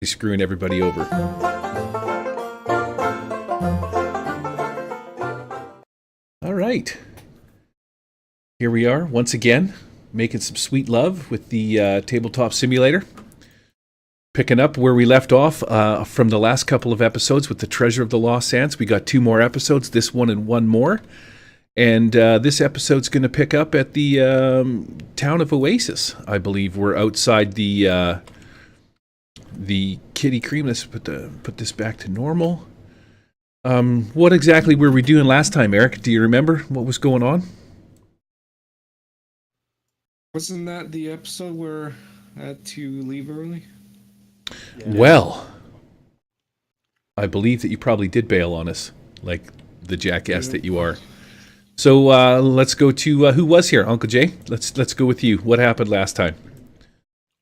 He's screwing everybody over. All right. Here we are once again, making some sweet love with the Tabletop Simulator. Picking up where we left off from the last couple of episodes with the Treasure of the Lost Sands. We got 2 more episodes, this one and one more. And this episode's going to pick up at the town of Oasis, I believe. We're outside the Kitty Cream. Let's put this back to normal. What exactly were we doing last time, Eric? Do you remember what was going on? Wasn't that the episode where I had to leave early? Yeah. Well, I believe that you probably did bail on us, like the jackass that you are. So let's go to who was here, Uncle Jay. Let's go with you. What happened last time?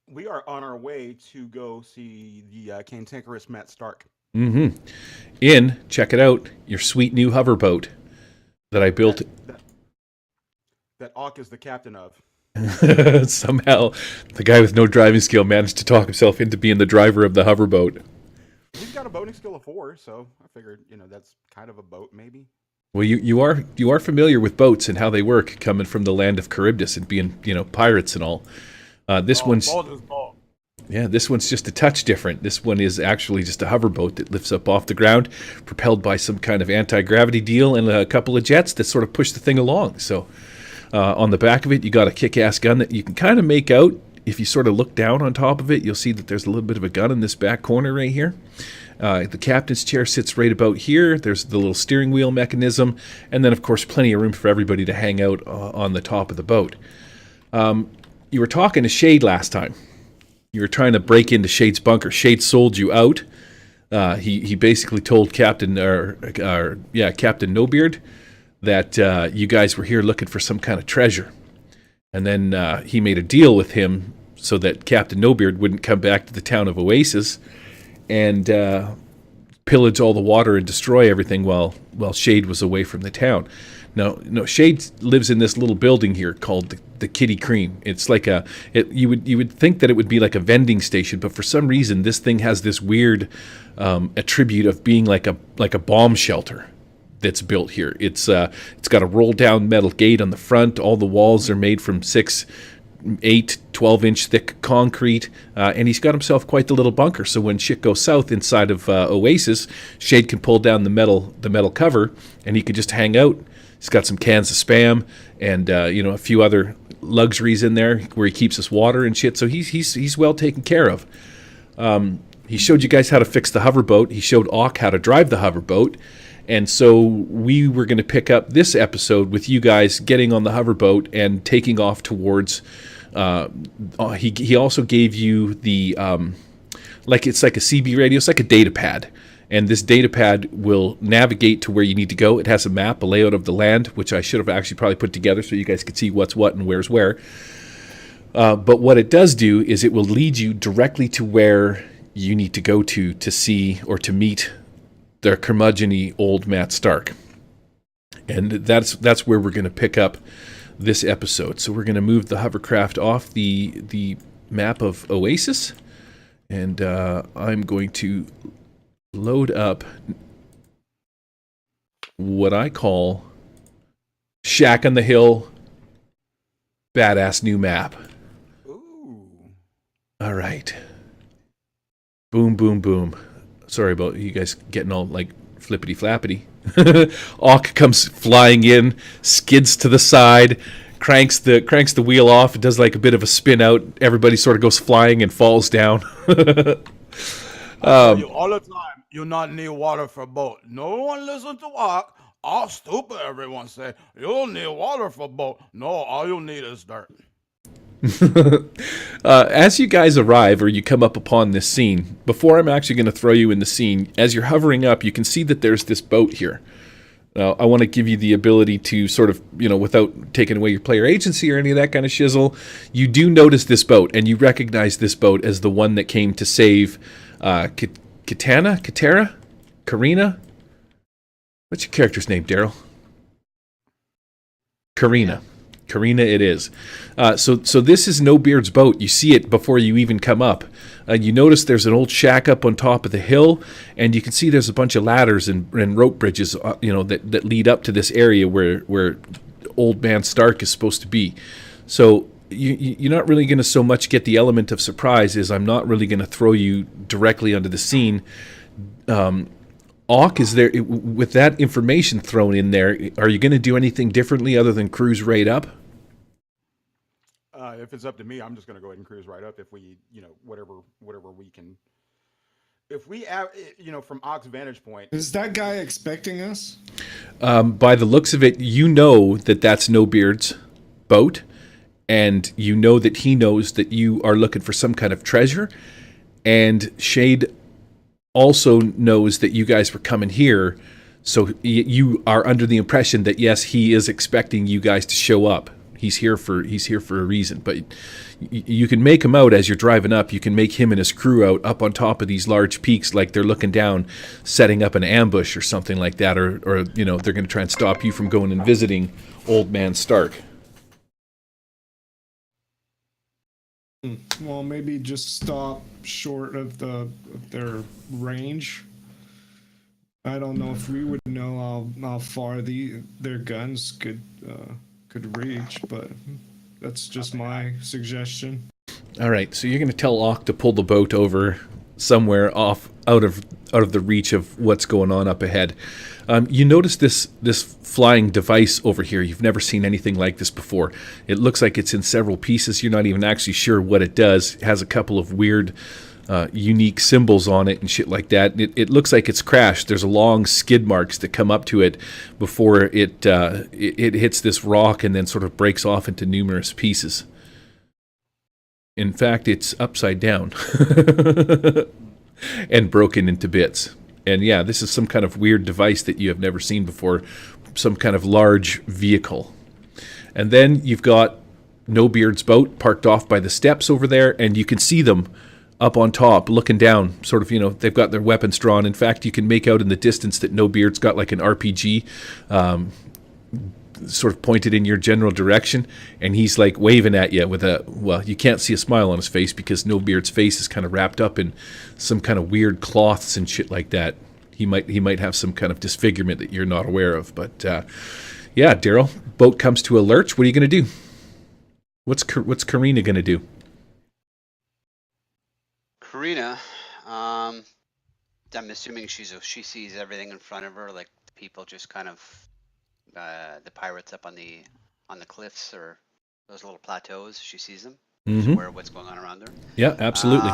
We are on our way to go see the cantankerous Matt Stark. Mm-hmm. Check it out, your sweet new hoverboat that I built. That Auk is the captain of. Somehow, the guy with no driving skill managed to talk himself into being the driver of the hoverboat. He's got a boating skill of 4, so I figured, that's kind of a boat, maybe. Well, you are familiar with boats and how they work, coming from the land of Charybdis and being, pirates and all. This one's just a touch different. This one is actually just a hoverboat that lifts up off the ground, propelled by some kind of anti-gravity deal and a couple of jets that sort of push the thing along. So on the back of it, you got a kick-ass gun that you can kind of make out. If you sort of look down on top of it, you'll see that there's a little bit of a gun in this back corner right here. The captain's chair sits right about here. There's the little steering wheel mechanism. And then, of course, plenty of room for everybody to hang out on the top of the boat. You were talking to Shade last time. You were trying to break into Shade's bunker. Shade sold you out. He basically told Captain Nobeard that you guys were here looking for some kind of treasure. And then he made a deal with him so that Captain Nobeard wouldn't come back to the town of Oasis and pillage all the water and destroy everything while Shade was away from the town. No, Shade lives in this little building here called the Kitty Cream. It's like you would think that it would be like a vending station, but for some reason this thing has this weird attribute of being like a bomb shelter that's built here. It's got a roll down metal gate on the front. All the walls are made from 6, 8, 12-inch thick concrete, and he's got himself quite the little bunker. So when shit goes south inside of Oasis, Shade can pull down the metal cover, and he can just hang out. He's got some cans of Spam and a few other luxuries in there where he keeps his water and shit. So he's well taken care of. He showed you guys how to fix the hoverboat. He showed Auk how to drive the hoverboat. And so we were going to pick up this episode with you guys getting on the hoverboat and taking off towards. He also gave you the it's like a CB radio. It's like a data pad, and this data pad will navigate to where you need to go. It has a map, a layout of the land, which I should have actually probably put together so you guys could see what's what and where's where. But what it does do is it will lead you directly to where you need to go to see or to meet the curmudgeon-y old Matt Stark. And that's where we're going to pick up this episode. So we're going to move the hovercraft off the map of Oasis, and I'm going to load up what I call Shack on the Hill badass new map. Ooh. All right. Boom, boom, boom. Sorry about you guys getting all like flippity flappity. Auk comes flying in, skids to the side, cranks the wheel off, and does like a bit of a spin out. Everybody sort of goes flying and falls down. I tell you all the time, you not need water for boat. No one listen to Auk. All stupid, everyone say. You don't need water for boat. No, all you need is dirt. As you guys arrive or you come up upon this scene, before I'm actually going to throw you in the scene, as you're hovering up, you can see that there's this boat here. Now, I want to give you the ability to sort of, without taking away your player agency or any of that kind of shizzle, you do notice this boat, and you recognize this boat as the one that came to save Karina? What's your character's name, Daryl? Karina. Karina, it is. So this is No Beard's boat. You see it before you even come up. You notice there's an old shack up on top of the hill, and you can see there's a bunch of ladders and rope bridges, that lead up to this area where Old Man Stark is supposed to be. So you're not really going to so much get the element of surprise as I'm not really going to throw you directly onto the scene. Auk, is there, with that information thrown in there, are you going to do anything differently other than cruise right up? If it's up to me, I'm just going to go ahead and cruise right up. If we, whatever we can. If we, from Auk's vantage point, Is that guy expecting us? By the looks of it, you know that that's No Beard's boat, and you know that he knows that you are looking for some kind of treasure, and Shade also knows that you guys were coming here, so you are under the impression that yes, he is expecting you guys to show up. He's here for a reason, but you can make him out as you're driving up. You can make him and his crew out up on top of these large peaks, like they're looking down, setting up an ambush or something like that, or they're going to try and stop you from going and visiting Old Man Stark. Well, maybe just stop short of their range. I don't know if we would know how far their guns could reach, but that's just my suggestion. All right, so you're going to tell Auk to pull the boat over somewhere off out of the reach of what's going on up ahead. You notice this flying device over here. You've never seen anything like this before. It looks like it's in several pieces. You're not even actually sure what it does. It has a couple of weird, unique symbols on it and shit like that. It looks like it's crashed. There's long skid marks that come up to it before it hits this rock and then sort of breaks off into numerous pieces. In fact, it's upside down and broken into bits. And yeah, this is some kind of weird device that you have never seen before, some kind of large vehicle. And then you've got No Beard's boat parked off by the steps over there, and you can see them up on top looking down, sort of, they've got their weapons drawn. In fact, you can make out in the distance that No Beard's got like an RPG sort of pointed in your general direction, and he's like waving at you with you can't see a smile on his face because No Beard's face is kind of wrapped up in some kind of weird cloths and shit like that. He might have some kind of disfigurement that you're not aware of, but yeah, Daryl, boat comes to a lurch. What are you going to do? What's Karina going to do? Karina, I'm assuming she sees everything in front of her, like the people just kind of the pirates up on the cliffs or those little plateaus. She sees them. She's aware of what's going on around her. Yeah, absolutely.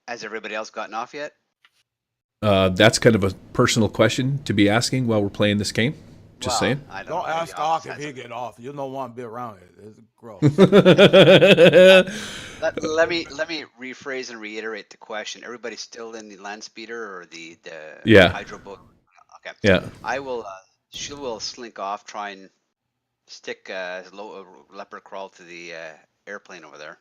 Has everybody else gotten off yet? That's kind of a personal question to be asking while we're playing this game. Just saying. Don't ask Auk if he get off. You don't want to be around it. It's gross. Let me rephrase and reiterate the question. Everybody's still in the land speeder or the hydro boat? Okay. Yeah. She will slink off, try and stick a leopard crawl to the airplane over there.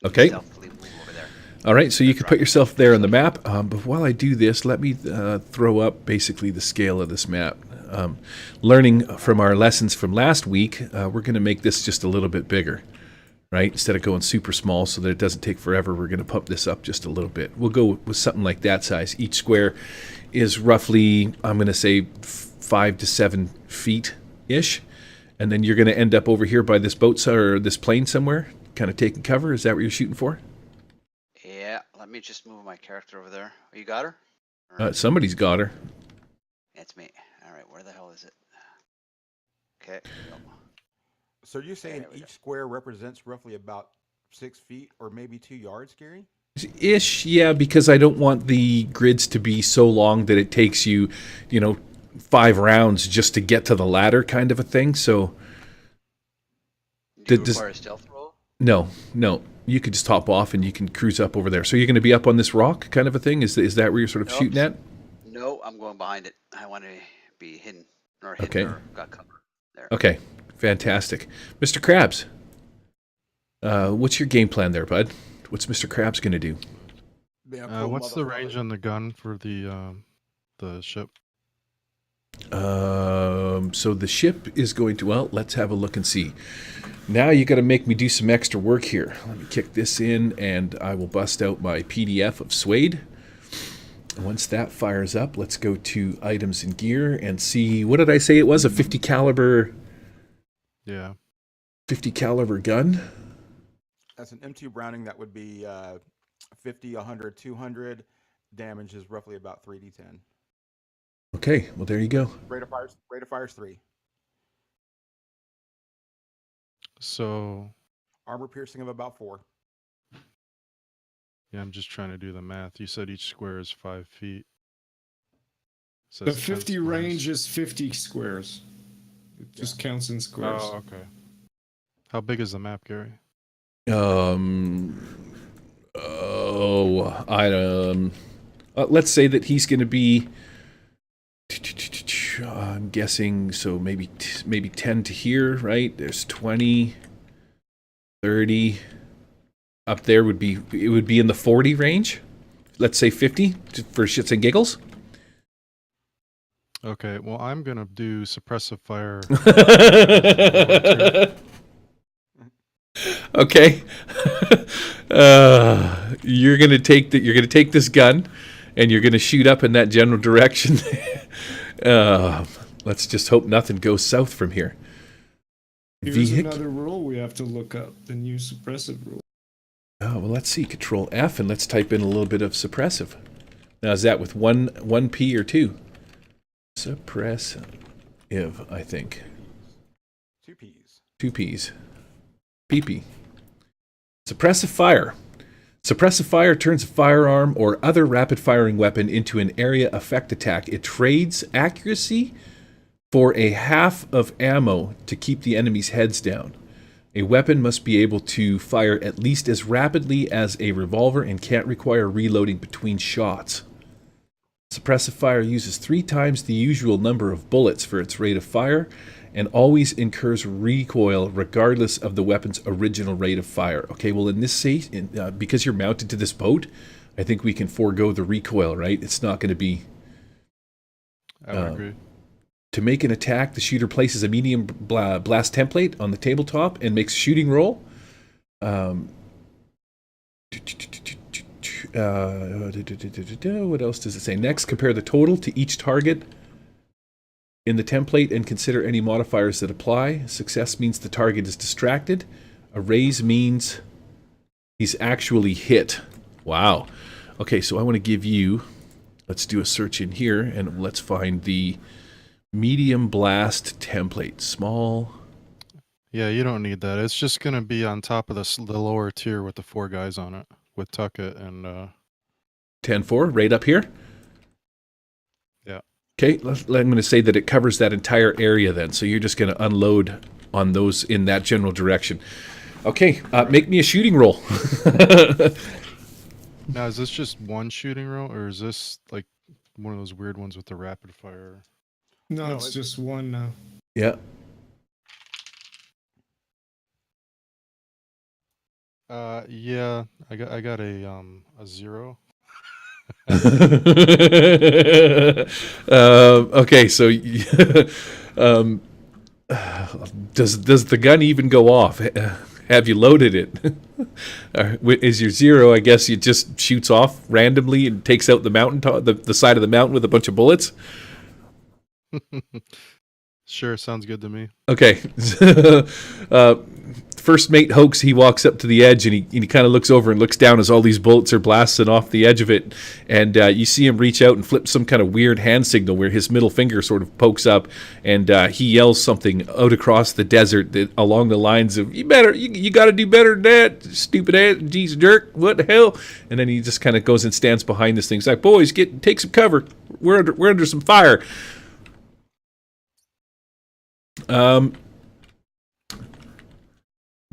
Okay. Stealthily move over there. All right, so you can put yourself there on the map. But while I do this, let me throw up basically the scale of this map. Learning from our lessons from last week, we're going to make this just a little bit bigger, right? Instead of going super small so that it doesn't take forever, we're going to pump this up just a little bit. We'll go with something like that size. Each square is roughly, I'm going to say, 5 to 7 feet-ish. And then you're going to end up over here by this boat or this plane somewhere, kind of taking cover. Is that what you're shooting for? Yeah, let me just move my character over there. Oh, you got her? Somebody's got her. It's me. All right, where the hell is it? Okay. So you're saying each square represents roughly about 6 feet or maybe 2 yards, Gary? Ish, yeah, because I don't want the grids to be so long that it takes you, 5 rounds just to get to the ladder kind of a thing. So do you require a stealth roll? No. You could just hop off and you can cruise up over there. So you're going to be up on this rock kind of a thing? Is that where you're sort of shooting at? No, I'm going behind it. I want to be hidden or got cover there. Okay, fantastic. Mr. Krabs, what's your game plan there, bud? What's Mr. Krabs going to do? What's the range on the gun for the ship? So the ship is going to, well, let's have a look and see. Now you got to make me do some extra work here. Let me kick this in and I will bust out my PDF of Suede. And once that fires up, let's go to items and gear and see, what did I say it was? A 50 caliber Yeah. 50 caliber gun? That's an M2 Browning. That would be 50, 100, 200. Damage is roughly about 3d10. Okay, well there you go. Rate of fire's 3. So, Armor piercing of about 4. yeah, I'm just trying to do the math. You said each square is 5 feet. So The that's 10 50 squares. range is 50 squares. It just counts in squares. Oh, okay. How big is the map, Gary? Let's say that he's going to be, I'm guessing, so maybe 10 to here, right? There's 20, 30. Up there would be, it would be in the 40 range. Let's say 50 for shits and giggles. Okay, well, I'm going to do suppressive fire. Okay. You're gonna take that. You're gonna take this gun, and you're gonna shoot up in that general direction. Let's just hope nothing goes south from here. Here's another rule we have to look up, the new suppressive rule. Oh well, let's see. Control F, and let's type in a little bit of suppressive. Now is that with one P or 2? Suppressive, I think. 2 P's. 2 P's. PP. Suppressive fire. Suppressive fire turns a firearm or other rapid-firing weapon into an area effect attack. It trades accuracy for a half of ammo to keep the enemy's heads down. A weapon must be able to fire at least as rapidly as a revolver and can't require reloading between shots. Suppressive fire uses 3 times the usual number of bullets for its rate of fire and always incurs recoil regardless of the weapon's original rate of fire. Okay, well in this case, because you're mounted to this boat, I think we can forego the recoil, right? It's not going to be... I would agree. To make an attack, the shooter places a medium blast template on the tabletop and makes a shooting roll. What else does it say? Next, compare the total to each target in the template and consider any modifiers that apply. Success means the target is distracted. A raise means he's actually hit. Wow. Okay, so I want to give you, let's do a search in here and let's find the medium blast template. Small. Yeah, you don't need that. It's just going to be on top of the lower tier with the 4 guys on it, with Tuckett and... 10-4, right up here? Yeah. Okay, I'm going to say that it covers that entire area then, so you're just going to unload on those in that general direction. Okay, make me a shooting roll. Now, is this just one shooting roll, or is this like one of those weird ones with the rapid fire? No, it's just one now. Yeah. Yeah, I got a 0. Okay, so does the gun even go off? Have you loaded it? Is your 0? I guess it just shoots off randomly and takes out the mountain, the side of the mountain with a bunch of bullets. Sure, sounds good to me. Okay. First mate Hoax, he walks up to the edge and he kind of looks over and looks down as all these bullets are blasting off the edge of it. And you see him reach out and flip some kind of weird hand signal where his middle finger sort of pokes up, and he yells something out across the desert along the lines of, you got to do better than that, stupid ass, geez, jerk, what the hell? And then he just kind of goes and stands behind this thing. He's like, boys, take some cover. We're under some fire.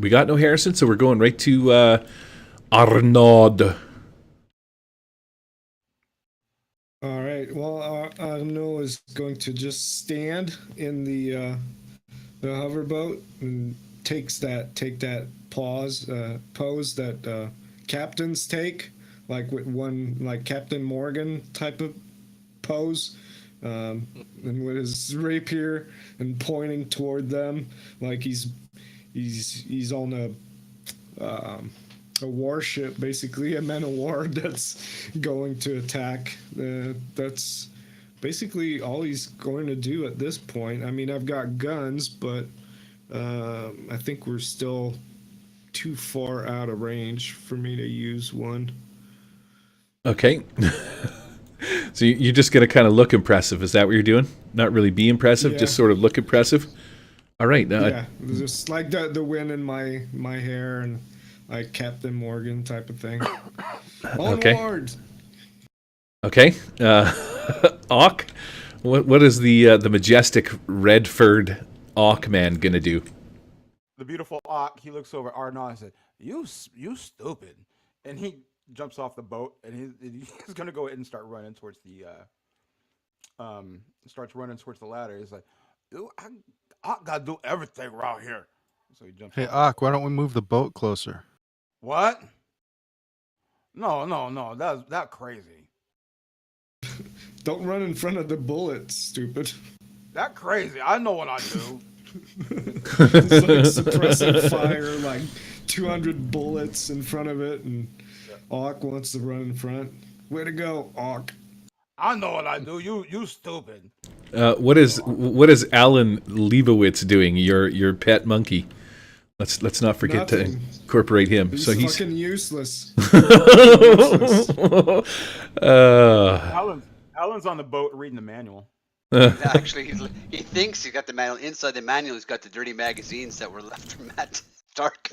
We got no Harrison, so we're going right to Arnaud. All right. Well, Arnaud is going to just stand in the hoverboat and take that pose that captains take, like with one, like Captain Morgan type of pose, and with his rapier and pointing toward them like he's on a warship, basically a man of war that's going to attack. That's basically all he's going to do at this point. I mean, I've got guns, but I think we're still too far out of range for me to use one. Okay. So you're just going to kind of look impressive. Is that what you're doing? Not really be impressive, Yeah. just sort of look impressive? All right. Yeah, just like the wind in my hair and like Captain Morgan type of thing. Okay. Onward! Okay. Auk, what is the majestic red-furred Auk man going to do? The beautiful Ock, he looks over at Arnon and said, you stupid. And he jumps off the boat and he's going to go ahead and start running towards the ladder. He's like, I gotta do everything around here. so he jumps Hey, off. Ak, why don't we move the boat closer? What? No, that's crazy. Don't run in front of the bullets, stupid. That crazy. I know what I do. It's like suppressing fire, like 200 bullets in front of it, and Auk wants to run in front. Way to go, Auk. I know what I do. You stupid. What is Alan Leibowitz doing? Your pet monkey. Let's not forget to Nothing. incorporate him. He's So he's fucking useless. Alan's on the boat reading the manual. Actually, he thinks he got the manual. Inside the manual, he's got the dirty magazines that were left from Matt Stark.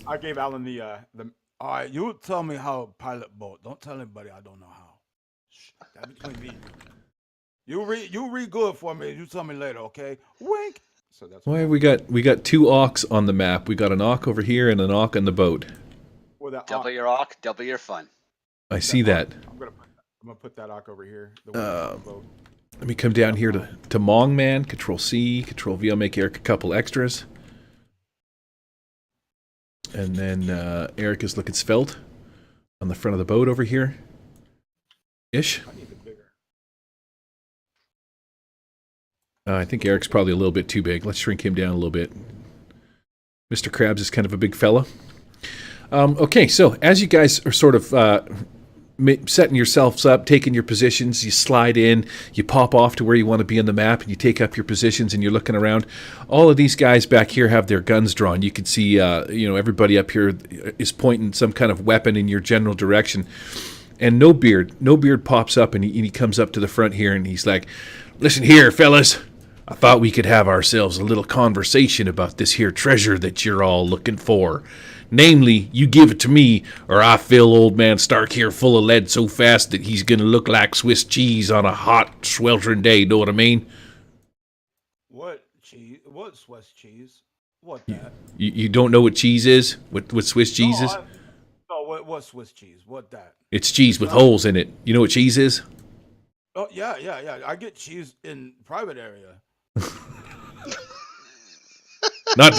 I gave Alan the All right, you tell me how to pilot boat. Don't tell anybody I don't know how. Shh, that's between me and you. You read good for me. You tell me later, okay? Wink. so that's Why we got two Auks on the map. We got an Auk over here and an Auk on the boat. well, that Double Ock, your Auk, double your fun. I see that. I'm gonna put that Ock over here. The one on the boat. Let me come down here to Mong Man. Control C, Control V. I'll make Eric a couple extras. And then Eric is looking svelte on the front of the boat over here. Ish. I need it bigger. I think Eric's probably a little bit too big. Let's shrink him down a little bit. Mr. Krabs is kind of a big fella. Okay, so as you guys are sort of setting yourselves up, taking your positions, you slide in, you pop off to where you want to be on the map, and you take up your positions, and you're looking around. All of these guys back here have their guns drawn. You can see, everybody up here is pointing some kind of weapon in your general direction. And No Beard pops up, and he comes up to the front here, and he's like, "Listen here, fellas. I thought we could have ourselves a little conversation about this here treasure that you're all looking for. Namely, you give it to me, or I fill old man Stark here full of lead so fast that he's gonna look like Swiss cheese on a hot, sweltering day, know what I mean?" What cheese? What Swiss cheese? What that? You don't know what cheese is? What Swiss cheese is? What Swiss cheese? What that? It's cheese with holes in it. You know what cheese is? Oh yeah. I get cheese in private area. Not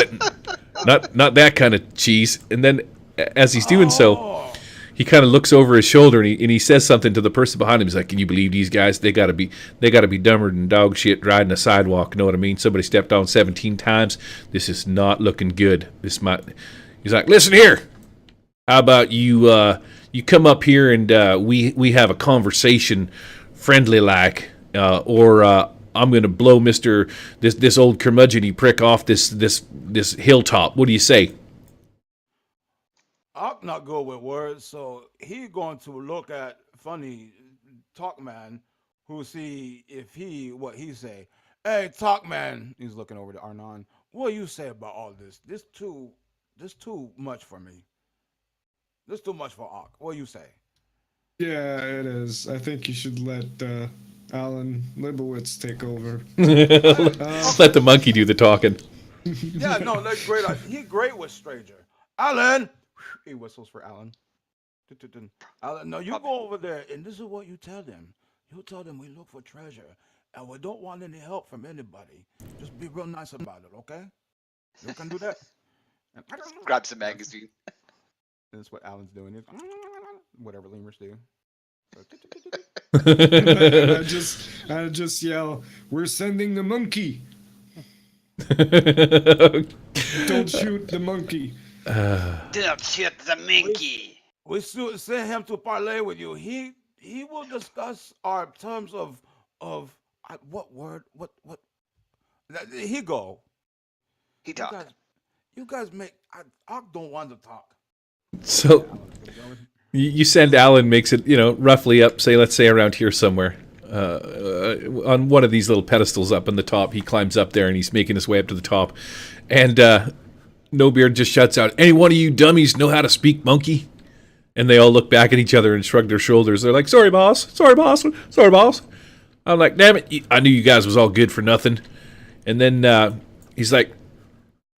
that kind of cheese. And then, as he's doing so, Oh, he kind of looks over his shoulder and he says something to the person behind him. He's like, "Can you believe these guys? They gotta be dumber than dog shit riding a sidewalk. Know what I mean? Somebody stepped on 17 times. This is not looking good. He's like, "Listen here. How about you come up here and we have a conversation, friendly like, or I'm gonna blow this old curmudgeon-y prick off this hilltop. What do you say?" I'm not good with words, so he going to look at funny talk man who see if what he say. Hey, talk man. He's looking over to Arnon. What do you say about all this? This too much for me. This too much for Ark. What do you say? Yeah, it is. I think you should let Alan Leibowitz take over. Let the monkey do the talking. Yeah, no, that's great. He great with stranger. Alan, He whistles for Alan. Alan, no, you go over there, and this is what you tell them. You tell them we look for treasure, and we don't want any help from anybody. Just be real nice about it, okay? You can do that. And Grab some magazine. that's what Alan's doing. Is whatever lemurs do. And I just yell, "We're sending the monkey! Don't shoot the monkey!" Don't shoot the monkey. We send him to parlay with you. He will discuss our terms of what word what he go. He You talk. guys, you guys make I don't want to talk. So you send Alan, makes it, roughly up, let's say around here somewhere, on one of these little pedestals up on the top. He climbs up there and he's making his way up to the top, and No Beard just shuts out, "Any one of you dummies know how to speak monkey?" And they all look back at each other and shrug their shoulders. They're like, "Sorry, boss. Sorry, boss. Sorry, boss." I'm like, "Damn it! I knew you guys was all good for nothing." And then he's like,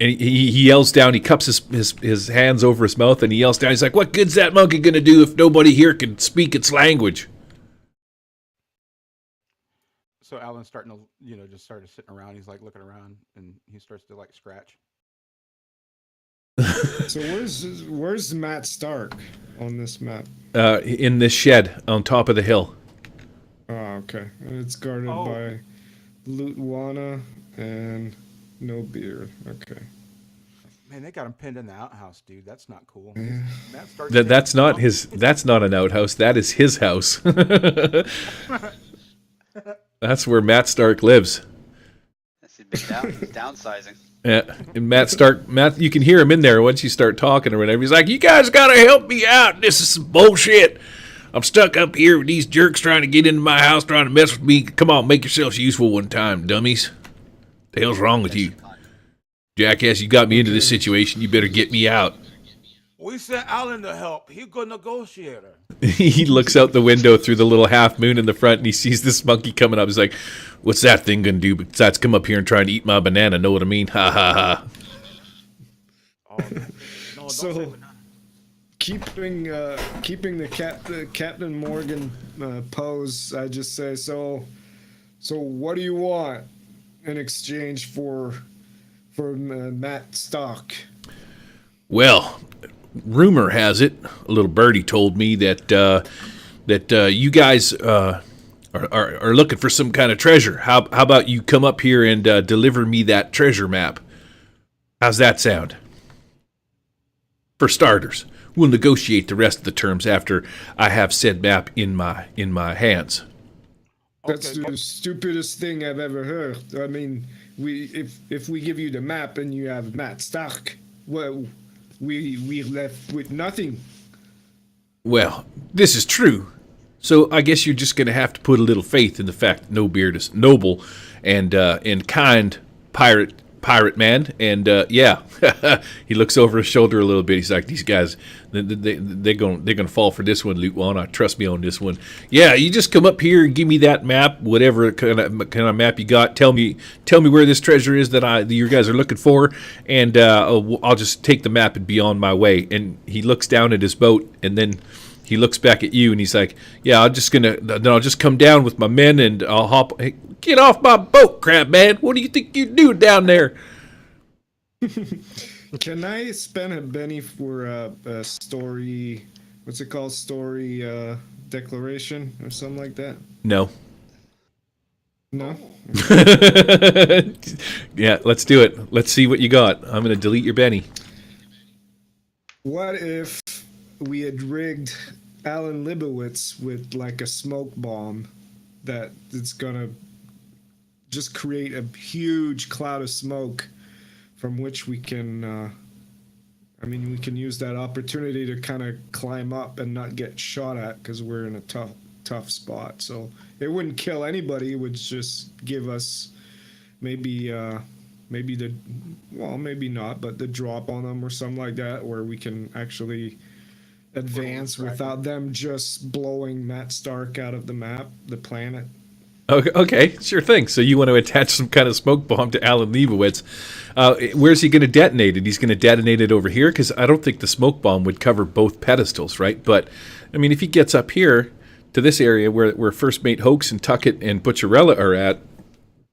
and he yells down. He cups his hands over his mouth and he yells down. He's like, "What good's that monkey gonna do if nobody here can speak its language?" So Alan's starting to, just started sitting around. He's like looking around, and he starts to like scratch. So where's Matt Stark on this map? In this shed on top of the hill. Oh, okay. And it's guarded Oh. by Lutwana and No Beard. Okay. Man, they got him pinned in the outhouse, dude. That's not cool. Yeah. Matt Stark That's not his. That's not an outhouse. That is his house. That's where Matt Stark lives. That's a big downsizing. Yeah, and Matt, you can hear him in there once you start talking or whatever. He's like, "You guys gotta help me out. This is some bullshit. I'm stuck up here with these jerks trying to get into my house, trying to mess with me. Come on, make yourselves useful one time, dummies. The hell's wrong with you? Jackass, you got me into this situation. You better get me out." We sent Alan to help. He good negotiator. He looks out the window through the little half moon in the front and he sees this monkey coming up. He's like, "What's that thing gonna do besides come up here and try and eat my banana? Know what I mean? Ha ha ha." Oh, no, don't So- say banana. Keeping the Captain Morgan pose, I just say, so what do you want in exchange for Matt Stark? Well, rumor has it, a little birdie told me that you guys are looking for some kind of treasure. How about you come up here and deliver me that treasure map? How's that sound? For starters, we'll negotiate the rest of the terms after I have said map in my hands. That's Okay, the stupidest thing I've ever heard. I mean, if we give you the map and you have Matt Stark, well, we're left with nothing. Well, this is true. So I guess you're just going to have to put a little faith in the fact that No Beard is noble and kind pirate man. And yeah, he looks over his shoulder a little bit. He's like, "These guys, they're gonna fall for this one, Lutwana. Trust me on this one. Yeah, you just come up here and give me that map, whatever kind of map you got. Tell me where this treasure is that you guys are looking for, and I'll just take the map and be on my way." And he looks down at his boat, and then he looks back at you, and he's like, "Yeah, I'll just come down with my men, and I'll hop. Hey, get off my boat, crab man! What do you think you're doing down there?" Can I spend a penny for a story? What's it called? Story declaration or something like that? No. No. Yeah, let's do it. Let's see what you got. I'm gonna delete your Benny. What if we had rigged Alan Libowitz with like a smoke bomb that it's gonna just create a huge cloud of smoke from which we can we can use that opportunity to kind of climb up and not get shot at because we're in a tough spot. So it wouldn't kill anybody. It would just give us maybe maybe not, but the drop on them or something like that, where we can actually advance without them just blowing Matt Stark out of the map, the planet. Okay, sure thing. So you want to attach some kind of smoke bomb to Alan Leibowitz. Where's he going to detonate it? He's going to detonate it over here? Because I don't think the smoke bomb would cover both pedestals, right? But, I mean, if he gets up here to this area where First Mate Hoax and Tuckett and Butcherella are at,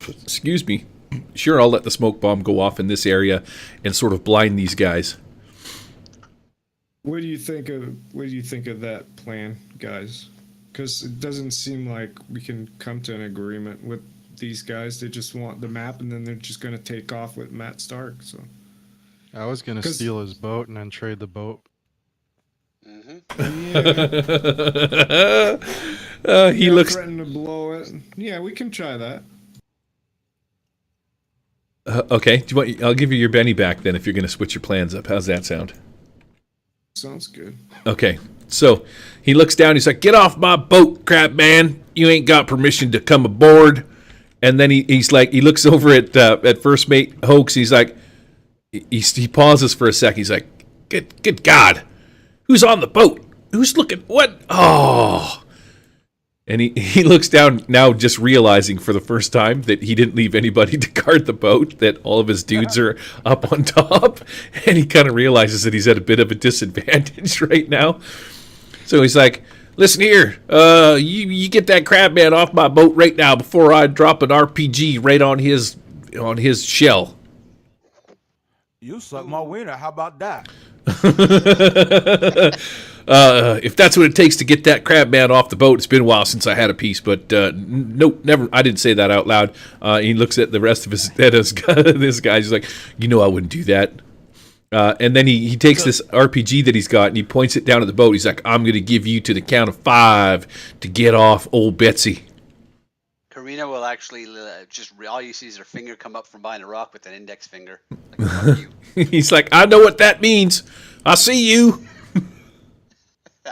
excuse me, sure, I'll let the smoke bomb go off in this area and sort of blind these guys. What do you think of that plan, guys? because it doesn't seem like we can come to an agreement with these guys. They just want the map, and then they're just gonna take off with Matt Stark. So I was gonna 'Cause- steal his boat and then trade the boat. yeah, He looks. threatened to blow it. Yeah, we can try that. Okay. Do you want? I'll give you your Benny back then if you're going to switch your plans up. How's that sound? Sounds good. Okay. So he looks down. He's like, "Get off my boat, crap man! You ain't got permission to come aboard." And then he's like, he looks over at First Mate Hoax. He's like, he pauses for a sec. He's like, "Good God, who's on the boat? Who's looking? What? Oh!" And he looks down now, just realizing for the first time that he didn't leave anybody to guard the boat, that all of his dudes are up on top. And he kind of realizes that he's at a bit of a disadvantage right now. So he's like, "Listen here, you get that crab man off my boat right now before I drop an RPG right on his shell." You suck my wiener. How about that? If that's what it takes to get that crab man off the boat, it's been a while since I had a piece, but nope, never. I didn't say that out loud. He looks at the rest of this guy. He's like, I wouldn't do that. And then he takes this RPG that he's got and he points it down at the boat. He's like, "I'm going to give you to the count of 5 to get off old Betsy." Karina will actually all you see is her finger come up from behind a rock with an index finger. Like, fuck you. He's like, "I know what that means. I see you."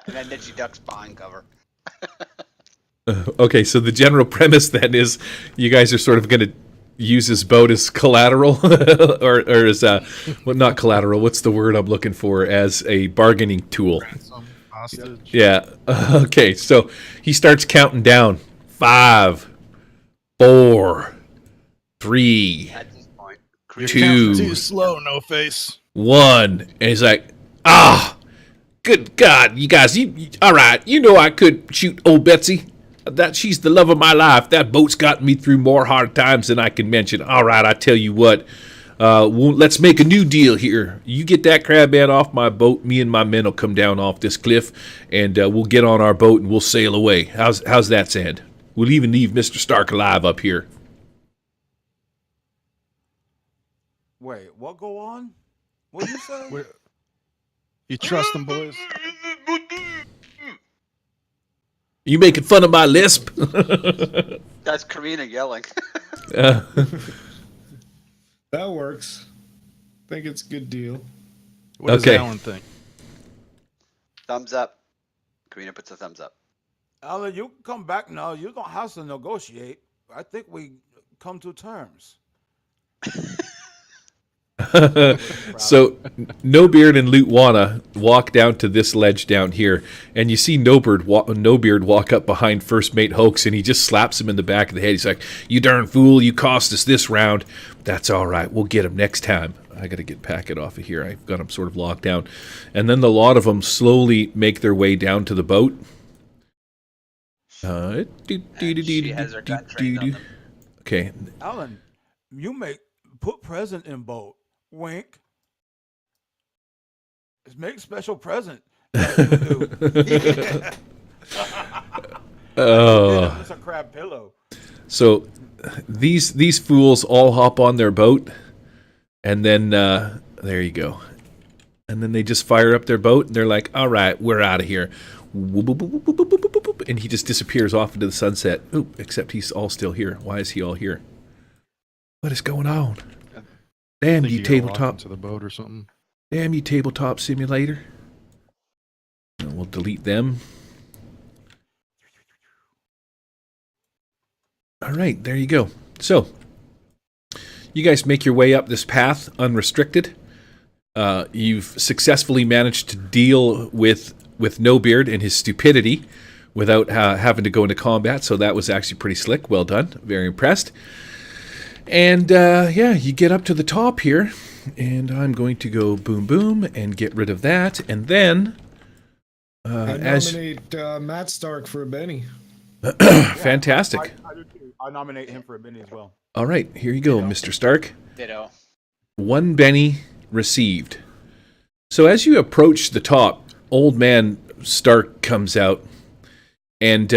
And then she ducks behind cover. Okay, so the general premise then is you guys are sort of going to use his boat as collateral, or as well, not collateral. What's the word I'm looking for? As a bargaining tool. Ransom, hostage. Yeah. Okay, so he starts counting down. 5, 4, 3, At this point, You're Two. counting too slow, no face. 1, and he's like, good God, you guys, all right, I could shoot old Betsy. That she's the love of my life. That boat's gotten me through more hard times than I can mention. All right, I tell you what, let's make a new deal here. You get that crab man off my boat, me and my men will come down off this cliff, and we'll get on our boat and we'll sail away. How's that sound? We'll even leave Mr. Stark alive up here. Wait, what go on? What you say? You trust them, boys? You making fun of my lisp? that's Karina yelling. That works. Think it's a good deal. What does Okay. Alan think? Thumbs up. Karina puts a thumbs up. Alan, you can come back now. You don't have to negotiate. I think we come to terms. So No Beard and Lootwana walk down to this ledge down here, and you see No Beard walk up behind First Mate Hoax, and he just slaps him in the back of the head. He's like, "You darn fool, you cost us this round. That's all right, we'll get him next time." I got to get Packet off of here. I've got him sort of locked down. And then the lot of them slowly make their way down to the boat. She has her gun trained on them. Okay, Alan, you put present in boat. Wink. Just make special present. oh. It's a crab pillow. So these fools all hop on their boat, and then there you go. And then they just fire up their boat, and they're like, "All right, we're out of here." And he just disappears off into the sunset. Oop, except he's all still here. Why is he all here? What is going on? Damn Think you, he got locked tabletop. into the boat or something. Damn you, tabletop simulator. And we'll delete them. All right, there you go. So, you guys make your way up this path unrestricted. You've successfully managed to deal with No Beard and his stupidity without having to go into combat, so that was actually pretty slick. Well done. Very impressed. And, you get up to the top here, and I'm going to go boom, boom, and get rid of that. And then, I nominate Matt Stark for a Benny. fantastic. I do too. I nominate him for a Benny as well. All right, here you go, Mr. Stark. Ditto. 1 Benny received. So as you approach the top, old man Stark comes out, And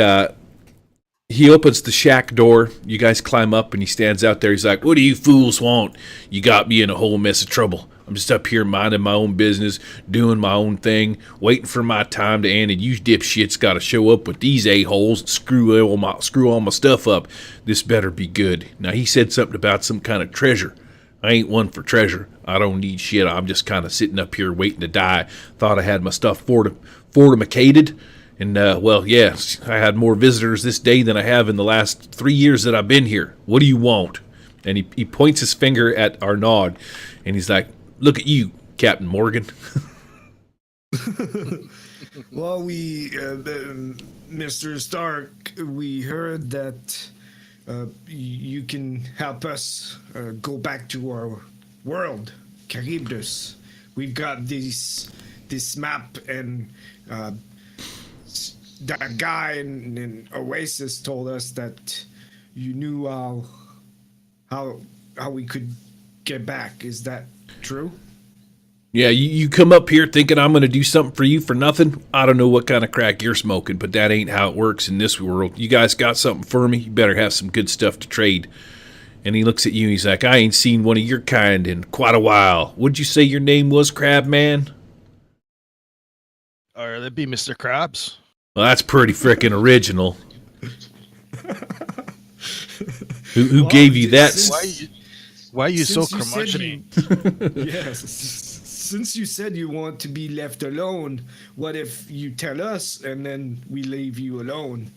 he opens the shack door. You guys climb up, and he stands out there. He's like, "What do you fools want? You got me in a whole mess of trouble. I'm just up here minding my own business, doing my own thing, waiting for my time to end, and you dipshits got to show up with these a-holes and screw all my stuff up. This better be good." Now, he said something about some kind of treasure. I ain't one for treasure. I don't need shit. I'm just kind of sitting up here waiting to die. Thought I had my stuff fortificated. And, well, yes, I had more visitors this day than I have in the last 3 years that I've been here. What do you want? And he points his finger at Arnaud, and he's like, "Look at you, Captain Morgan." Well, Mr. Stark, we heard that you can help us go back to our world, Charybdis. We've got this map, and that guy in Oasis told us that you knew how we could get back. Is that true? Yeah, you come up here thinking I'm going to do something for you for nothing? I don't know what kind of crack you're smoking, but that ain't how it works in this world. You guys got something for me? You better have some good stuff to trade. And he looks at you and he's like, "I ain't seen one of your kind in quite a while. What'd you say your name was, Crab Man?" Or that'd be Mr. Krabs. Well, that's pretty frickin' original. Who Well, gave you that? Why are you so Since you said curmudgeon-y? Yes. Since you said you want to be left alone, what if you tell us and then we leave you alone?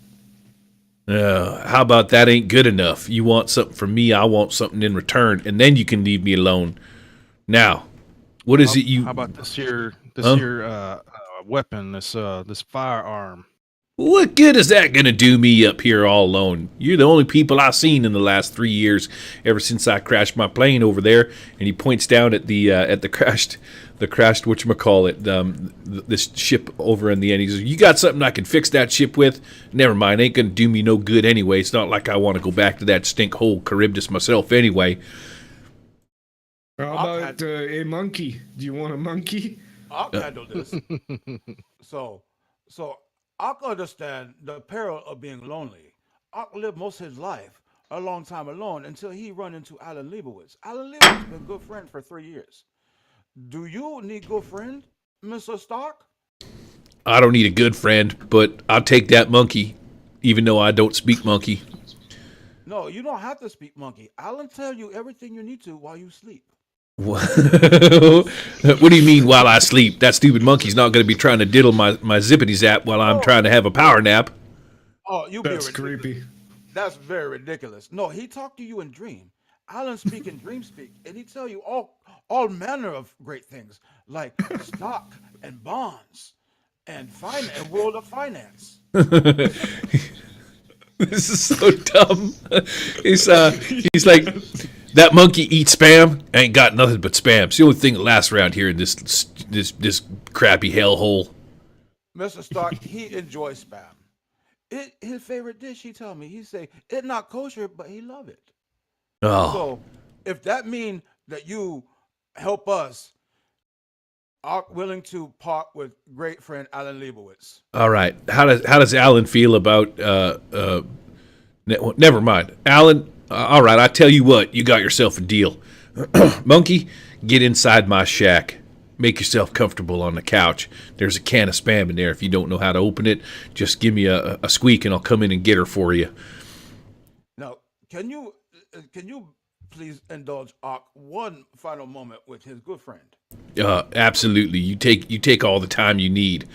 How about that ain't good enough? You want something from me, I want something in return, and then you can leave me alone. Now, what is it you... How about this here weapon, this firearm? What good is that going to do me up here all alone? You're the only people I've seen in the last 3 years, ever since I crashed my plane over there. And he points down at the crashed whatchamacallit, this ship over in the end. He says, "You got something I can fix that ship with? Never mind, ain't going to do me no good anyway. It's not like I want to go back to that stink hole Charybdis myself anyway." How about a monkey? Do you want a monkey? I'll handle this. So I can understand the peril of being lonely. I lived most of his life a long time alone until he run into Alan Leibowitz. Alan Leibowitz has been a good friend for 3 years. Do you need good friend, Mr. Stark? I don't need a good friend, but I'll take that monkey, even though I don't speak monkey. No, you don't have to speak monkey. Alan tell you everything you need to while you sleep. What do you mean while I sleep? That stupid monkey's not going to be trying to diddle my zippity zap while I'm trying to have a power nap. Oh, you That's creepy. That's very ridiculous. No, he talked to you in dream. Alan speak in dream speak, and he tell you all manner of great things like stock and bonds and world of finance. This is so dumb. He's like, "That monkey eats spam. Ain't got nothing but spam. It's the only thing that lasts around here in this crappy hellhole." Mr. Stark, he enjoys spam. His favorite dish, he tell me, he say, "It not kosher, but he love it." Oh, So if that mean that you help us, I'm willing to part with great friend Alan Leibowitz. all right. How does Alan feel about? Never mind, Alan. All right, I tell you what. You got yourself a deal. Monkey, get inside my shack. Make yourself comfortable on the couch. There's a can of spam in there. If you don't know how to open it, just give me a squeak and I'll come in and get her for you. Now, can you please indulge Ark one final moment with his good friend? Absolutely. You take all the time you need.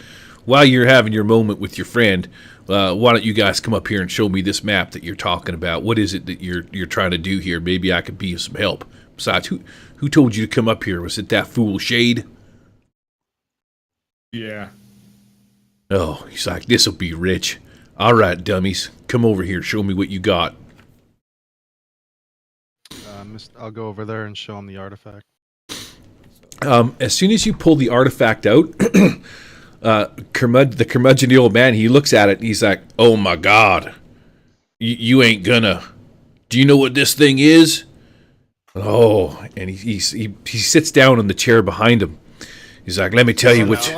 While you're having your moment with your friend, why don't you guys come up here and show me this map that you're talking about? What is it that you're trying to do here? Maybe I could be of some help. Besides, who told you to come up here? Was it that fool Shade? Yeah. Oh, he's like, "This'll be rich." All right, dummies, come over here. Show me what you got. I'll go over there and show him the artifact. As soon as you pull the artifact out, the curmudgeon old man, he looks at it and he's like, "Oh my God, you ain't gonna. Do you know what this thing is?" Oh, and he sits down in the chair behind him. He's like, "Let me tell you which."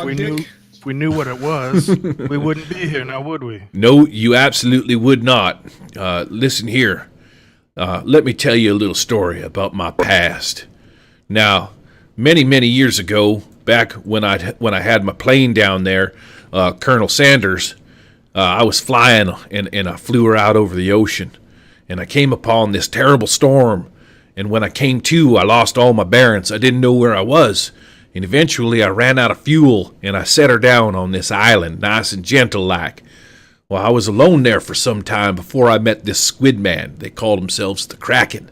If we knew what it was, we wouldn't be here now, would we? No, you absolutely would not. Listen here. Let me tell you a little story about my past. Now, many, many years ago, back when I had my plane down there, Colonel Sanders, I was flying and I flew her out over the ocean. And I came upon this terrible storm. And when I came to, I lost all my bearings. I didn't know where I was. And eventually I ran out of fuel and I set her down on this island, nice and gentle like. Well, I was alone there for some time before I met this squid man. They called themselves the Kraken.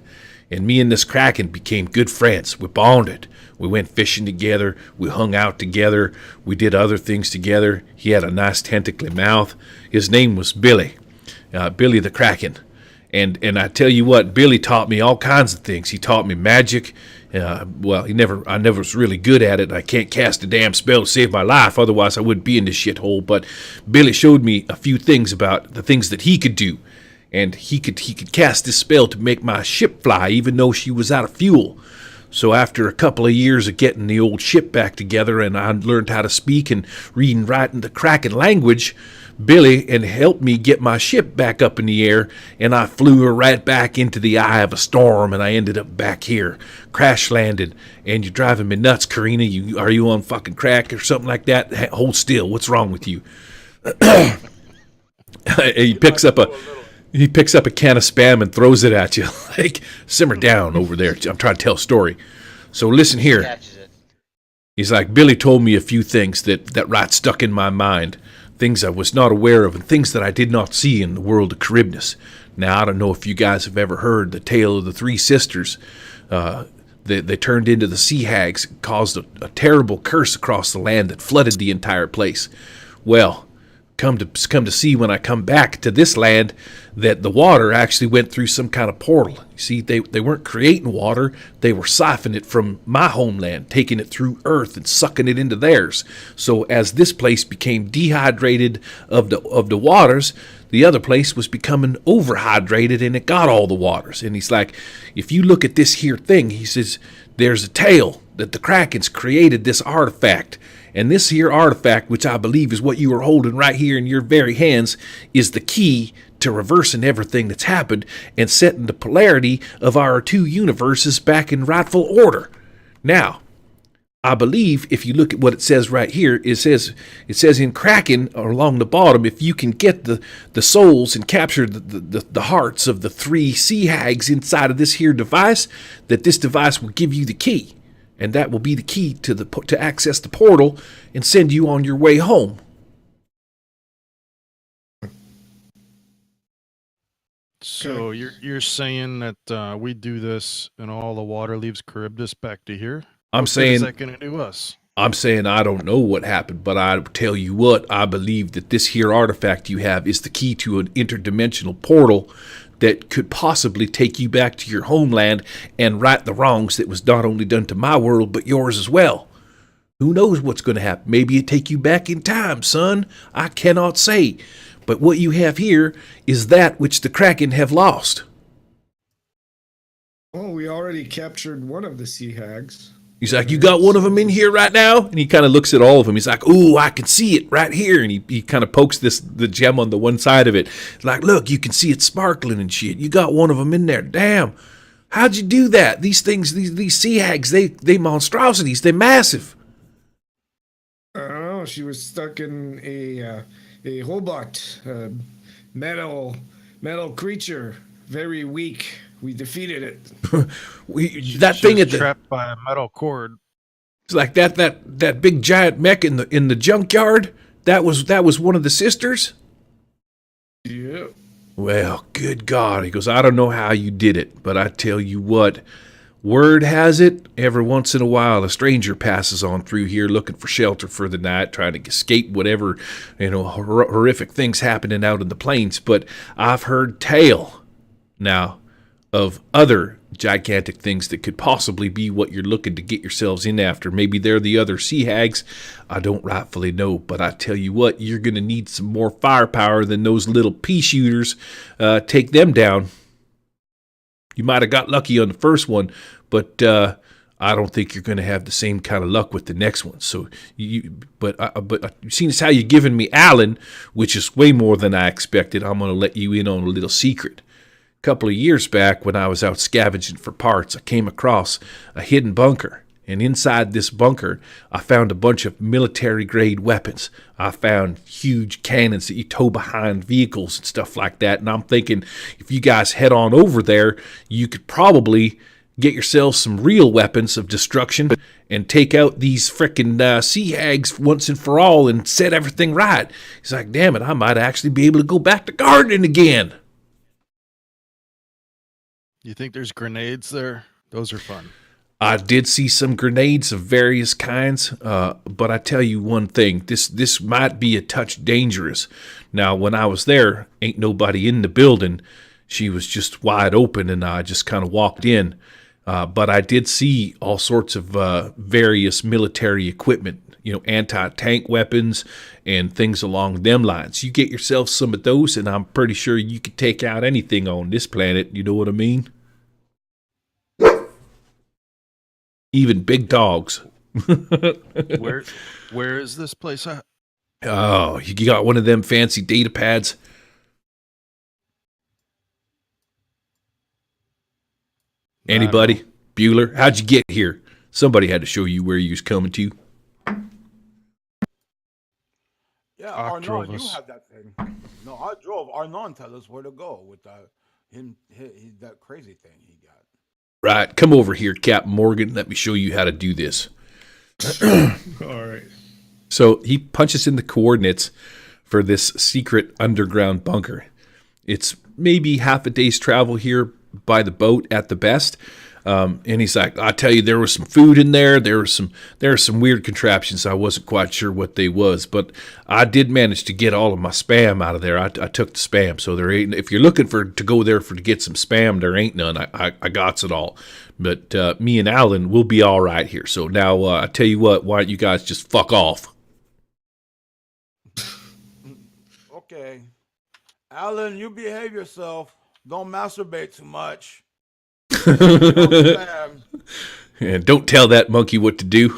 And me and this Kraken became good friends. We bonded. We went fishing together. We hung out together. We did other things together. He had a nice tentacly mouth. His name was Billy. Billy the Kraken. And I tell you what, Billy taught me all kinds of things. He taught me magic. I never was really good at it. I can't cast a damn spell to save my life, otherwise I wouldn't be in this shithole. But Billy showed me a few things about the things that he could do, and he could cast this spell to make my ship fly, even though she was out of fuel. So after a couple of years of getting the old ship back together, and I learned how to speak and read and write in the Kraken language, Billy and helped me get my ship back up in the air, and I flew her right back into the eye of a storm, and I ended up back here, crash landed. And you're driving me nuts, Karina. Are you on fucking crack or something like that? Hold still. What's wrong with you? He picks up a can of Spam and throws it at you. Like, simmer down over there. I'm trying to tell a story. So listen here. Catches it. He's like, Billy told me a few things that right stuck in my mind. Things I was not aware of and things that I did not see in the world of Charybdis. Now, I don't know if you guys have ever heard the tale of the three sisters. They turned into the sea hags, caused a terrible curse across the land that flooded the entire place. Well, come to see when I come back to this land that the water actually went through some kind of portal. You see, they weren't creating water, they were siphoning it from my homeland, taking it through earth and sucking it into theirs. So as this place became dehydrated of the waters, the other place was becoming overhydrated and it got all the waters. And he's like, if you look at this here thing, he says, there's a tale that the Krakens created this artifact. And this here artifact, which I believe is what you are holding right here in your very hands, is the key to reversing everything that's happened and setting the polarity of our two universes back in rightful order. Now, I believe if you look at what it says right here, it says in Kraken or along the bottom, if you can get the souls and capture the hearts of the three sea hags inside of this here device, that this device will give you the key. And that will be the key to access the portal and send you on your way home. So you're saying that we do this and all the water leaves Charybdis back to here? I'm What good saying is that going to do us? I don't know what happened, but I tell you what, I believe that this here artifact you have is the key to an interdimensional portal that could possibly take you back to your homeland and right the wrongs that was not only done to my world, but yours as well. Who knows what's going to happen? Maybe it take you back in time, son. I cannot say. But what you have here is that which the Kraken have lost. Well, we already captured one of the sea hags. He's like, you got one of them in here right now? And he kind of looks at all of them. He's like, ooh, I can see it right here. And he kind of pokes the gem on the one side of it. Like, look, you can see it sparkling and shit. You got one of them in there. Damn. How'd you do that? These things, these sea hags, they monstrosities. They're massive. I don't know. She was stuck in a Hobart, metal creature, very weak. We defeated it. That thing at the trapped by a metal cord. it's like that big giant mech in the junkyard. That was one of the sisters. Yeah. Well, good God. He goes, I don't know how you did it, but I tell you what, word has it, every once in a while a stranger passes on through here looking for shelter for the night, trying to escape whatever, horrific things happening out in the plains. But I've heard tale now of other gigantic things that could possibly be what you're looking to get yourselves in after. Maybe they're the other sea hags. I don't rightfully know, but I tell you what, you're going to need some more firepower than those little pea shooters. Take them down. You might have got lucky on the first one, but I don't think you're going to have the same kind of luck with the next one. So but seeing as how you're giving me Alan, which is way more than I expected, I'm going to let you in on a little secret. A couple of years back, when I was out scavenging for parts, I came across a hidden bunker. And inside this bunker, I found a bunch of military-grade weapons. I found huge cannons that you tow behind vehicles and stuff like that. And I'm thinking, if you guys head on over there, you could probably get yourselves some real weapons of destruction and take out these frickin' sea hags once and for all and set everything right. He's like, damn it, I might actually be able to go back to gardening again. You think there's grenades there? Those are fun. I did see some grenades of various kinds, but I tell you one thing, this might be a touch dangerous. Now, when I was there, ain't nobody in the building. She was just wide open, and I just kind of walked in. But I did see all sorts of various military equipment, anti-tank weapons and things along them lines. You get yourself some of those, and I'm pretty sure you could take out anything on this planet. You know what I mean? Even big dogs. Where is this place at? Oh, you got one of them fancy data pads? Anybody? Bueller? How'd you get here? Somebody had to show you where you was coming to. Yeah, Ark drove Arnon, you us. have that thing. No, I drove. Arnon tell us where to go with that crazy thing he got. Right, come over here, Captain Morgan. Let me show you how to do this. All right. So he punches in the coordinates for this secret underground bunker. It's maybe half a day's travel here by the boat at the best. And he's like, I tell you, there was some food in there. There are some weird contraptions. I wasn't quite sure what they was, but I did manage to get all of my spam out of there. I took the spam, so there ain't. If you're looking to go there to get some spam, there ain't none. I got it all. But me and Alan will be all right here. So now I tell you what, why don't you guys just fuck off? Okay, Alan, you behave yourself. Don't masturbate too much. And don't tell that monkey what to do.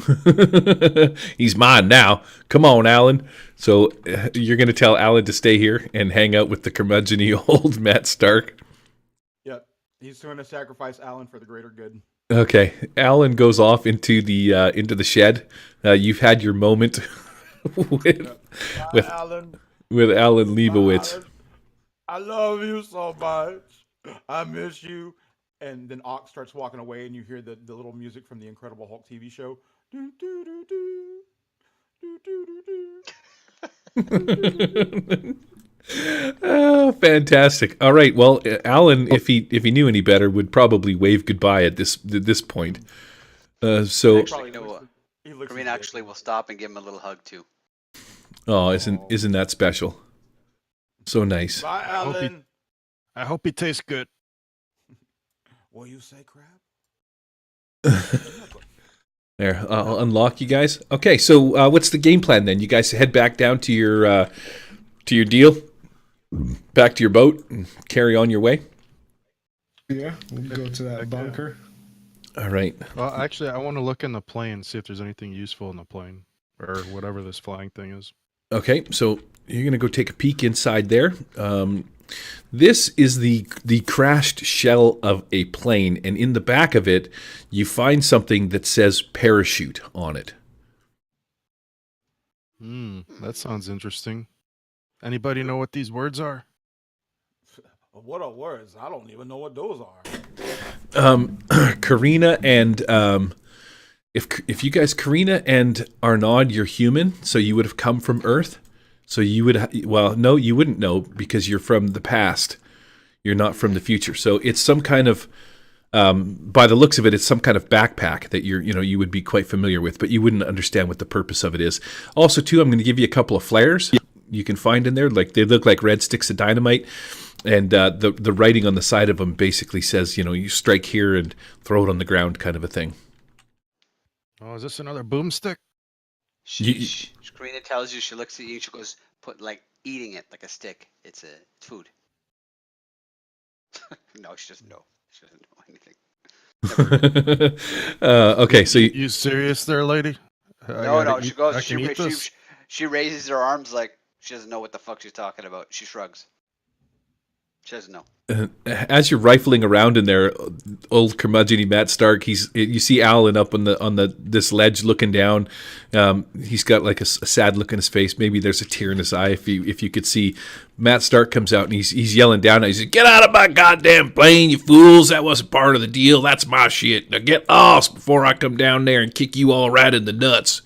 He's mine now. Come on, Alan. So you're going to tell Alan to stay here and hang out with the curmudgeon-y old Matt Stark? Yep. He's going to sacrifice Alan for the greater good. Okay. Alan goes off into the shed. You've had your moment with Alan. Alan Leibowitz. Alan, I love you so much. I miss you. And then Ock starts walking away, and you hear the little music from the Incredible Hulk TV show. Do, do, do, do. Do, do, do, do. Oh, fantastic! All right, well, Alan, if he knew any better, would probably wave goodbye at this point. So, Actually, no. Karina actually will stop and give him a little hug too. oh, isn't that special? So nice. Bye, Alan. I hope he tastes good. What you say, crab? There, I'll unlock you guys. Okay, so what's the game plan then? You guys head back down to your deal, back to your boat, and carry on your way. Yeah, we'll go to that bunker. All right. Well, actually, I want to look in the plane, see if there's anything useful in the plane or whatever this flying thing is. Okay, so you're gonna go take a peek inside there. This is the crashed shell of a plane, and in the back of it, you find something that says parachute on it. That sounds interesting. Anybody know what these words are? What are words? I don't even know what those are. Karina and if you guys, Karina and Arnaud, you're human, so you would have come from Earth. So you would, no, you wouldn't know because you're from the past. You're not from the future. So it's some kind of, by the looks of it, it's some kind of backpack that you would be quite familiar with, but you wouldn't understand what the purpose of it is. Also, too, I'm going to give you a couple of flares you can find in there. Like they look like red sticks of dynamite, and the writing on the side of them basically says, you strike here and throw it on the ground, kind of a thing. Oh, is this another boomstick? Karina tells you, she looks at you, she goes, eating it like a stick. It's food. No, she doesn't know. She doesn't know anything. Okay, so You serious there, lady? No, she goes. I can eat this. She raises her arms like she doesn't know what the fuck she's talking about. She shrugs. She doesn't know. as you're rifling around in there, old curmudgeony Matt Stark, you see Alan up on this ledge looking down. He's got like a sad look in his face. Maybe there's a tear in his eye. If you could see, Matt Stark comes out and he's yelling down. He says, "Get out of my goddamn plane, you fools! That wasn't part of the deal. That's my shit. Now get off before I come down there and kick you all right in the nuts."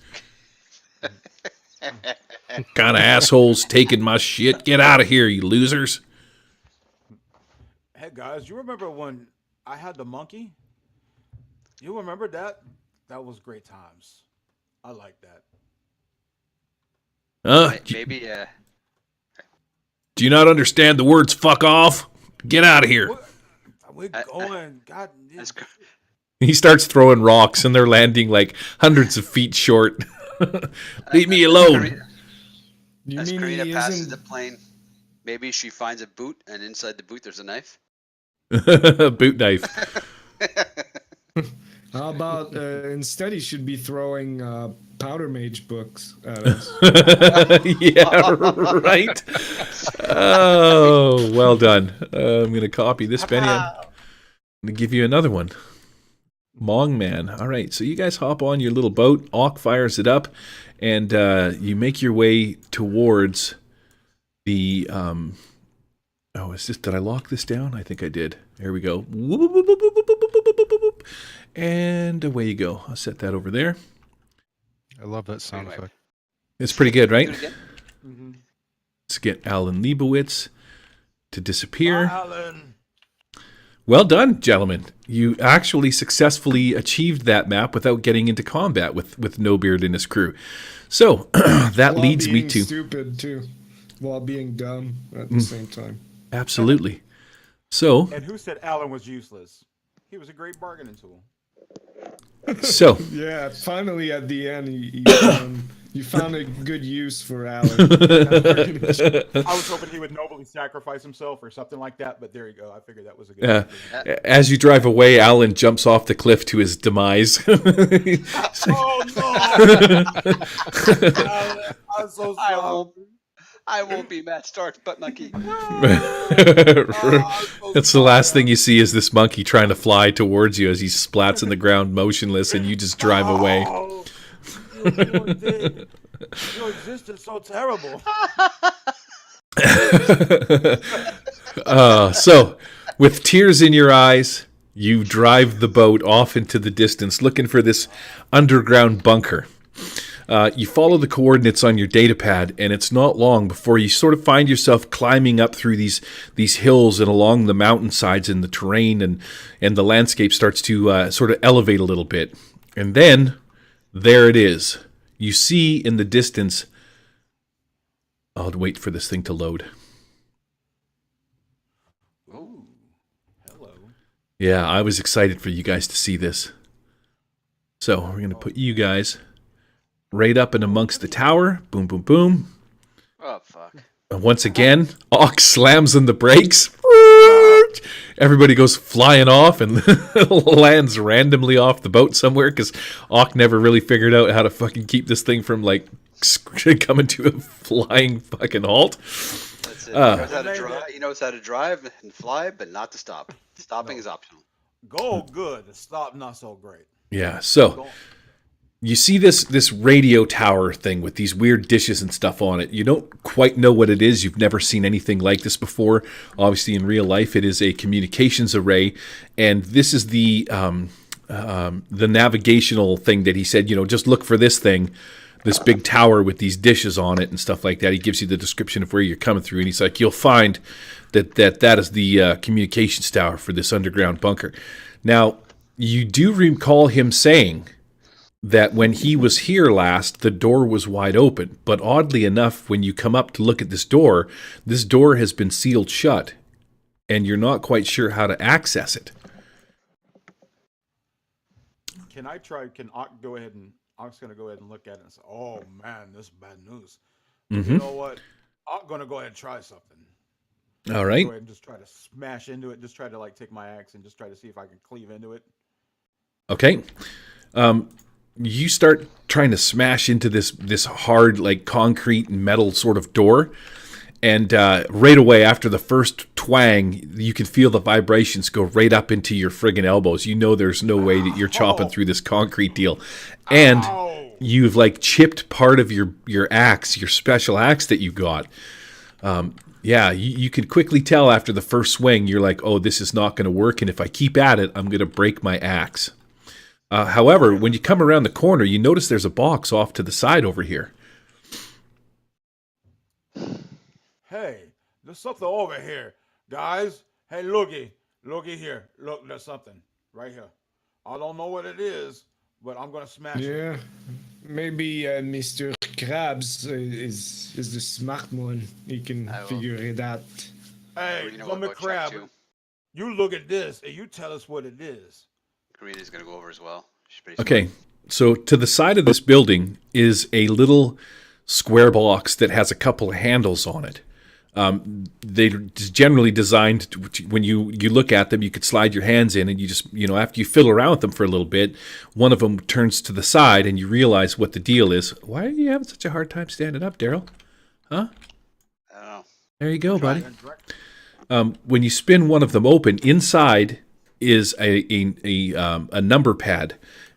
Kind of assholes taking my shit. Get out of here, you losers. Hey guys, you remember when I had the monkey? You remember that? That was great times. I like that. Maybe. Do you not understand the words "fuck off"? Get out of here. We're going. God. That's cr- He starts throwing rocks, and they're landing like hundreds of feet short. Leave me alone. You As mean Karina he passes isn't? the plane, maybe she finds a boot, and inside the boot there's a knife. Boot knife. How about instead he should be throwing powder mage books at us. Yeah, right. Oh, well done. I'm going to copy this, Benny. I'm going to give you another one. Mong Man. All right, so you guys hop on your little boat. Auk fires it up, and you make your way towards the. Did I lock this down? I think I did. There we go. And away you go. I'll set that over there. I love that sound effect. It's pretty good, right? Do it again. Mm-hmm. Let's get Alan Leibowitz to disappear. Alan. Well done, gentlemen. You actually successfully achieved that map without getting into combat with No Beard and his crew. So that While leads me being to stupid too, while being dumb at the same time. absolutely. So And who said Alan was useless? He was a great bargaining tool. so Yeah, finally at the end you found a good use for Alan. I was hoping he would nobly sacrifice himself or something like that, but there you go. I figured that was a good. as you drive away, Alan jumps off the cliff to his demise. Oh no! Alan, I'm so sorry. I won't be Matt Stark's butt monkey. That's the last thing you see is this monkey trying to fly towards you as he splats in the ground motionless, and you just drive away. Oh, your existence is so terrible. So, with tears in your eyes, you drive the boat off into the distance looking for this underground bunker. You follow the coordinates on your data pad, and it's not long before you sort of find yourself climbing up through these hills and along the mountainsides, and the terrain and the landscape starts to sort of elevate a little bit. And then, there it is. You see in the distance... I'll wait for this thing to load. Ooh, hello. Yeah, I was excited for you guys to see this. So, we're going to put you guys... right up and amongst the tower. Boom, boom, boom. Oh fuck! And once again, Ox slams on the brakes. Everybody goes flying off and lands randomly off the boat somewhere because Ock never really figured out how to fucking keep this thing from like coming to a flying fucking halt. That's it. He knows how to drive. He knows how to drive and fly, but not to stop. Stopping is optional. Go good. Stop not so great. Yeah, so you see this radio tower thing with these weird dishes and stuff on it. You don't quite know what it is. You've never seen anything like this before. Obviously, in real life, it is a communications array, and this is the navigational thing that he said. You know, just look for this thing, this big tower with these dishes on it and stuff like that. He gives you the description of where you're coming through, and he's like, you'll find that is the communications tower for this underground bunker. Now, you do recall him saying that when he was here last, the door was wide open. But oddly enough, when you come up to look at this door has been sealed shut, and you're not quite sure how to access it. Can Ock go ahead and Ock's gonna go ahead and look at it and say, "Oh man, this is bad news." Mm-hmm. You know what? I'm gonna go ahead and try something. All right. Go ahead and just try to smash into it. Just try to like take my axe and just try to see if I can cleave into it. Okay. You start trying to smash into this hard, like concrete and metal sort of door. And right away, after the first twang, you can feel the vibrations go right up into your friggin' elbows. You know there's no way that you're chopping through this concrete deal. And you've like chipped part of your axe, your special axe that you got. You can quickly tell after the first swing, you're like, oh, this is not going to work. And if I keep at it, I'm going to break my axe. However, when you come around the corner, you notice there's a box off to the side over here. Hey, there's something over here, guys. Hey, looky here. Look, there's something right here. I don't know what it is, but I'm gonna smash it. Yeah, maybe Mr. Krabs is the smart one. He can I will. figure it out. Hey, You know what Zombie about check Crab, two? you look at this and you tell us what it is. Karina's gonna go over as well. She's pretty smart. Okay, so to the side of this building is a little square box that has a couple of handles on it. They're generally designed to, when you look at them, you could slide your hands in and you just, after you fiddle around with them for a little bit, one of them turns to the side and you realize what the deal is. Why are you having such a hard time standing up, Daryl? Huh? I don't know. There you go, buddy. When you spin one of them open, inside is a number pad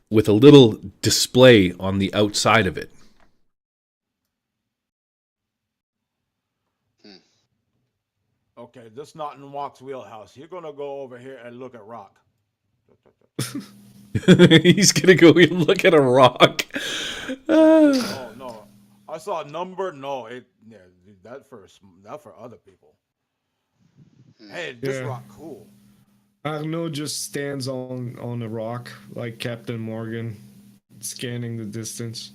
with a little display on the outside of it. Okay, this not in Walk's wheelhouse. You're gonna go over here and look at rock. He's gonna go and look at a rock. Oh no, I saw a number. No, that for other people. Hey, this Yeah. rock cool. Arnaud just stands on a rock like Captain Morgan, scanning the distance.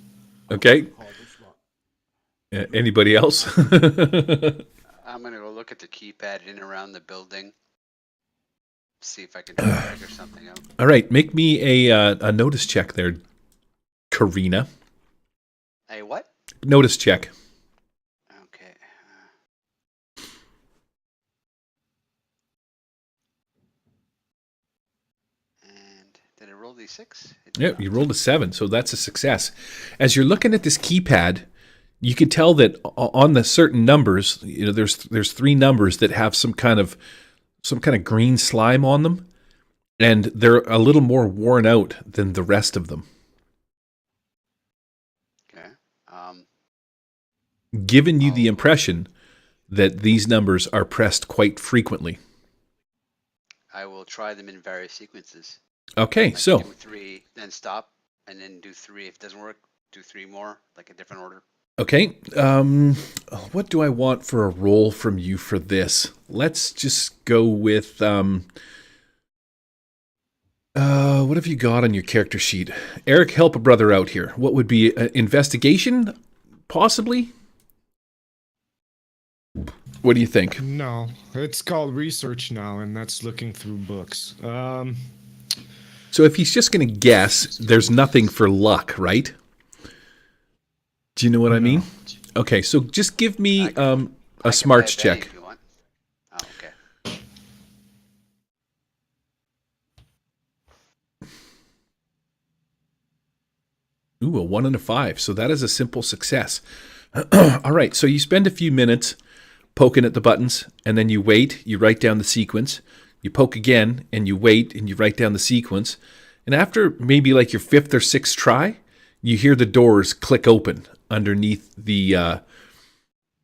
Okay. Call this rock. Anybody else? I'm gonna go look at the keypad in and around the building. See if I can figure something out. All right, make me a notice check there, Karina. Hey, what? Notice check. Okay. And did it roll d6? It did Yeah, not. you rolled a 7, so that's a success. As you're looking at this keypad, you can tell that on the certain numbers, there's 3 numbers that have some kind of green slime on them, and they're a little more worn out than the rest of them, Okay. giving you the impression that these numbers are pressed quite frequently. I will try them in various sequences. Okay, Like so do 3, then stop, and then do 3. If it doesn't work, do 3 more, like a different order. okay, what do I want for a roll from you for this? Let's just go with what have you got on your character sheet? Eric, help a brother out here. What would be investigation, possibly? What do you think? No, it's called research now, and that's looking through books. So if he's just going to guess, there's nothing for luck, right? Do you know what I mean? Okay, so just give me I can a buy smarts Benny check. if you want. Oh, okay. Ooh, a 1 and a 5. So that is a simple success. All right, so you spend a few minutes poking at the buttons, and then you wait, you write down the sequence. You poke again, and you wait, and you write down the sequence. And after maybe like your 5th or 6th try, you hear the doors click open underneath the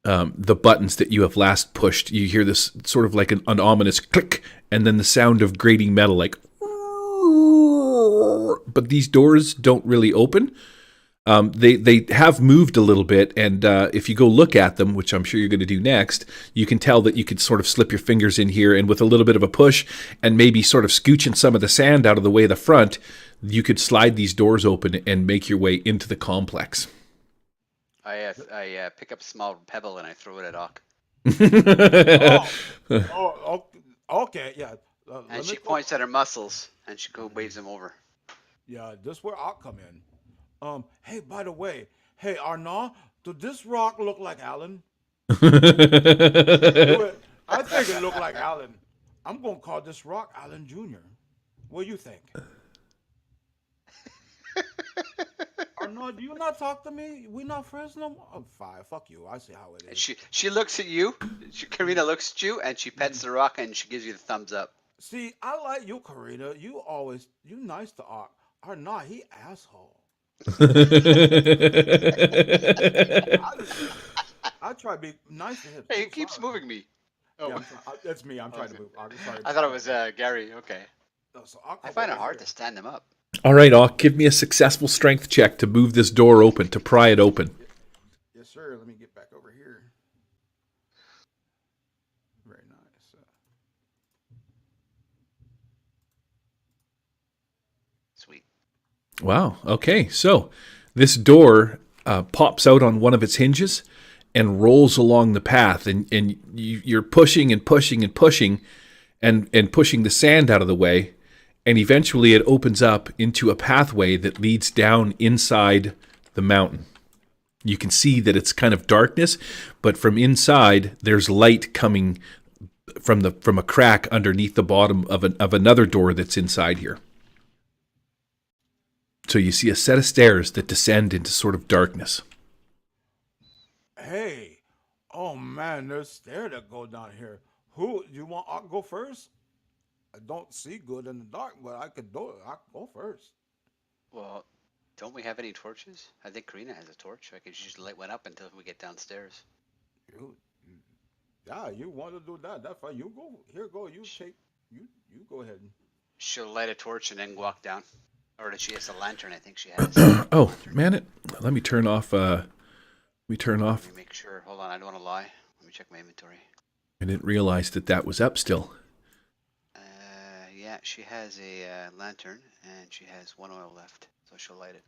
buttons that you have last pushed. You hear this sort of like an ominous click, and then the sound of grating metal, like. But these doors don't really open. They have moved a little bit, and if you go look at them, which I'm sure you're going to do next, you can tell that you could sort of slip your fingers in here, and with a little bit of a push, and maybe sort of scooching some of the sand out of the way of the front, you could slide these doors open and make your way into the complex. I pick up a small pebble and I throw it at Ock. Okay, yeah. And let she me- points at her muscles and she waves them over. Yeah, this where I'll come in. Hey, by the way, hey Arnaud, does this rock look like Alan? I think it looked like Alan. I'm gonna call this rock Alan Jr. What do you think? Arnold, do you not talk to me? We not friends no more? Oh, fine. Fuck you. I see how it And is. she looks at you. Karina looks at you and she pets the rock and she gives you the thumbs up. See, I like you, Karina. You nice to Ark. Arnold, he asshole. I try to be nice to him. Hey, too, it keeps sorry. moving me. Oh, Yeah, that's me. I'm trying to move. Ark. Sorry. I thought it was Gary. Okay. No, so Ark, I come find it over hard here. to stand them up. All right, Ock, give me a successful strength check to move this door open, to pry it open. Yes, sir. Let me get back over here. Very nice. Sweet. Wow. Okay. So this door pops out on one of its hinges and rolls along the path, and you're pushing and pushing and pushing, and pushing the sand out of the way, and eventually it opens up into a pathway that leads down inside the mountain. You can see that it's kind of darkness, but from inside there's light coming from a crack underneath the bottom of another door that's inside here. So you see a set of stairs that descend into sort of darkness. Hey, oh man, there's stairs that go down here. Who you want? Ark go first? I don't see good in the dark, but I could do it. I'll go first. Well, don't we have any torches? I think Karina has a torch. I could just light one up until we get downstairs. Yeah, you want to do that? That's fine. You go here. Go. You go ahead. She'll light a torch and then walk down. Or does she has a lantern? I think she has. Oh, man, let me turn off. Let me make sure. Hold on, I don't want to lie. Let me check my inventory. I didn't realize that was up still. Yeah, she has a lantern and she has one oil left, so she'll light it.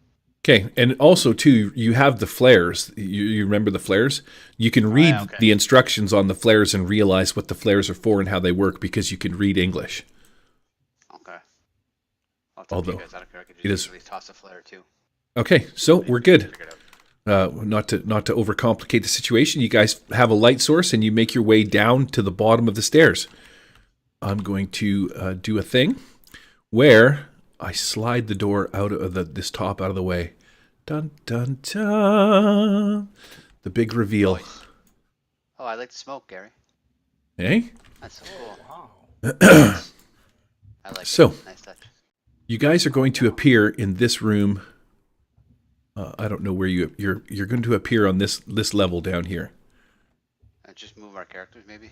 Okay, and also too, you have the flares. You remember the flares? You can read okay. the instructions on the flares and realize what the flares are for and how they work because you can read English. Okay. I'll tell you Although, guys, I don't care. I could it just is- easily toss a flare too. Okay, so we're good. Figure it out. Not to overcomplicate the situation, you guys have a light source and you make your way down to the bottom of the stairs. I'm going to do a thing where I slide the door out of this top out of the way. Dun dun dun. The big reveal. Oh, I like to smoke, Gary. Hey, That's so cool. Wow. I like So- it. Nice touch. you guys are going to appear in this room. I don't know where you're going to appear on this level down here. Just move our characters, maybe.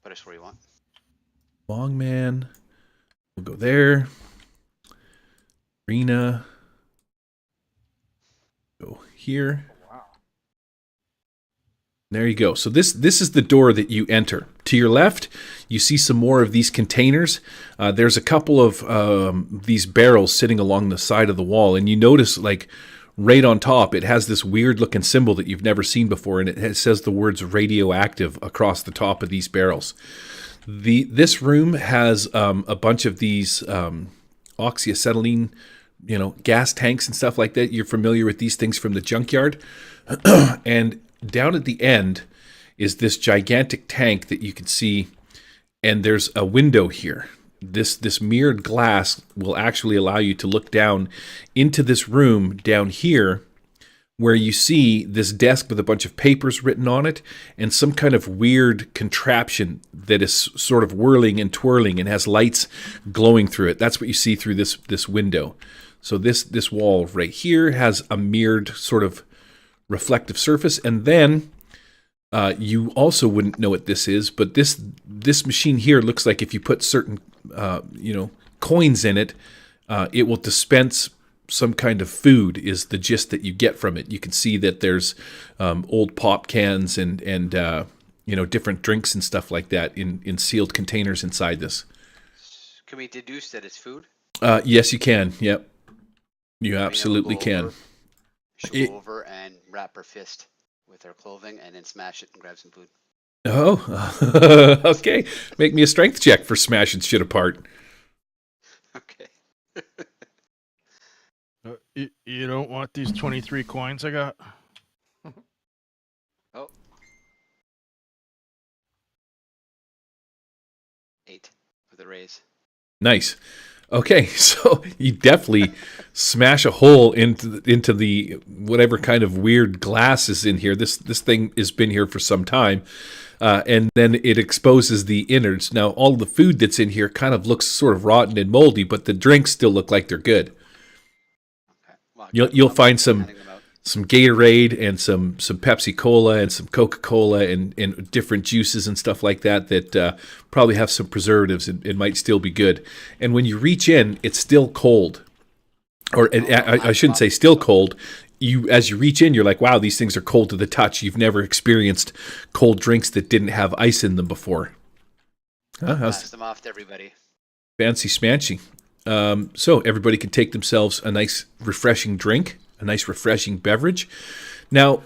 Put us where you want. Long man. We'll go there. Arena. Go here. Wow. There you go. So this is the door that you enter. To your left, you see some more of these containers. There's a couple of these barrels sitting along the side of the wall, and you notice like right on top, it has this weird looking symbol that you've never seen before, and it says the words radioactive across the top of these barrels. This room has a bunch of these oxyacetylene, gas tanks and stuff like that. You're familiar with these things from the junkyard. And down at the end is this gigantic tank that you can see, and there's a window here. This mirrored glass will actually allow you to look down into this room down here, where you see this desk with a bunch of papers written on it and some kind of weird contraption that is sort of whirling and twirling and has lights glowing through it. That's what you see through this window. So this wall right here has a mirrored sort of reflective surface, and then you also wouldn't know what this is, but this machine here looks like if you put certain coins in it, it will dispense some kind of food, is the gist that you get from it. You can see that there's old pop cans and different drinks and stuff like that in sealed containers inside this. Can we deduce that it's food? Yes, you can. Yep, you Karina will absolutely go can. over- She'll go over and wrap her fist with her clothing and then smash it and grab some food. Oh, okay. Make me a strength check for smashing shit apart. Okay. You don't want these 23 coins I got? Oh. 8 with a raise. Nice. Okay, so you definitely smash a hole into the whatever kind of weird glass is in here. This thing has been here for some time, and then it exposes the innards. Now, all the food that's in here kind of looks sort of rotten and moldy, but the drinks still look like they're good. Okay. Well, You'll find some handing them out. Gatorade and some Pepsi Cola and some Coca Cola and different juices and stuff like that that probably have some preservatives and might still be good. And when you reach in, it's still cold, or I shouldn't say still cold. As you reach in, you're like, wow, these things are cold to the touch. You've never experienced cold drinks that didn't have ice in them before. How's Pass them off to everybody. fancy smanchy? So everybody can take themselves a nice refreshing drink, a nice refreshing beverage. Now,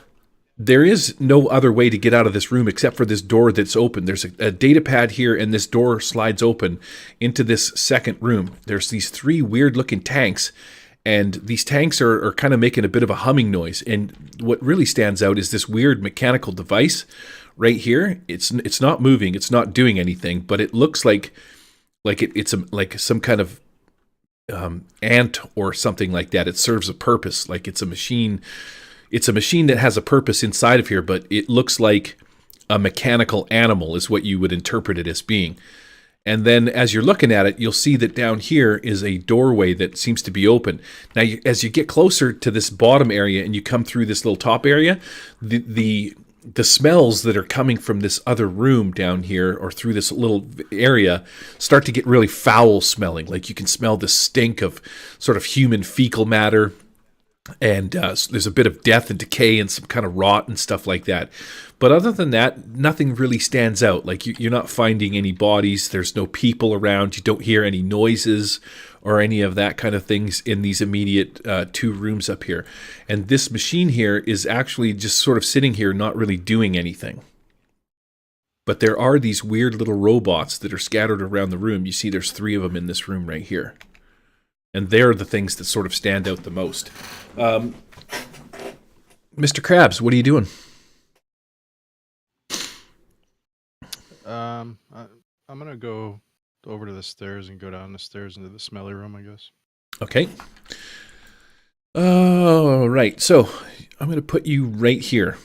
there is no other way to get out of this room except for this door that's open. There's a data pad here, and this door slides open into this second room. There's these 3 weird-looking tanks, and these tanks are kind of making a bit of a humming noise. And what really stands out is this weird mechanical device right here. It's not moving. It's not doing anything, but it looks like it's like some kind of ant or something like that. It serves a purpose. Like it's a machine. It's a machine that has a purpose inside of here, but it looks like a mechanical animal is what you would interpret it as being. And then as you're looking at it, you'll see that down here is a doorway that seems to be open. Now, as you get closer to this bottom area and you come through this little top area, the smells that are coming from this other room down here or through this little area start to get really foul smelling. Like you can smell the stink of sort of human fecal matter. And so there's a bit of death and decay and some kind of rot and stuff like that. But other than that, nothing really stands out. Like you're not finding any bodies. There's no people around. You don't hear any noises or any of that kind of things in these immediate 2 rooms up here. And this machine here is actually just sort of sitting here, not really doing anything. But there are these weird little robots that are scattered around the room. You see there's 3 of them in this room right here. And they're the things that sort of stand out the most. Mr. Krabs, what are you doing? I'm gonna go over to the stairs and go down the stairs into the smelly room, I guess. Okay. All right. So I'm going to put you right here.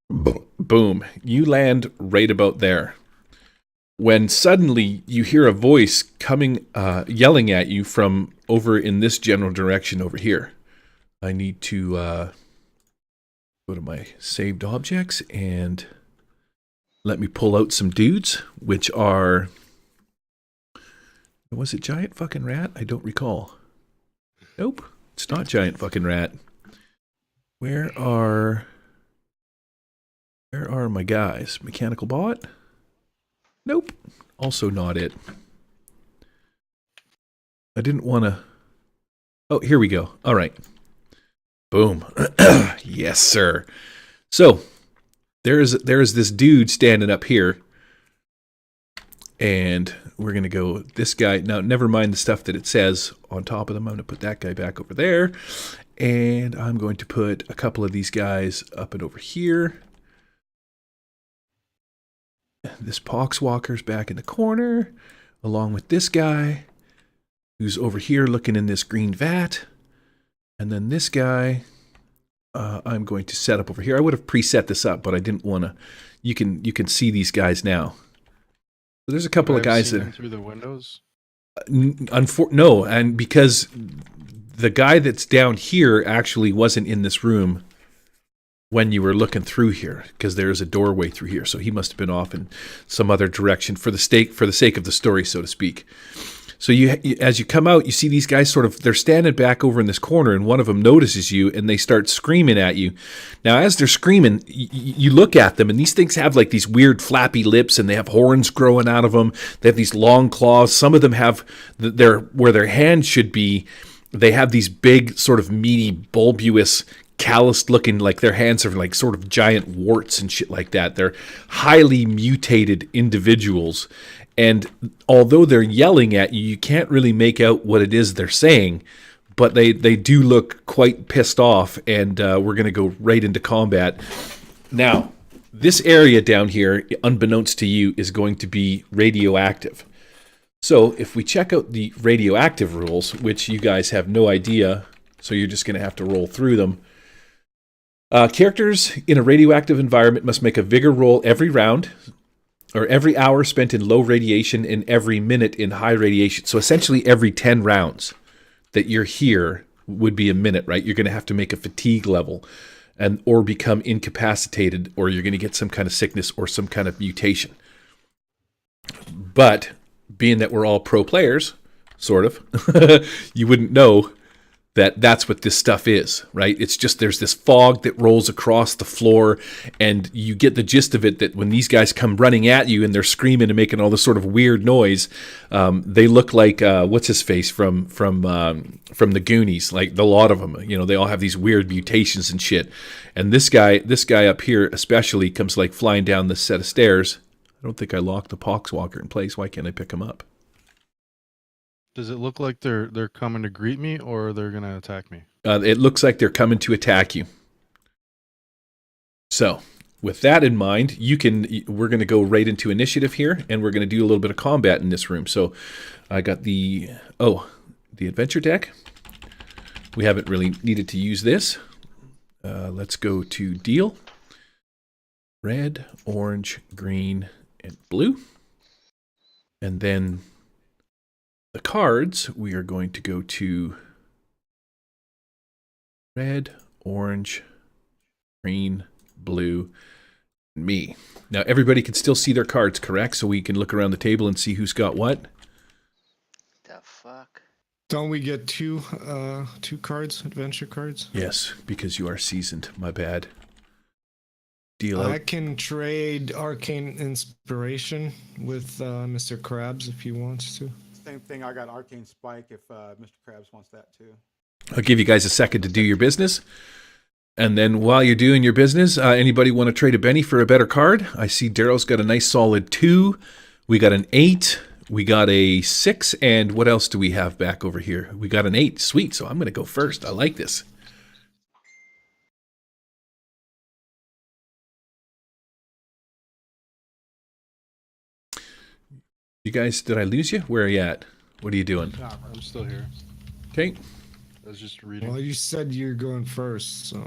Boom. You land right about there. When suddenly you hear a voice coming, yelling at you from over in this general direction over here. I need to go to my saved objects and let me pull out some dudes, which are... Was it Giant Fucking Rat? I don't recall. Nope. It's not Giant Fucking Rat. Where are my guys? Mechanical Bot? Nope. Also not it. I didn't want to... Oh, here we go. All right. Boom. Yes, sir. So, there is this dude standing up here. And we're going to go this guy. Now, never mind the stuff that it says on top of them. I'm going to put that guy back over there. And I'm going to put a couple of these guys up and over here. This Poxwalker's back in the corner, along with this guy, who's over here looking in this green vat. And then this guy, I'm going to set up over here. I would have preset this up, but I didn't want to. You can see these guys now. So there's a couple of guys that through the windows. No, and because the guy that's down here actually wasn't in this room when you were looking through here, because there's a doorway through here, so he must have been off in some other direction for the sake of the story, so to speak. So as you come out, you see these guys they're standing back over in this corner, and one of them notices you, and they start screaming at you. Now, as they're screaming, you look at them, and these things have like these weird flappy lips, and they have horns growing out of them. They have these long claws. Some of them have where their hands should be. They have these big, sort of meaty, bulbous, calloused looking, like their hands are like sort of giant warts and shit like that. They're highly mutated individuals. And although they're yelling at you, you can't really make out what it is they're saying, but they do look quite pissed off, and we're going to go right into combat. Now, this area down here, unbeknownst to you, is going to be radioactive. So if we check out the radioactive rules, which you guys have no idea, so you're just going to have to roll through them. Characters in a radioactive environment must make a vigor roll every round, or every hour spent in low radiation and every minute in high radiation. So essentially every 10 rounds that you're here would be a minute, right? You're going to have to make a fatigue level or become incapacitated, or you're going to get some kind of sickness or some kind of mutation. But being that we're all pro players, sort of, you wouldn't know that that's what this stuff is, right? It's just there's this fog that rolls across the floor, and you get the gist of it that when these guys come running at you and they're screaming and making all this sort of weird noise, they look like what's his face from the Goonies, like the lot of them. You know, they all have these weird mutations and shit. And this guy up here especially comes like flying down this set of stairs. I don't think I locked the Poxwalker in place. Why can't I pick him up? Does it look like they're coming to greet me, or they're gonna attack me? It looks like they're coming to attack you. So, with that in mind, we're going to go right into initiative here, and we're going to do a little bit of combat in this room. So, I got the adventure deck. We haven't really needed to use this. Let's go to deal. Red, orange, green, and blue. And then the cards, we are going to go to red, orange, green, blue, and me. Now, everybody can still see their cards, correct? So we can look around the table and see who's got what? The fuck? Don't we get two cards, adventure cards? Yes, because you are seasoned. My bad. Deal I out. can trade Arcane Inspiration with Mr. Krabs if he wants to. Same thing. I got Arcane Spike if Mr. Krabs wants that too. I'll give you guys a second to do your business. And then while you're doing your business, anybody want to trade a Benny for a better card? I see Daryl's got a nice solid 2. We got an 8. We got a 6. And what else do we have back over here? We got an 8. Sweet. So I'm going to go first. I like this. You guys, did I lose you? Where are you at? What are you doing? No, I'm still here. Okay. I was just reading. Well, you said you're going first, so.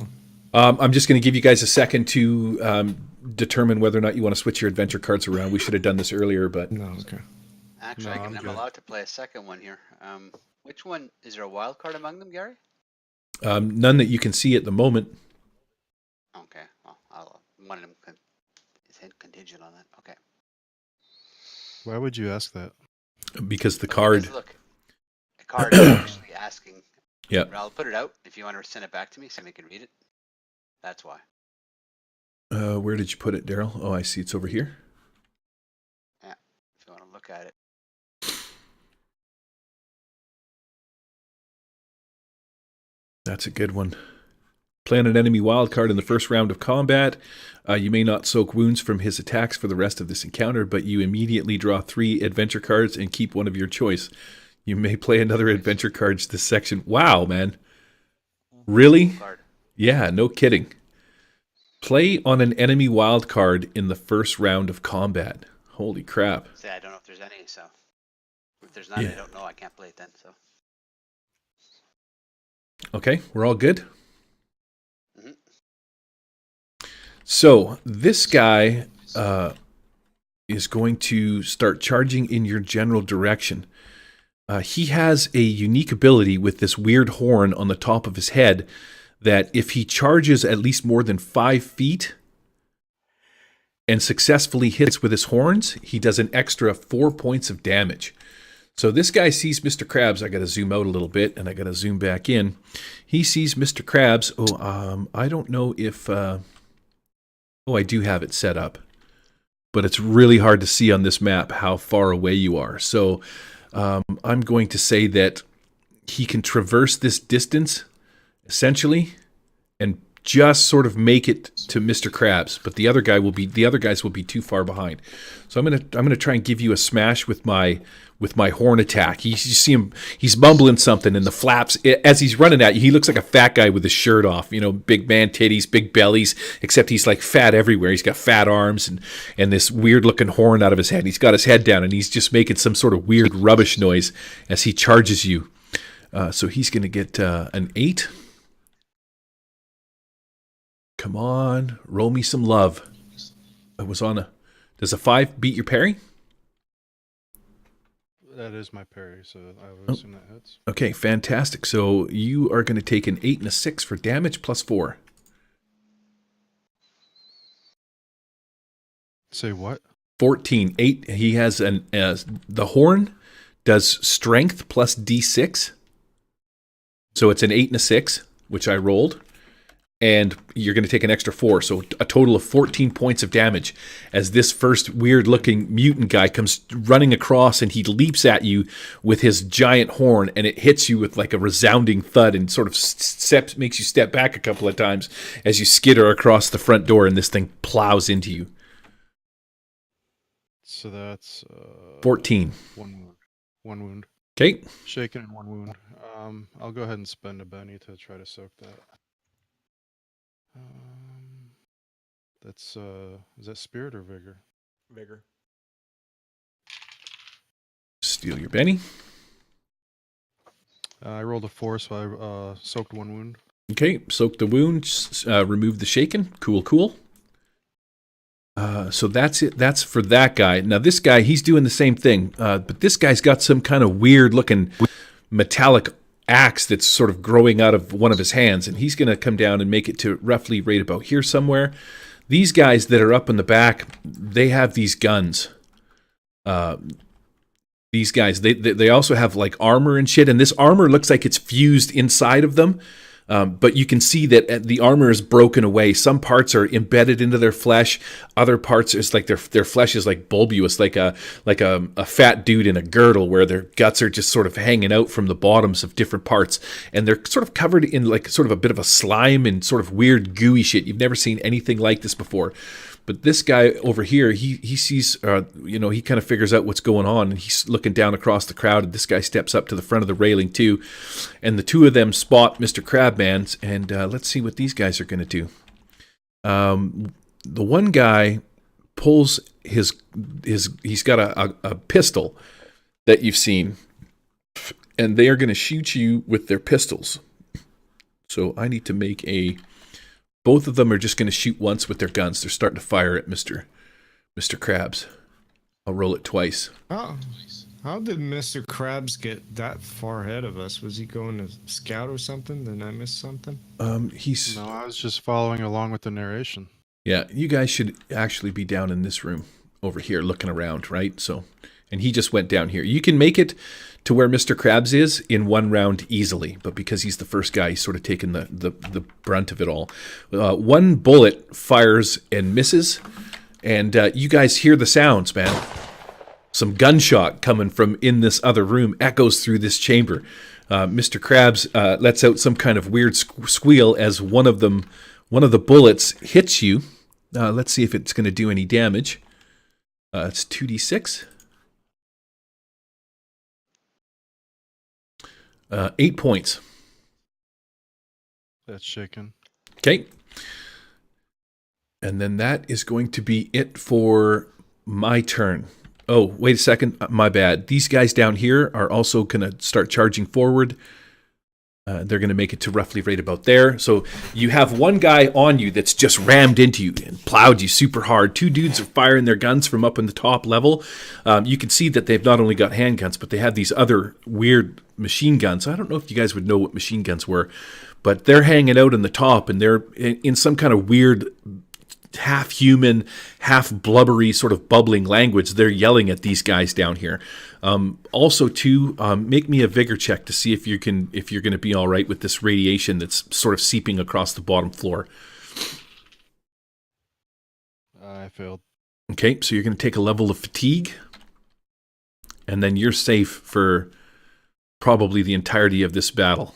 I'm just going to give you guys a second to determine whether or not you want to switch your adventure cards around. We should have done this earlier, but No, okay. Actually, No, I'm good. allowed to play a second one here. Which one? Is there a wild card among them, Gary? none that you can see at the moment. Okay, well, one of them is contingent on that. Okay. Why would you ask that? Because the Because, card, look, a card is actually asking. yeah. I'll put it out if you want to send it back to me so we can read it. That's why. Where did you put it, Daryl? Oh, I see. It's over here. If you want to look at it. That's a good one. Plan an enemy wildcard in the first round of combat. You may not soak wounds from his attacks for the rest of this encounter, but you immediately draw 3 adventure cards and keep one of your choice. You may play another adventure cards this section. Wow, man. Really? Card. Yeah, no kidding. Play on an enemy wildcard in the first round of combat. Holy crap. Say, I don't know if there's any, so. If there's none, Yeah. I don't know. I can't play it then, so. Okay, we're all good? Mhm. So, this guy is going to start charging in your general direction. He has a unique ability with this weird horn on the top of his head that if he charges at least more than 5 feet and successfully hits with his horns, he does an extra 4 points of damage. So this guy sees Mr. Krabs. I got to zoom out a little bit, and I got to zoom back in. He sees Mr. Krabs. I don't know if... I do have it set up. But it's really hard to see on this map how far away you are. So I'm going to say that he can traverse this distance, essentially, and just sort of make it to Mr. Krabs, but the other guys will be too far behind. So I'm gonna try and give you a smash with my horn attack. You see him, he's mumbling something, and the flaps as he's running at you. He looks like a fat guy with his shirt off. You know, big man titties, big bellies. Except he's like fat everywhere. He's got fat arms and this weird looking horn out of his head. He's got his head down, and he's just making some sort of weird rubbish noise as he charges you. So he's gonna get an 8. Come on, roll me some love. Does a 5 beat your parry? That is my parry, so I would assume that hits. Okay, fantastic. So you are going to take an 8 and a 6 for damage plus 4. Say what? 14. 8. He has the horn does strength plus d6. So it's an 8 and a 6, which I rolled. And you're going to take an extra 4, so a total of 14 points of damage as this first weird-looking mutant guy comes running across, and he leaps at you with his giant horn, and it hits you with like a resounding thud and sort of makes you step back a couple of times as you skitter across the front door, and this thing plows into you. So that's 14. One wound. Okay. Shaken and 1 wound. I'll go ahead and spend a Benny to try to soak that. That's is that spirit or vigor? Vigor. Steal your Benny. I rolled a 4, so I soaked 1 wound. Okay, soak the wound, remove the shaken. Cool. So that's it. That's for that guy. Now this guy, he's doing the same thing, but this guy's got some kind of weird-looking metallic axe that's sort of growing out of one of his hands, and he's going to come down and make it to roughly right about here somewhere. These guys that are up in the back, they have these guns. These guys, they also have like armor and shit, and this armor looks like it's fused inside of them. But you can see that the armor is broken away. Some parts are embedded into their flesh. Other parts is like their flesh is like bulbous, like a fat dude in a girdle, where their guts are just sort of hanging out from the bottoms of different parts, and they're sort of covered in like sort of a bit of a slime and sort of weird gooey shit. You've never seen anything like this before. But this guy over here, he sees, he kind of figures out what's going on, and he's looking down across the crowd, and this guy steps up to the front of the railing too, and the two of them spot Mr. Crabman, and let's see what these guys are going to do. The one guy pulls he's got a pistol that you've seen, and they are going to shoot you with their pistols. So I need to make both of them are just going to shoot once with their guns. They're starting to fire at Mr. Krabs. I'll roll it twice. Oh, how did Mr. Krabs get that far ahead of us? Was he going to scout or something? Did I miss something? No, I was just following along with the narration. Yeah, you guys should actually be down in this room over here looking around, right? So, and he just went down here. You can make it to where Mr. Krabs is in one round easily, but because he's the first guy, he's sort of taken the brunt of it all. One bullet fires and misses, and you guys hear the sounds, man. Some gunshot coming from in this other room echoes through this chamber. Mr. Krabs lets out some kind of weird squeal as one of the bullets hits you. Let's see if it's going to do any damage. It's 2d6. 8 points. That's shaken. Okay. And then that is going to be it for my turn. Oh, wait a second. My bad. These guys down here are also going to start charging forward. They're going to make it to roughly right about there. So you have one guy on you that's just rammed into you and plowed you super hard. Two dudes are firing their guns from up in the top level. You can see that they've not only got handguns, but they have these other weird machine guns. I don't know if you guys would know what machine guns were, but they're hanging out in the top, and they're in some kind of weird half human, half blubbery sort of bubbling language. They're yelling at these guys down here. Also, too, make me a vigor check to see if you're going to be all right with this radiation that's sort of seeping across the bottom floor. I failed. Okay, so you're going to take a level of fatigue, and then you're safe for probably the entirety of this battle.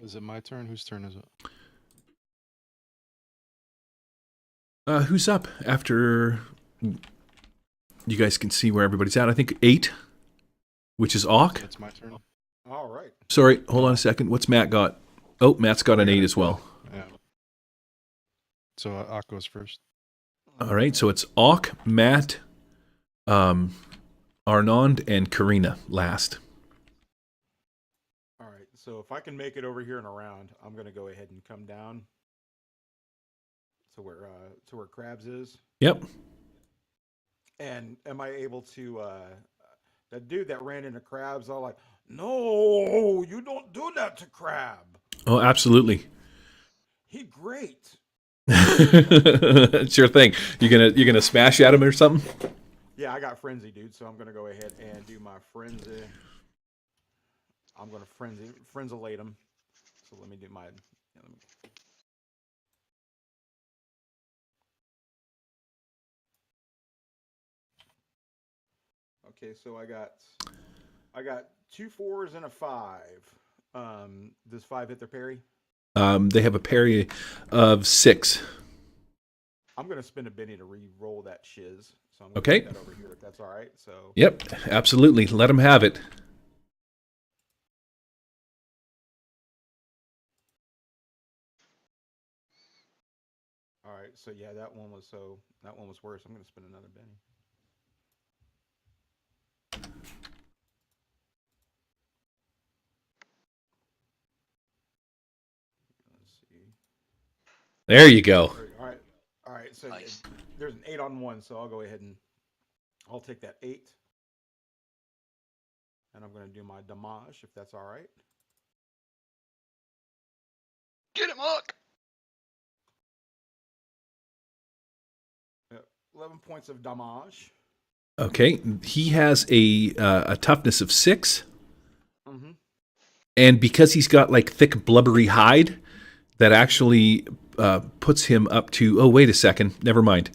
Is it my turn? Whose turn is it? Who's up after you guys can see where everybody's at? I think 8, which is Auk. It's my turn. All right. Sorry, hold on a second. What's Matt got? Oh, Matt's got an 8 as well. Yeah. So Ak goes first. All right, so it's Auk, Matt, Arnond, and Karina last. All right. So if I can make it over here and around, I'm gonna go ahead and come down to where Krabs is. Yep. And am I able to? That dude that ran into Krabs, all like, no, you don't do that to Crab. Oh, absolutely. He great. Sure thing. You're gonna smash at him or something? Yeah, I got frenzy, dude. So I'm gonna go ahead and do my frenzy. I'm gonna frenzilate him. So let me do my. Okay, so I got 2 4s and a 5. Does 5 hit their parry? They have a parry of 6. I'm gonna spend a Benny to re-roll that shiz. So I'm gonna Okay. put that over here if that's all right. So Yep, absolutely. Let them have it. all right, so yeah, that one was worse. I'm gonna spend another Benny. Let's see. There you go. All right. So Nice. there's an 8 on 1, so I'll go ahead and I'll take that 8, and I'm gonna do my damage if that's all right. Get him, Hook! 11 points of damage. Okay, he has a toughness of 6, Mm-hmm. and because he's got like thick blubbery hide, that actually puts him up to. Oh, wait a second. Never mind.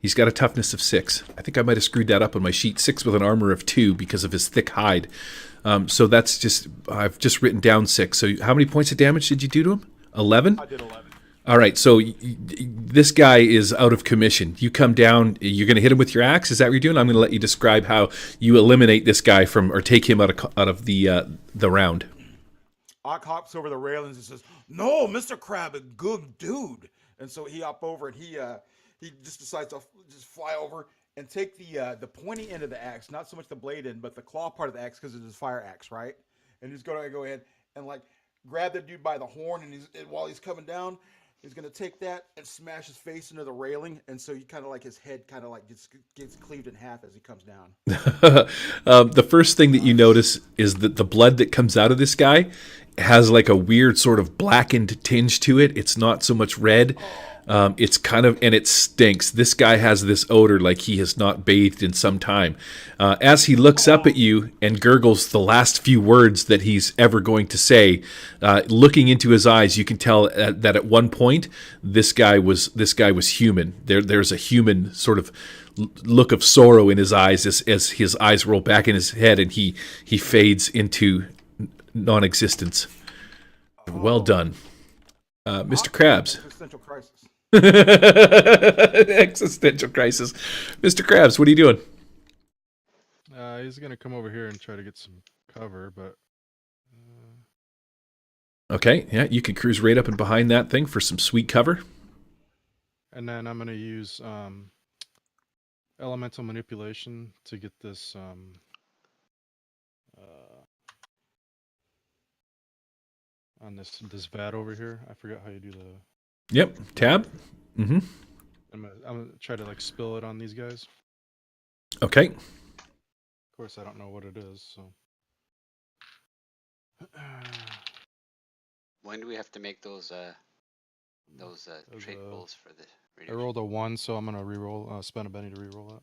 He's got a toughness of 6. I think I might have screwed that up on my sheet. 6 with an armor of 2 because of his thick hide. So that's just. I've just written down 6. So how many points of damage did you do to him? 11. I did 11. All right, so this guy is out of commission. You come down, you're going to hit him with your axe. Is that what you're doing? I'm going to let you describe how you eliminate this guy from, or take him out of the round. Ock hops over the railings and says, "No, Mr. Crab, a good dude." And so he hop over and he just decides to just fly over and take the pointy end of the axe, not so much the blade end, but the claw part of the axe because it's his fire axe, right? And he's going to go ahead and like grab that dude by the horn, and while he's coming down, he's going to take that and smash his face into the railing, and so you kind of like his head kind of like gets cleaved in half as he comes down. The first thing that you notice is that the blood that comes out of this guy has like a weird sort of blackened tinge to it. It's not so much red. It's kind of, and it stinks. This guy has this odor like he has not bathed in some time. As he looks up at you and gurgles the last few words that he's ever going to say, looking into his eyes, you can tell that at one point this guy was human. There's a human sort of look of sorrow in his eyes as his eyes roll back in his head and he fades into non-existence. Well done, Mr. Krabs. Existential crisis. Existential crisis. Mr. Krabs, what are you doing? He's gonna come over here and try to get some cover, but Okay, yeah, you can cruise right up and behind that thing for some sweet cover. and then I'm gonna use elemental manipulation to get this on this vat over here. I forgot how you do the. Yep, tab. Mm-hmm. I'm gonna try to like spill it on these guys. Okay. Of course, I don't know what it is, so. When do we have to make those trait uh, rolls for the I radio? rolled a 1, so I'm gonna reroll. Spend a Benny to reroll that.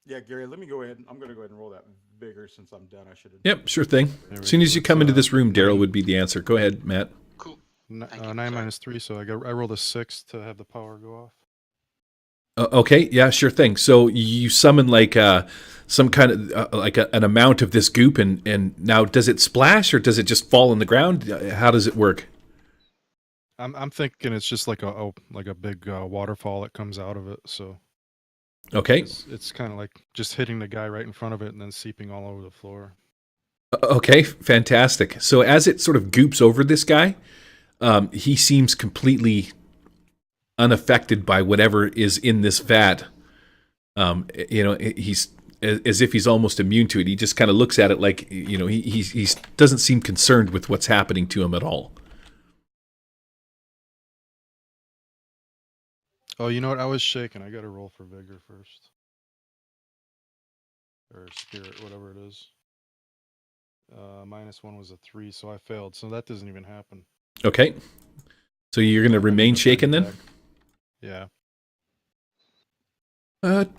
Yeah, Gary, let me go ahead. I'm going to go ahead and roll that bigger since I'm done. I should have. Yep, sure thing. There As we soon as go. you come into It's, this room, Daryl would be the answer. Go ahead, Matt. Cool. 9 Thank you. minus Sorry. 3, so I rolled a 6 to have the power go off. Okay, yeah, sure thing. So you summon like some kind of an amount of this goop, and now does it splash or does it just fall on the ground? How does it work? I'm thinking it's just like a big waterfall that comes out of it. So Okay, it's kind of like just hitting the guy right in front of it and then seeping all over the floor. okay, fantastic. So as it sort of goops over this guy, he seems completely unaffected by whatever is in this vat. He's as if he's almost immune to it. He just kind of looks at it like, he doesn't seem concerned with what's happening to him at all. Oh, you know what? I was shaking. I got to roll for vigor first. Or spirit, whatever it is. -1 was a 3, so I failed. So that doesn't even happen. Okay, so you're going to I need remain the shaken Benny then? back. Yeah.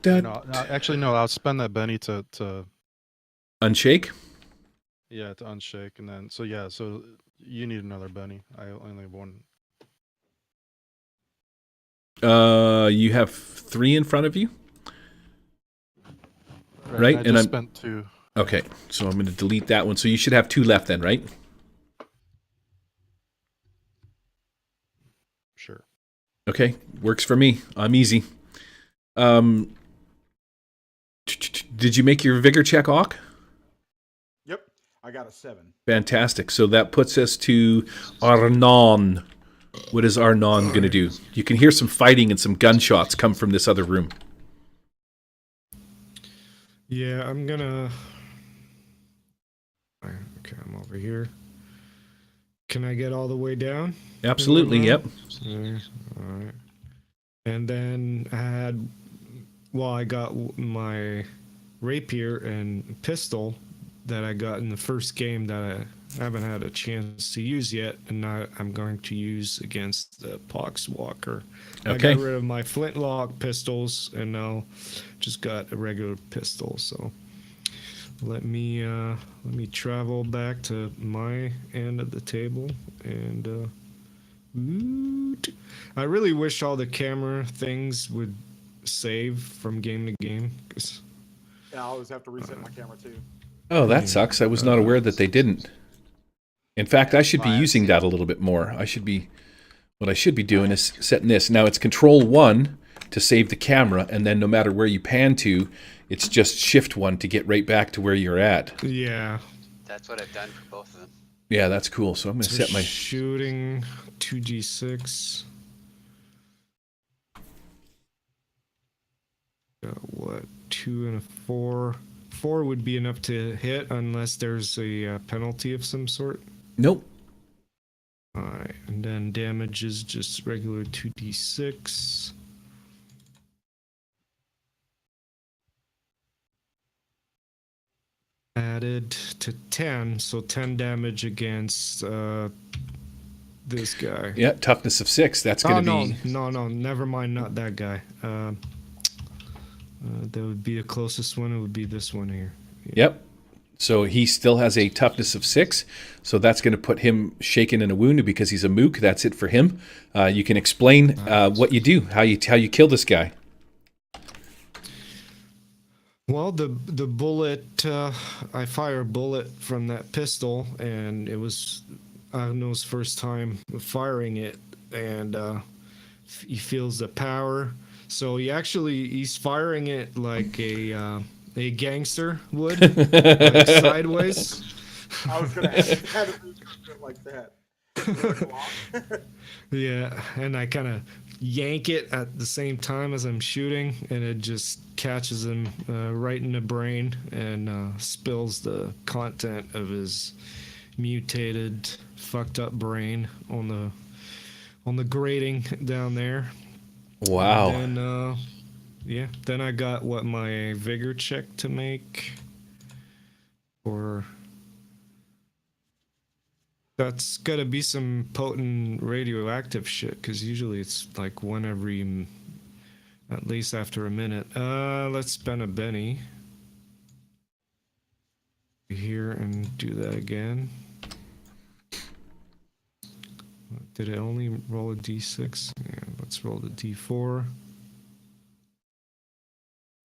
Da- No, actually, no. I'll spend that Benny to unshake. to unshake, and then so you need another Benny. I only have one. You have 3 in front of you. Right, I and just I'm spent 2. okay. So I'm going to delete that one. So you should have 2 left then, right? Sure. Okay, works for me. I'm easy. Did you make your vigor check, Hawk? Yep, I got a 7. Fantastic. So that puts us to Arnon. What is Arnon going to do? You can hear some fighting and some gunshots come from this other room. Yeah, I'm gonna. Okay, I'm over here. Can I get all the way down? Absolutely, yep. Yeah, all right. And then I got my rapier and pistol that I got in the first game that I haven't had a chance to use yet, and now I'm going to use against the Poxwalker. I Okay. got rid of my flintlock pistols, and now just got a regular pistol. So let me travel back to my end of the table, and I really wish all the camera things would save from game to game. 'Cause Yeah, I always have to reset my camera too. Oh, that sucks. I was not aware that they didn't. In fact, I should be Well, using that a little bit more. What I should be doing is setting this. Now it's Control 1 to save the camera, and then no matter where you pan to, it's just Shift 1 to get right back to where you're at. yeah, That's what I've done for both of them. Yeah, that's cool. So I'm going to so set my... shooting 2d6. Got what? 2 and a 4. 4 would be enough to hit unless there's a penalty of some sort. Nope. Alright, and then damage is just regular 2d6. Added to 10, so 10 damage against this guy. Yeah, toughness of 6. That's going to be... No, never mind, not that guy. That would be the closest one. It would be this one here. Yep. So he still has a toughness of 6. So that's going to put him shaken and a wound because he's a mook. That's it for him. You can explain what you do, how you kill this guy. Well, the bullet, I fire a bullet from that pistol, and it was Arnaud's first time firing it, and he feels the power. So he's firing it like a gangster would, like sideways. I was gonna ask you how to do it like that. Yeah, and I kind of yank it at the same time as I'm shooting, and it just catches him right in the brain and spills the content of his mutated, fucked up brain on the grating down there. Wow. And then I got my vigor check to make, or that's gotta be some potent radioactive shit, because usually it's like one every, at least after a minute. Let's spend a Benny here and do that again. Did it only roll a d6? Yeah, let's roll the d4.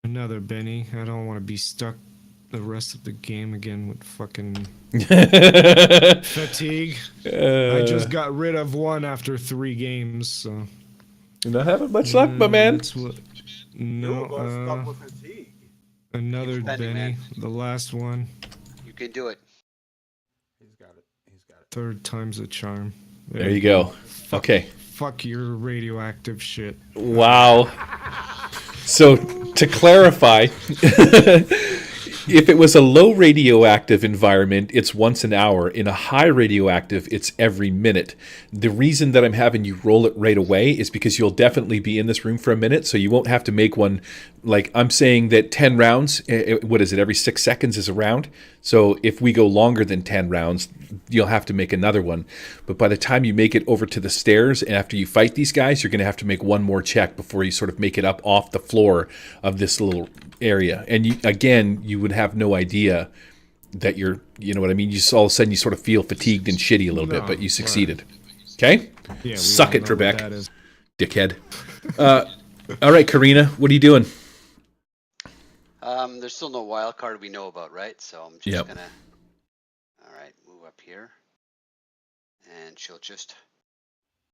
Another Benny. I don't want to be stuck the rest of the game again with fucking fatigue. I just got rid of one after 3 games, so. You're not having much luck, my man. That's what. You got stuck No, with fatigue. another Benny, Benny. man. The last one. You can do it. He's got it. He's got it. 3rd time's a charm. There you go. Okay. Fuck your radioactive shit. Wow. So to clarify, if it was a low radioactive environment, it's once an hour. In a high radioactive, it's every minute. The reason that I'm having you roll it right away is because you'll definitely be in this room for a minute, so you won't have to make one. Like I'm saying that 10 rounds, what is it, every 6 seconds is a round? So if we go longer than 10 rounds, you'll have to make another one. But by the time you make it over to the stairs and after you fight these guys, you're going to have to make one more check before you sort of make it up off the floor of this little area. And you, again, you would have no idea that you're, you know what I mean? You just all of a sudden you sort of feel fatigued and shitty a little bit, but you succeeded. Okay? Yeah, we Suck all it, know what Trebek. that is. Dickhead. All right, Karina, what are you doing? There's still no wild card we know about, right? So I'm just Yep. gonna, all right, move up here. And she'll just,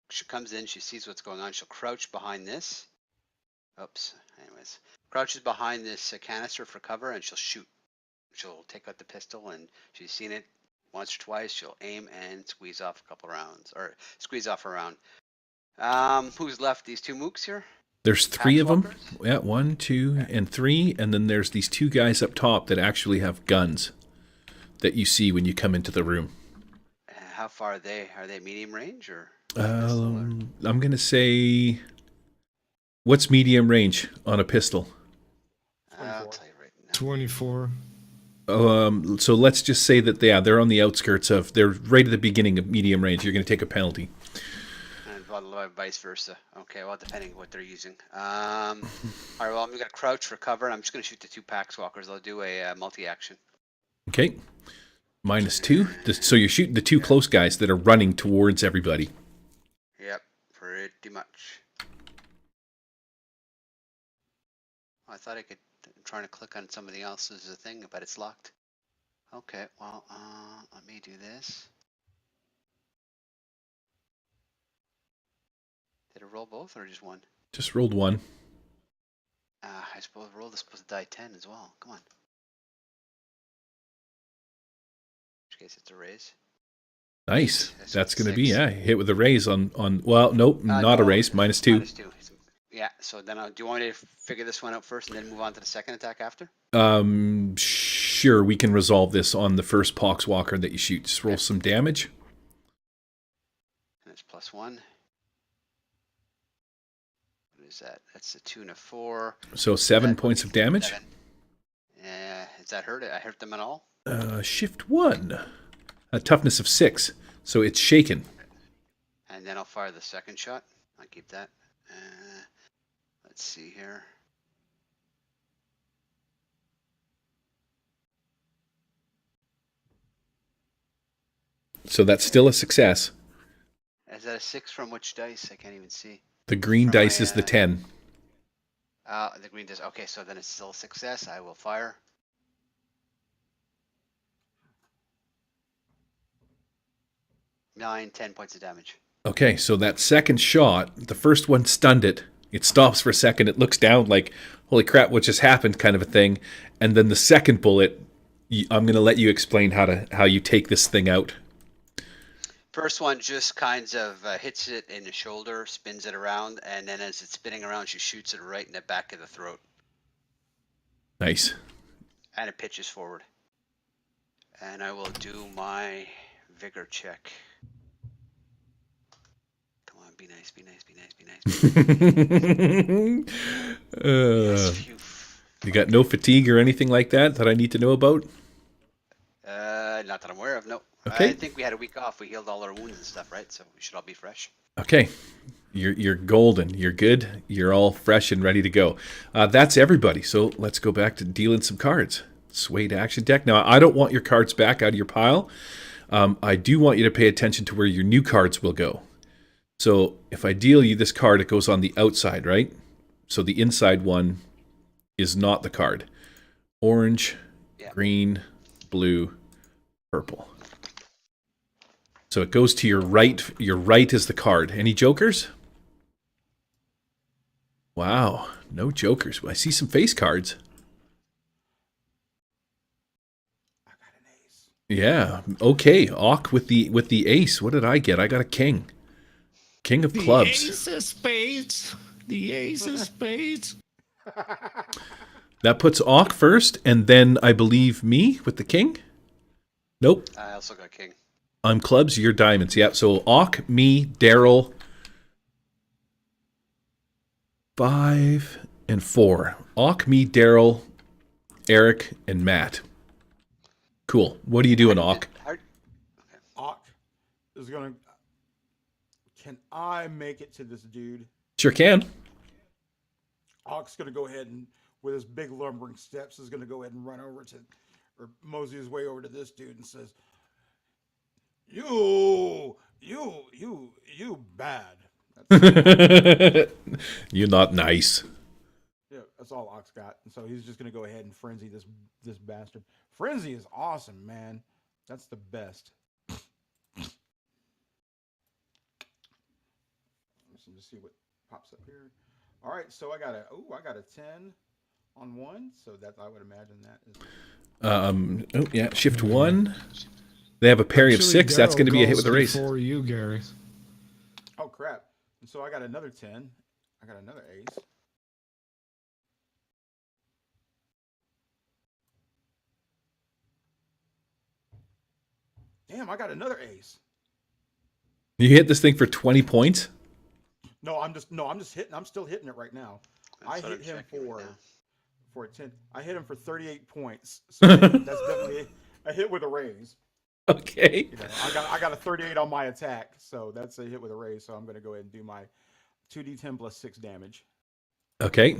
she comes in, she sees what's going on. She'll crouch behind this. Oops, anyways. Crouches behind this canister for cover and she'll shoot. She'll take out the pistol and she's seen it once or twice. She'll aim and squeeze off a couple rounds, or squeeze off a round. Who's left? These 2 mooks here? There's 3 of them. Packswalkers? Yeah, 1, 2, and 3. And then there's these 2 guys up top that actually have guns that you see when you come into the room. How far are they? Are they medium range or? pistol or- I'm going to say, what's medium range on a pistol? I'll tell you right now. 24. So let's just say that they're on the outskirts of, they're right at the beginning of medium range. You're going to take a penalty. And vice versa. Okay, well, depending what they're using. All right, well, I'm gonna crouch for cover, and I'm just gonna shoot the 2 Packswalkers. I'll do a multi-action. Okay. -2. So you're shooting the 2 close guys that are running towards everybody. Yep, pretty much. I thought I could. I'm trying to click on somebody else's thing, but it's locked. Okay, well, let me do this. Did it roll both or just one? Just rolled 1. I suppose roll this supposed to die 10 as well. Come on. In which case it's a raise. Nice. That's That's going to be, 6. hit with a raise on well, nope, not a No, raise, -2. -2. Yeah, so then do you want me to figure this one out first and then move on to the second attack after? Sure, we can resolve this on the first Poxwalker that you shoot. Just roll some damage. And it's +1. What is that? That's a 2 and a 4. So 7 That- points of damage. 7. Does that hurt it? I hurt them at all? Shift 1. A toughness of 6. So it's shaken. And then I'll fire the second shot. I'll keep that. Let's see here. So that's still a success. Is that a 6 from which dice? I can't even see. The green From dice my, is the 10. The green dice. Okay, so then it's still a success. I will fire. Nine, 10 points of damage. Okay, so that second shot, the first one stunned it. It stops for a second. It looks down like, holy crap, what just happened kind of a thing. And then the second bullet, I'm going to let you explain how you take this thing out. First one just kind of hits it in the shoulder, spins it around, and then as it's spinning around, she shoots it right in the back of the throat. Nice. And it pitches forward. And I will do my vigor check. Come on, be nice, be nice, be nice, be nice. Yes, phew. You got no fatigue or anything like that I need to know about? Not that I'm aware of, no. Okay. I think we had a week off. We healed all our wounds and stuff, right? So we should all be fresh. Okay. You're golden. You're good. You're all fresh and ready to go. That's everybody. So let's go back to dealing some cards. Sway to action deck. Now, I don't want your cards back out of your pile. I do want you to pay attention to where your new cards will go. So if I deal you this card, it goes on the outside, right? So the inside one is not the card. Orange, Yeah. green, blue, purple. So it goes to your right. Your right is the card. Any jokers? Wow, no jokers. I see some face cards. I got an ace. Yeah. Okay. Auk with the ace. What did I get? I got a king. King of clubs. The ace of spades. The ace of spades. That puts Auk first, and then I believe me with the king. Nope. I also got king. I'm clubs. You're diamonds. Yep. So Auk, me, Daryl. 5 and 4. Auk, me, Daryl, Eric, and Matt. Cool. What are you doing, Auk? Ock is gonna. Can I make it to this dude? Sure can. Ock's gonna go ahead and, with his big lumbering steps, is gonna go ahead and run over to, or mosey his way over to this dude and says, "You bad." That's, You're not nice. yeah, that's all Ock's got. And so he's just gonna go ahead and frenzy this bastard. Frenzy is awesome, man. That's the best. Let's just see what pops up here. All right, so I got a 10 on 1, so that I would imagine that is. Oh yeah, shift 1. They have a parry of 6. That's going to be a hit with a race. For you, Gary. Oh crap! And so I got another 10. I got another ace. Damn, I got another ace. You hit this thing for 20 points. No, I'm just hitting. I'm still hitting it right now. That's I what hit I'm him checking right for now. 10. I hit him for 38 points. So that's definitely a hit with a raise. Okay. You know, I got a 38 on my attack, so that's a hit with a raise. So I'm going to go ahead and do my 2d10 plus 6 damage. Okay.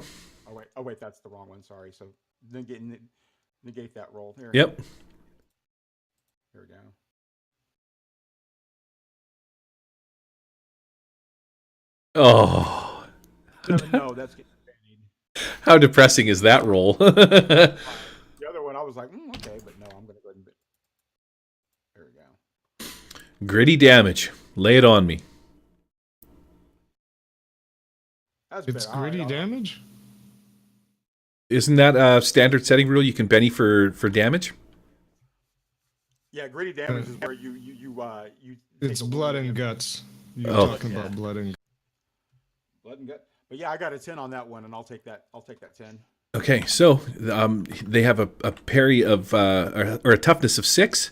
Oh wait, that's the wrong one. Sorry. So then negate that roll. Here. Yep. Here we go. Oh, No, that's getting banned. how depressing is that roll? The other one, I was like, okay, but no, I'm going to go ahead and. There we go. Gritty damage. Lay it on me. That's It's better. All right, gritty I'll- damage. Isn't that a standard setting rule? You can Benny for damage? Yeah, gritty damage is where you take It's a blood wound and and- guts. You're Oh. talking about blood and. Blood and gut. But yeah, I got a 10 on that one, and I'll take that 10. Okay, so they have a parry of or a toughness of 6,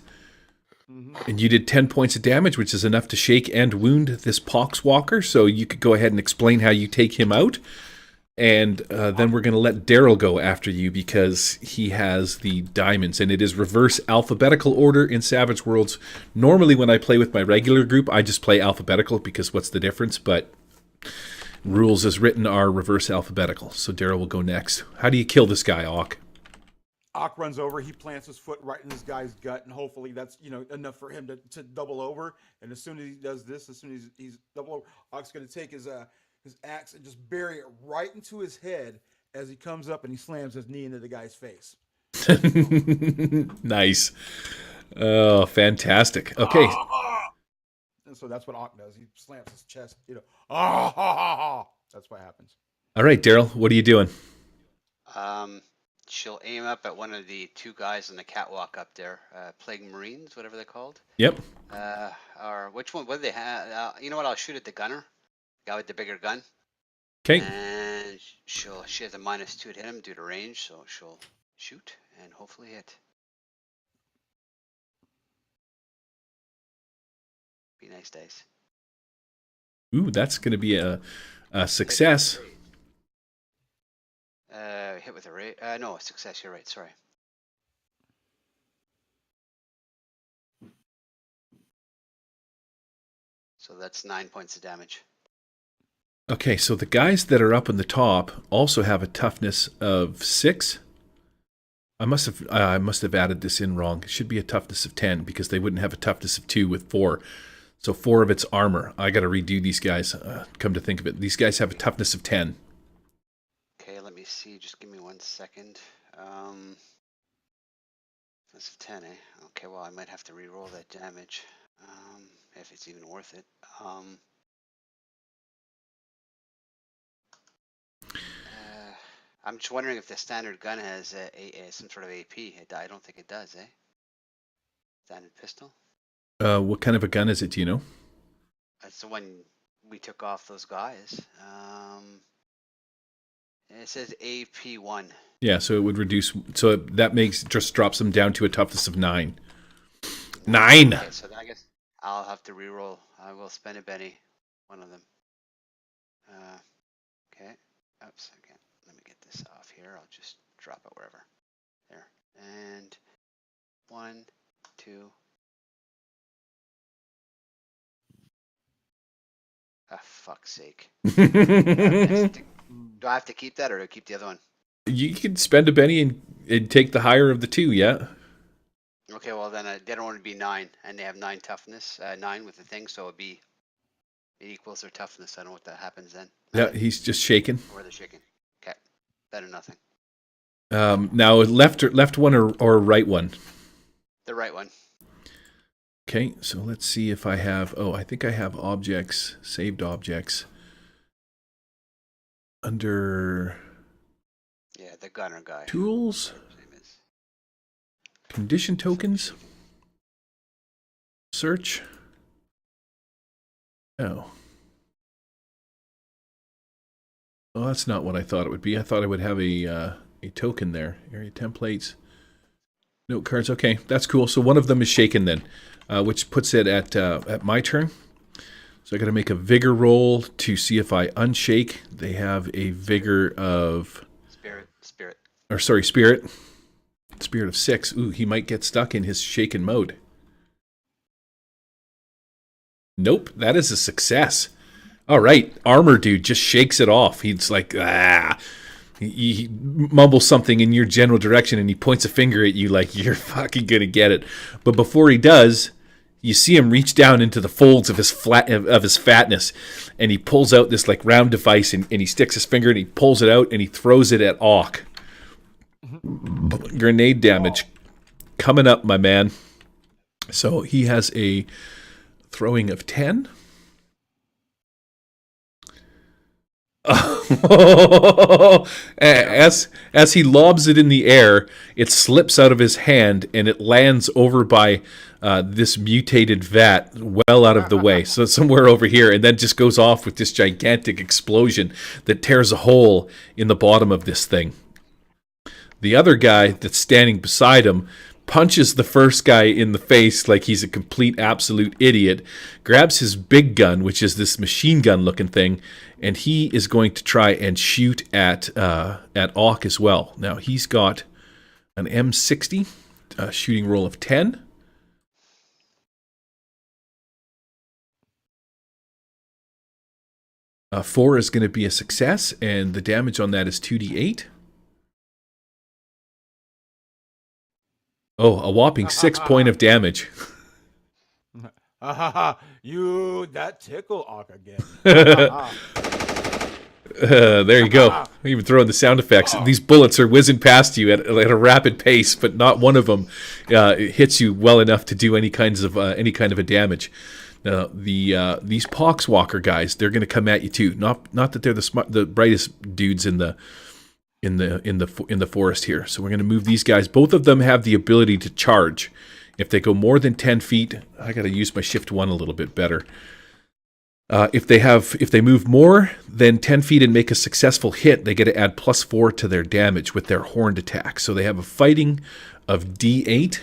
and you did 10 points of damage, which is enough to shake and wound this Poxwalker. So you could go ahead and explain how you take him out, and then we're going to let Daryl go after you because he has the diamonds, and it is reverse alphabetical order in Savage Worlds. Normally, when I play with my regular group, I just play alphabetical because what's the difference? But rules as written are reverse alphabetical. So Daryl will go next. How do you kill this guy, Auk? Ock runs over. He plants his foot right in this guy's gut, and hopefully that's enough for him to double over. And as soon as he does this, as soon as he's double over, Ock's going to take his axe and just bury it right into his head as he comes up and he slams his knee into the guy's face. Nice. Oh, fantastic. Okay. And so that's what Ock does. He slams his chest. That's what happens. All right, Daryl, what are you doing? She'll aim up at one of the 2 guys on the catwalk up there, Plague Marines, whatever they're called. Yep. Or which one? What do they have? You know what? I'll shoot at the gunner, guy with the bigger gun. Okay. And she has a -2 to hit him due to range, so she'll shoot and hopefully hit. Be nice dice. Ooh, that's going to be a success. Hit with a rate. No, a success. You're right. Sorry. So that's 9 points of damage. Okay, so the guys that are up on the top also have a toughness of 6. I must have added this in wrong. It should be a toughness of 10 because they wouldn't have a toughness of 2 with 4. So 4 of its armor. I got to redo these guys. Come to think of it, these guys have a toughness of 10. Okay, let me see. Just give me 1 second. That's a 10, eh? Okay, well, I might have to re-roll that damage. If it's even worth it. I'm just wondering if the standard gun has some sort of AP. I don't think it does, eh? Standard pistol? What kind of a gun is it? Do you know? That's the one we took off those guys. It says AP1. Yeah, so it would reduce. So that just drops them down to a toughness of 9. 9. Okay, so then I guess I'll have to re-roll. I will spend a Benny. One of them. Okay. Oops. Again. Let me get this off here. I'll just drop it wherever. There. And 1, 2. Ah, fuck's sake. Do I have to keep that or do I keep the other one? You can spend a Benny and take the higher of the 2. Yeah. Okay, well then the other one would be 9, and they have 9 toughness, 9 with the thing, so it equals their toughness. I don't know what that happens then. Yeah, he's just shaking. Or they're shaking. Okay, better nothing. Now left one or right one. The right one. Okay, so let's see if I have. Oh, I think I have objects, saved objects under. Yeah, the gunner guy. Tools. His name is. Condition tokens. Search. Oh. Well, that's not what I thought it would be. I thought I would have a token there. Area templates. Note cards. Okay, that's cool. So one of them is shaken then, which puts it at my turn. So I got to make a vigor roll to see if I unshake. They have a vigor of. Spirit. Or sorry, spirit. Spirit of 6. Ooh, he might get stuck in his shaken mode. Nope, that is a success. All right, armor dude just shakes it off. He's like, He mumbles something in your general direction and he points a finger at you like you're fucking gonna get it. But before he does, you see him reach down into the folds of his fatness, and he pulls out this like round device and he sticks his finger and he pulls it out and he throws it at Auk. Grenade damage coming up, my man. So he has a throwing of 10. As he lobs it in the air, it slips out of his hand and it lands over by this mutated vat, well out of the way. So somewhere over here, and then just goes off with this gigantic explosion that tears a hole in the bottom of this thing. The other guy that's standing beside him punches the first guy in the face like he's a complete absolute idiot, grabs his big gun, which is this machine gun looking thing, and he is going to try and shoot at Auk as well. Now he's got an M60, a shooting roll of 10. Four is going to be a success, and the damage on that is 2d8. Oh, a whopping 6 point of damage. You, that tickle Auk again. There you go. Even throwing the sound effects. These bullets are whizzing past you at a rapid pace, but not one of them hits you well enough to do any kind of a damage. Now, these Poxwalker guys, they're going to come at you too. Not that they're the brightest dudes in the forest here. So we're going to move these guys. Both of them have the ability to charge. If they go more than 10 feet, I got to use my shift 1 a little bit better. If they move more than 10 feet and make a successful hit, they get to add +4 to their damage with their horned attack. So they have a fighting of D8.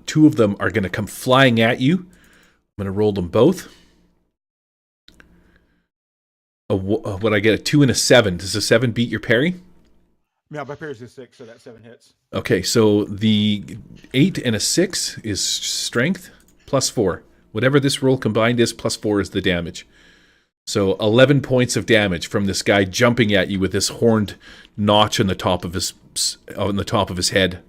2 of them are going to come flying at you. I'm going to roll them both. What I get, a 2 and a 7. Does a 7 beat your parry? Yeah, my parry's is 6, so that 7 hits. Okay, so the 8 and a 6 is strength +4. Whatever this roll combined is, +4 is the damage. So 11 points of damage from this guy jumping at you with this horned notch on the top of his head.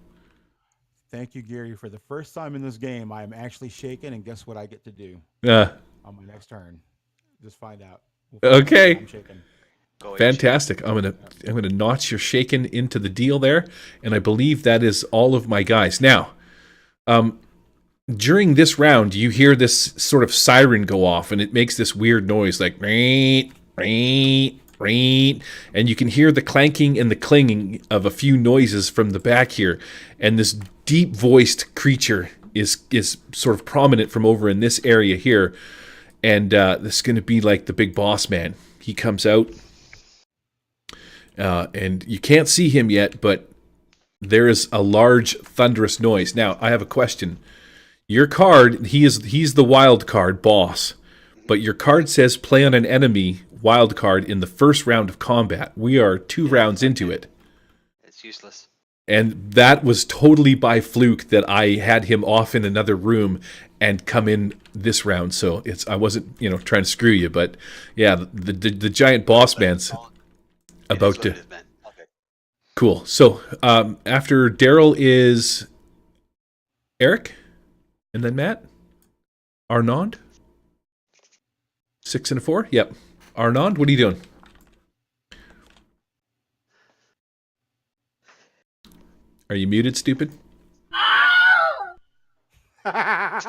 Thank you, Gary. For the first time in this game, I am actually shaken, and guess what I get to do on my next turn? Just find out. Okay. I'm shaking. Go ape Fantastic. I'm gonna notch your shaken into the deal there, and I believe that is all of my guys. Now, during this round, you hear this sort of siren go off, and it makes this weird noise like "reet, reet, reet," and you can hear the clanking and the clinging of a few noises from the back here, and this deep-voiced creature is sort of prominent from over in this area here, and this is going to be like the big boss man. He comes out, and you can't see him yet, but there is a large thunderous noise. Now, I have a question. Your card, he's the wild card boss, but your card says play on an enemy wild card in the first round of combat. We are 2 rounds into it. It's useless. And that was totally by fluke that I had him off in another room and come in this round. So I wasn't, trying to screw you, but yeah, the giant boss man's about to. Okay. Cool. So after Daryl is Eric, and then Matt, Arnond. 6 and a 4. Yep. Arnond, what are you doing? Are you muted, stupid? I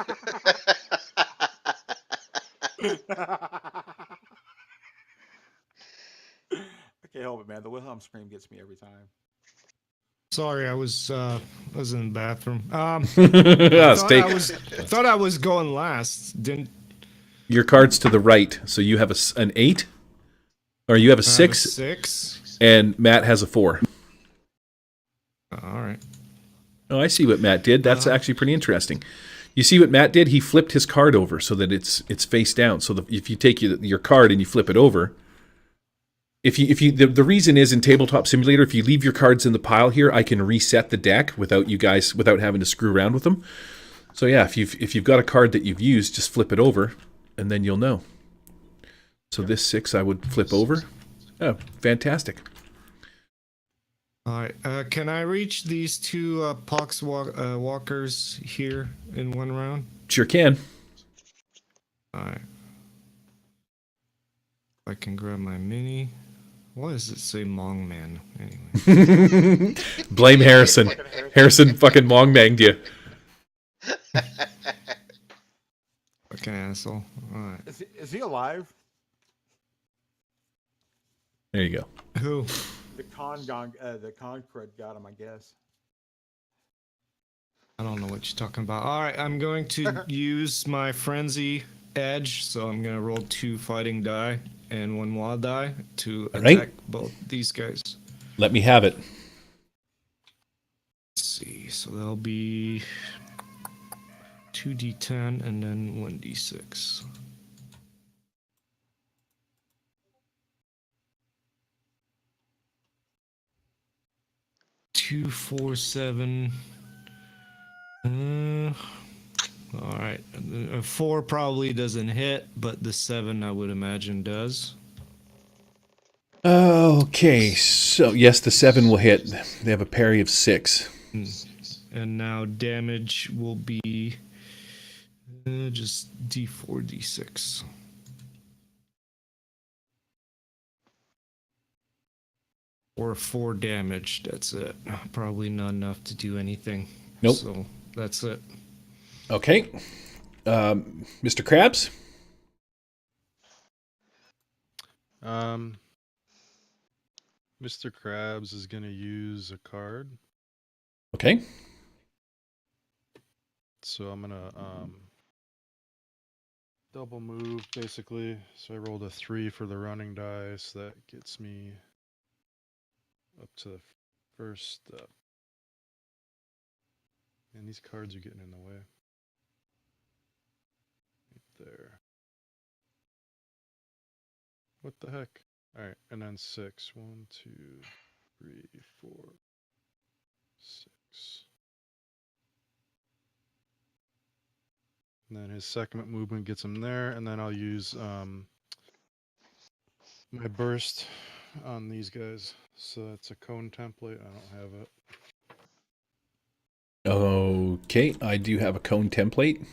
can't help it, man. The Wilhelm scream gets me every time. Sorry, I was in the bathroom. Stay. Thought I was going last. Didn't Your card's to the right, so you have an 8, or you have a I have 6, a 6? and Matt has a 4. All right. Oh, I see what Matt did. That's actually pretty interesting. You see what Matt did? He flipped his card over so that it's face down. So if you take your card and you flip it over, the reason is in Tabletop Simulator, if you leave your cards in the pile here, I can reset the deck without having to screw around with them. So yeah, if you've got a card that you've used, just flip it over, and then you'll know. So this 6 I would flip over. Oh, fantastic. All right. Can I reach these 2 pox walkers here in one round? Sure can. All right. I can grab my mini. Why does it say Mong Man anyway? Blame Harrison. Harrison fucking Mong-banged you. Fucking asshole. All right. Is he alive? There you go. Who? The con cred got him, I guess. I don't know what you're talking about. All right, I'm going to use my frenzy edge, so I'm gonna roll 2 fighting die and 1 wild die to All attack right. both these guys. Let me have it. Let's see. So that'll be 2d10 and then 1d6. Two, 4, 7. All right. 4 probably doesn't hit, but the 7 I would imagine does. Okay, so yes, the 7 will hit. They have a parry of 6. And now damage will be just d4, d6. Or 4 damage. That's it. Probably not enough to do anything. Nope. So that's it. Okay. Mr. Krabs? Mr. Krabs is going to use a card. Okay. So I'm going to double move, basically. So I rolled a 3 for the running dice. That gets me up to the first step. And these cards are getting in the way. Right there. What the heck? Alright, and then 6. 1, 2, 3, 4, 6. And then his second movement gets him there, and then I'll use my burst on these guys. So it's a cone template. I don't have it. Okay, I do have a cone template.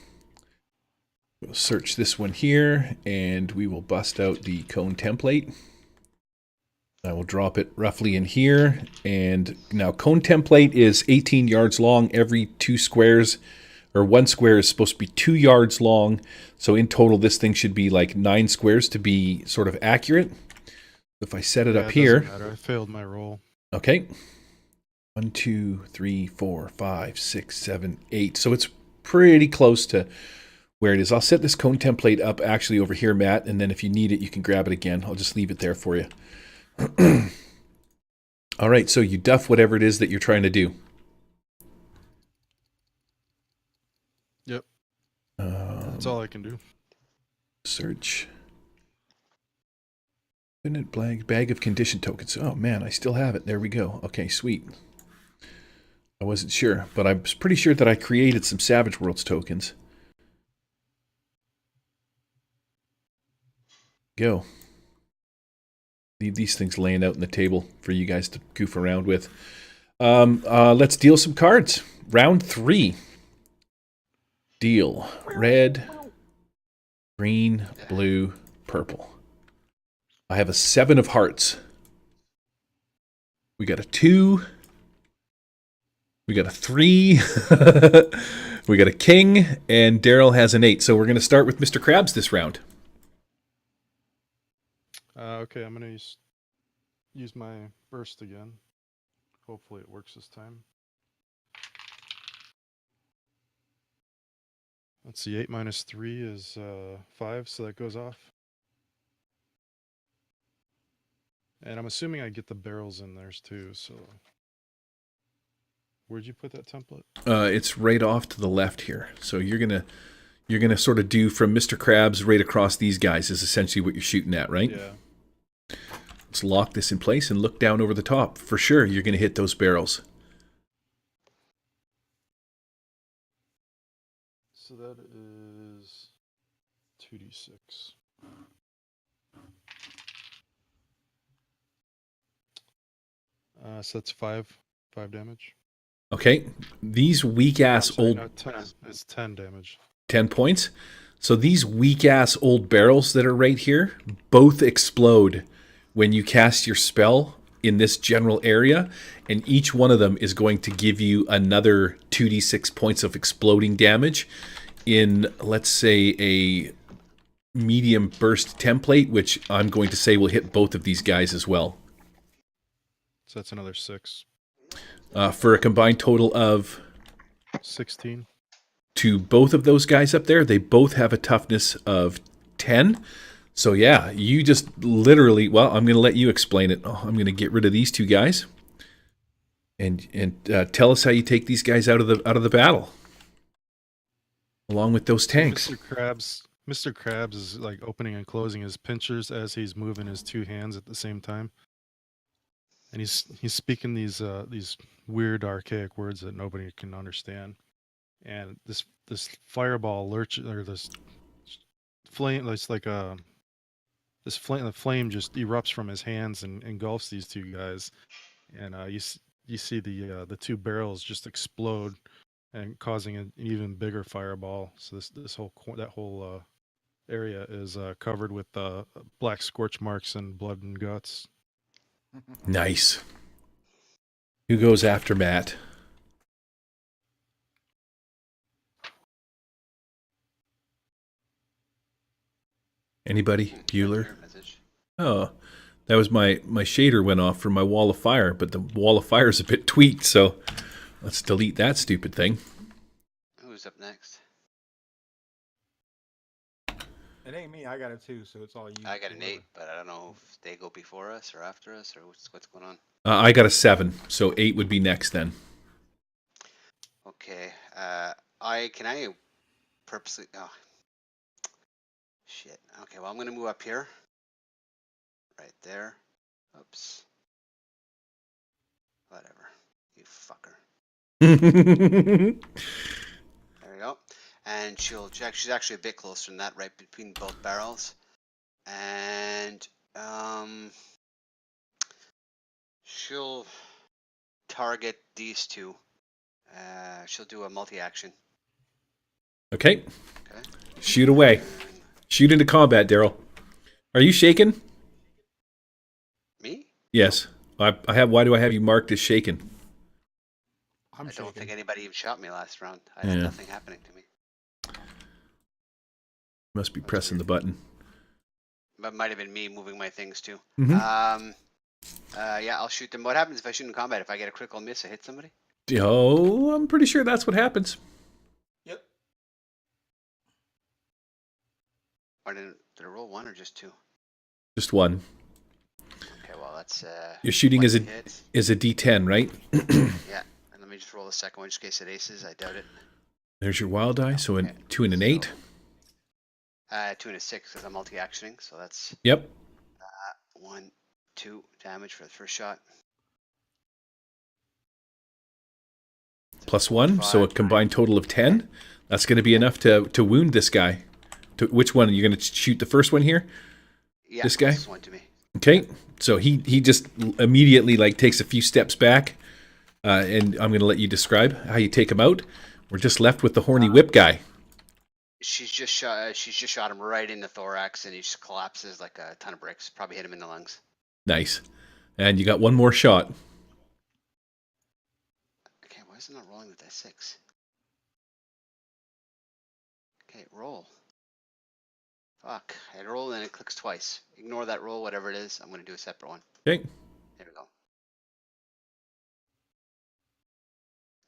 We'll search this one here, and we will bust out the cone template. I will drop it roughly in here. And now cone template is 18 yards long. Every 2 squares, or 1 square is supposed to be 2 yards long. So in total, this thing should be like 9 squares to be sort of accurate. If I set it Yeah, up it here. doesn't matter. I failed my roll. Okay. 1, 2, 3, 4, 5, 6, 7, 8. So it's pretty close to where it is. I'll set this cone template up actually over here, Matt, and then if you need it, you can grab it again. I'll just leave it there for you. All right, so you duff whatever it is that you're trying to do. Yep. That's all I can do. Search. Infinite bag of condition tokens. Oh man, I still have it. There we go. Okay, sweet. I wasn't sure, but I was pretty sure that I created some Savage Worlds tokens. Go. Leave these things laying out on the table for you guys to goof around with. Let's deal some cards. Round 3. Deal. Red, green, blue, purple. I have a 7 of hearts. We got a 2. We got a 3. We got a king, and Daryl has an 8. So we're going to start with Mr. Krabs this round. Okay, I'm gonna use my burst again. Hopefully it works this time. Let's see, 8 minus 3 is 5, so that goes off. And I'm assuming I get the barrels in there too, so... Where'd you put that template? It's right off to the left here. So you're gonna sort of do from Mr. Krabs right across these guys is essentially what you're shooting at, right? Yeah. Let's lock this in place and look down over the top. For sure, you're gonna hit those barrels. So that is 2d6. So that's 5 damage. Okay, these weak ass Sorry, old no, 10. It's 10 damage. 10 points. So these weak ass old barrels that are right here both explode when you cast your spell in this general area, and each one of them is going to give you another 2d6 points of exploding damage in, let's say, a medium burst template, which I'm going to say will hit both of these guys as well. So that's another 6. For a combined total of 16. to both of those guys up there, they both have a toughness of 10. So yeah, you just literally, well, I'm going to let you explain it. I'm going to get rid of these 2 guys. And tell us how you take these guys out of the battle. Along with those tanks. Mr. Krabs is like opening and closing his pinchers as he's moving his 2 hands at the same time. And he's speaking these weird archaic words that nobody can understand. And this fireball lurch, or this flame, it's like the flame just erupts from his hands and engulfs these 2 guys. And you see the 2 barrels just explode and causing an even bigger fireball. So that whole area is covered with black scorch marks and blood and guts. Nice. Who goes after Matt? Anybody? Bueller? Message. Oh, that was my shader went off for my wall of fire, but the wall of fire is a bit tweaked, so let's delete that stupid thing. Who's up next? It ain't me. I got it too, so it's all you. I got an whoever. 8, but I don't know if they go before us or after us or what's going on. I got a 7, so 8 would be next then. Okay. I purposely. Oh. Shit. Okay. Well, I'm gonna move up here. Right there. Oops. Whatever. You fucker. There we go. And she'll check. She's actually a bit closer than that, right between both barrels. And she'll target these 2. She'll do a multi-action. Okay, Okay. shoot away. And Shoot into combat, Daryl. Are you shaking? me? Yes. I have. Why do I have you marked as shaken? I'm I don't think shaking. anybody even shot me last round. I had Yeah. nothing happening to me. Must be pressing the button. But might have been me moving my things too. Mhm. Yeah, I'll shoot them. What happens if I shoot in combat? If I get a critical miss, I hit somebody? Oh, I'm pretty sure that's what happens. Yep. Or did I roll 1 or just 2? Just one. Okay, well that's You're shooting as a likely hit. D10, right? Yeah. And let me just roll the second one just in case it aces. I doubt it. There's your wild die. So a Okay. 2 and an 8. 2 and a 6 because I'm multi-actioning. So that's Yep. 1, 2 damage for the first shot. Plus 1. So a 5. combined total of 10. That's going to be enough to wound this guy. Which one? You're going to shoot the first one here? Yeah, This guy? closest one to me. Okay. So he just immediately like takes a few steps back. And I'm going to let you describe how you take him out. We're just left with the horny whip guy. She's just shot him right in the thorax, and he just collapses like a ton of bricks. Probably hit him in the lungs. Nice. And you got one more shot. Okay, why is it not rolling with that 6? Okay, roll. Fuck. I had to roll and it clicks twice. Ignore that roll, whatever it is. I'm gonna do a separate one. Okay. There we go.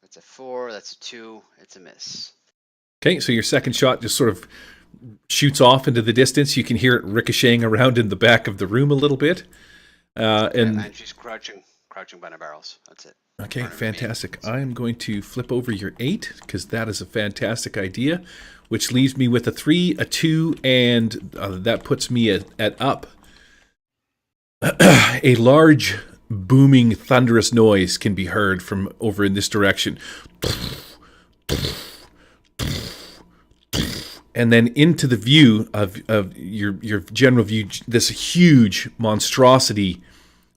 That's a 4, that's a 2, it's a miss. Okay, so your second shot just sort of shoots off into the distance. You can hear it ricocheting around in the back of the room a little bit. And she's crouching by the barrels. That's it. Okay, Burn it, fantastic. I am going to flip over your 8 because that is a fantastic idea, which leaves me with a 3, a 2, and that puts me at up. A large, booming, thunderous noise can be heard from over in this direction. And then into the view of your general view, this huge monstrosity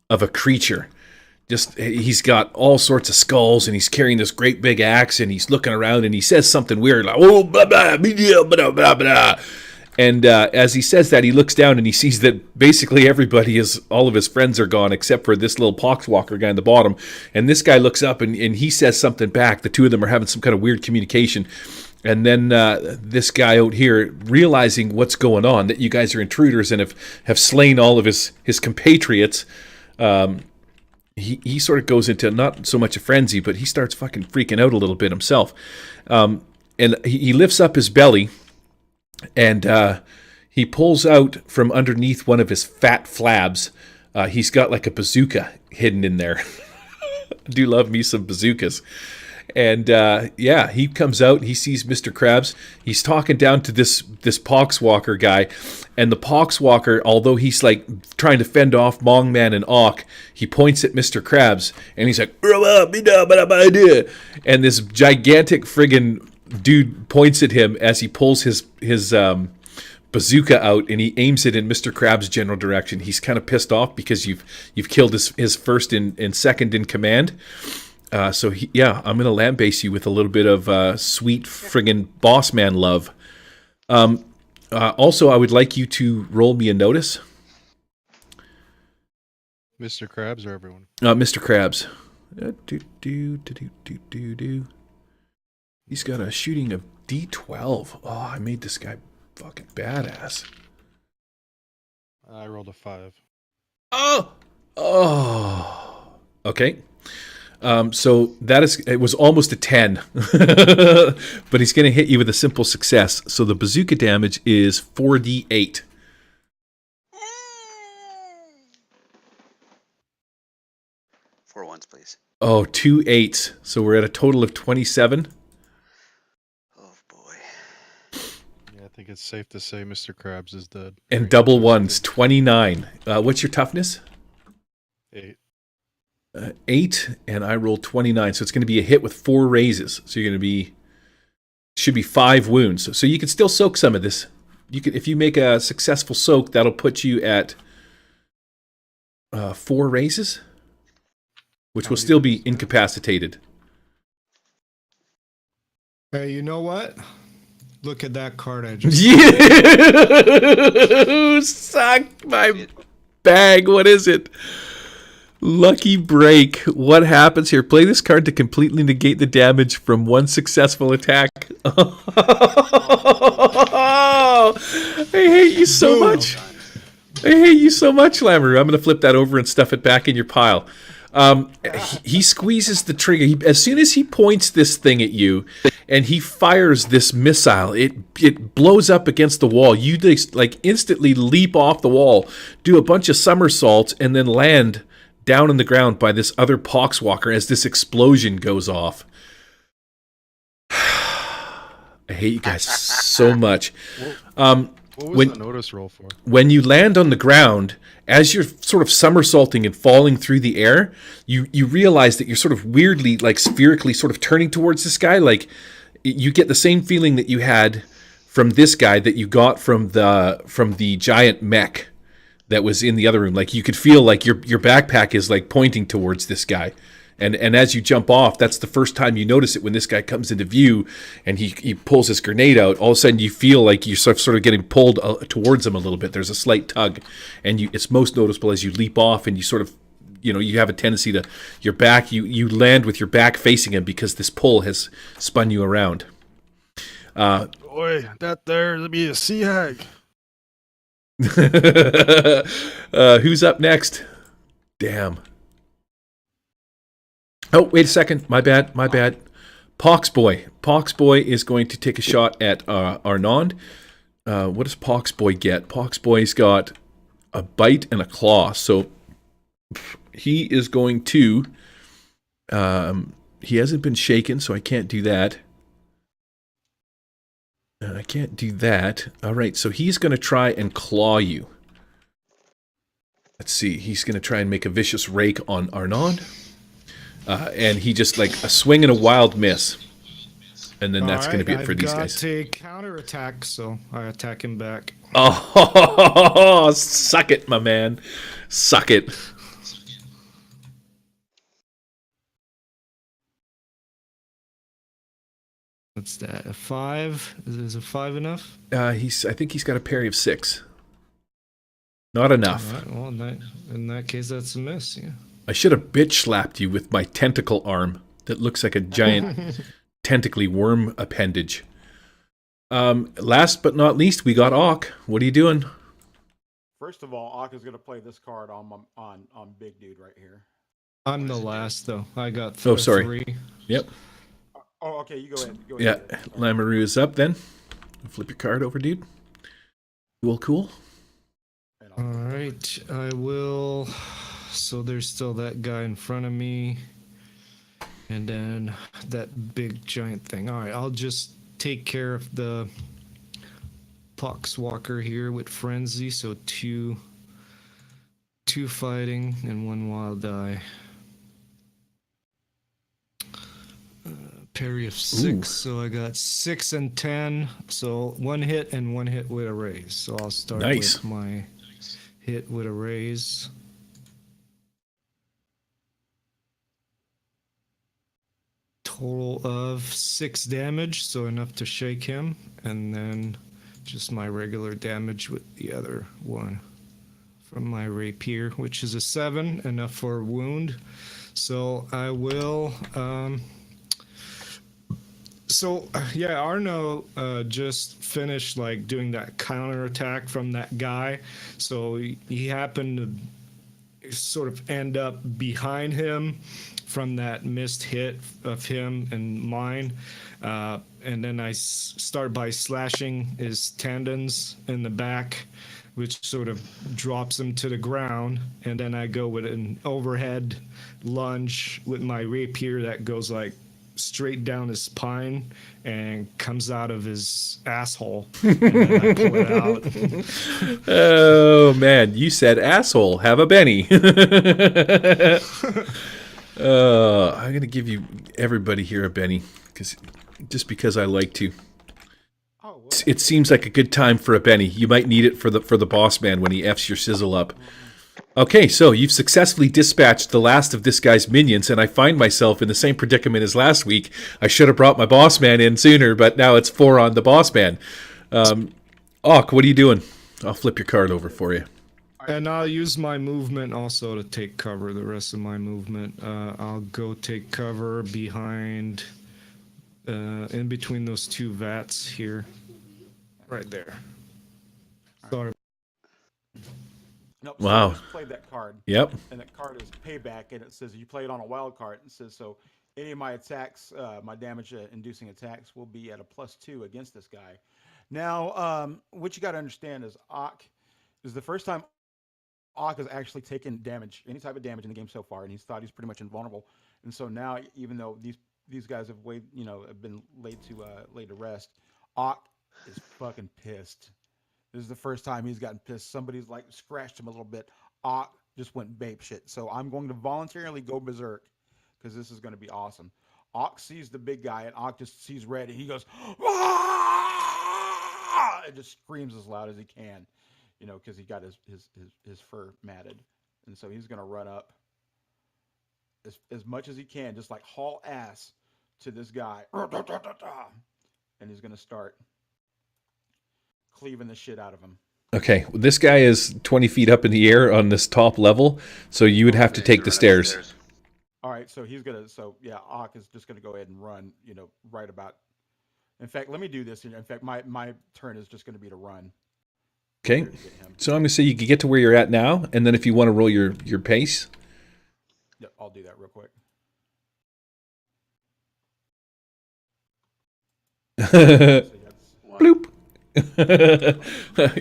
of a creature. Just, he's got all sorts of skulls, and he's carrying this great big axe, and he's looking around, and he says something weird, like, oh, blah, blah, blah, blah, blah, blah. And as he says that, he looks down, and he sees that basically everybody all of his friends are gone, except for this little poxwalker guy in the bottom. And this guy looks up, and he says something back. The two of them are having some kind of weird communication. And then this guy out here, realizing what's going on, that you guys are intruders and have slain all of his compatriots, he sort of goes into not so much a frenzy, but he starts fucking freaking out a little bit himself. And he lifts up his belly, and he pulls out from underneath one of his fat flabs. He's got like a bazooka hidden in there. I do love me some bazookas. And yeah, he comes out and he sees Mr. Krabs. He's talking down to this Poxwalker guy, and the Poxwalker, although he's like trying to fend off Mongman and Auk, he points at Mr. Krabs and he's like, and this gigantic friggin' dude points at him as he pulls his bazooka out, and he aims it in Mr. Krabs' general direction. He's kind of pissed off because you've killed his first and second in command. So I'm going to land base you with a little bit of sweet friggin' boss man love. Also, I would like you to roll me a notice. Mr. Krabs or everyone? Mr. Krabs. He's got a shooting of D12. Oh, I made this guy fucking badass. I rolled a 5. Oh. Okay. So it was almost a 10, but he's going to hit you with a simple success. So the bazooka damage is 4d8. Four ones, please. Oh, 2 8s. So we're at a total of 27. Oh boy. Yeah, I think it's safe to say Mr. Krabs is dead. And double ones, 29. What's your toughness? 8. 8, and I rolled 29. So it's going to be a hit with 4 raises. So you're going to should be 5 wounds. So you can still soak some of this. If you make a successful soak, that'll put you at 4 raises, which will still be incapacitated. Hey, you know what? Look at that card I just. You suck my bag. What is it? Lucky break. What happens here? Play this card to completely negate the damage from one successful attack. I hate you so much. I hate you so much, Lamoureux. I'm going to flip that over and stuff it back in your pile. He squeezes the trigger. As soon as he points this thing at you and he fires this missile, it blows up against the wall. You just, like, instantly leap off the wall, do a bunch of somersaults, and then land down on the ground by this other Poxwalker as this explosion goes off. I hate you guys so much. What was the notice roll for? When you land on the ground, as you're sort of somersaulting and falling through the air, you realize that you're sort of weirdly, like, spherically sort of turning towards this guy. Like, you get the same feeling that you had from this guy that you got from the giant mech that was in the other room. Like, you could feel like your backpack is, like, pointing towards this guy. And as you jump off, that's the first time you notice it, when this guy comes into view and he pulls his grenade out. All of a sudden you feel like you're sort of getting pulled towards him a little bit. There's a slight tug, and it's most noticeable as you leap off and you sort of, you have a tendency to, your back, you land with your back facing him because this pull has spun you around. Boy, that there'll be a sea hag. Who's up next? Damn. Oh, wait a second. My bad. Poxboy. Poxboy is going to take a shot at Arnaud. What does Poxboy get? Poxboy's got a bite and a claw. So he is going to... he hasn't been shaken, so I can't do that. I can't do that. All right, so he's going to try and claw you. Let's see. He's going to try and make a vicious rake on Arnaud. And he just, like, a swing and a wild miss. And then that's going to be it for these guys. I've got a counterattack, so I attack him back. Oh, suck it, my man. Suck it. What's that? A 5? Is a 5 enough? I think he's got a parry of 6. Not enough. All right, well, in that case, that's a miss, yeah. I should have bitch slapped you with my tentacle arm that looks like a giant tentacly worm appendage. Last but not least, we got Auk. What are you doing? First of all, Ak is going to play this card on Big Dude right here. I'm the last, though. I got sorry. 3. Yep. Oh, okay, you go ahead. Yeah, Lamoureux is up then. Flip your card over, dude. Cool. All right, I will... So there's still that guy in front of me. And then that big giant thing. All right, I'll just take care of the Poxwalker here with Frenzy. So two fighting and 1 wild die. Parry of 6. Ooh. So I got 6 and 10. So 1 hit and 1 hit with a raise. So I'll start Nice. with my hit with a raise. Total of 6 damage, so enough to shake him, and then just my regular damage with the other one from my rapier, which is a 7, enough for a wound. So I will Arnaud just finished, like, doing that counterattack from that guy, so he happened to sort of end up behind him from that missed hit of him and mine, and then I start by slashing his tendons in the back, which sort of drops him to the ground, and then I go with an overhead lunge with my rapier that goes, like, straight down his spine and comes out of his asshole, and then I pull it out. Oh, man, you said asshole. Have a Benny. I'm going to give everybody here a Benny, because I like to. Oh, well. It seems like a good time for a Benny. You might need it for the boss man when he F's your sizzle up. Okay, so you've successfully dispatched the last of this guy's minions, and I find myself in the same predicament as last week. I should have brought my boss man in sooner, but now it's 4 on the boss man. Auk, what are you doing? I'll flip your card over for you. And I'll use my movement also to take cover. The rest of my movement, I'll go take cover behind, in between those two vats here, right there. Sorry. Nope. Wow. So I just played that card. Yep. And that card is payback, and it says you play it on a wild card. It says so any of my attacks, my damage inducing attacks, will be at a +2 against this guy. Now, what you got to understand is Ock is the first time Ock has actually taken damage, any type of damage in the game so far, and he's thought he's pretty much invulnerable. And so now, even though these guys have have been laid to rest, Ock is fucking pissed. This is the first time he's gotten pissed. Somebody's like scratched him a little bit. Ock just went babe shit. So I'm going to voluntarily go berserk because this is going to be awesome. Ock sees the big guy, and Ock just sees red, and he goes, "Ah!" and just screams as loud as he can, because he got his fur matted, and so he's going to run up as much as he can, just like haul ass to this guy, and he's going to start cleaving the shit out of him. Okay, this guy is 20 feet up in the air on this top level, so you would have to take the stairs. All right, so Ock is just gonna go ahead and run, right about. In fact, let me do this. In fact, my turn is just gonna be to run. Okay, so I'm gonna say you can get to where you're at now, and then if you want to roll your pace. Yep, I'll do that real quick. Bloop.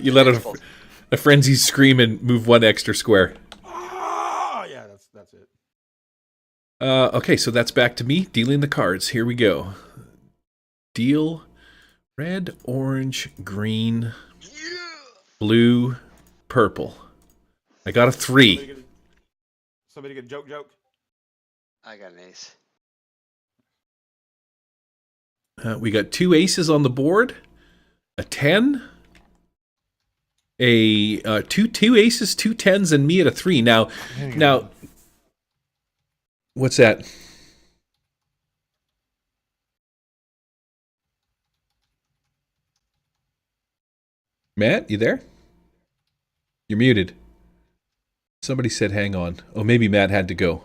You let a frenzied scream and move one extra square. Oh, yeah, that's it. Okay, so that's back to me dealing the cards. Here we go. Deal red, orange, green, blue, purple. I got a 3. Somebody get a joke. I got an ace. We got 2 aces on the board. A 10, two aces, 2 10s, and me at a 3. Now, what's that? Matt, you there? You're muted. Somebody said hang on. Oh, maybe Matt had to go.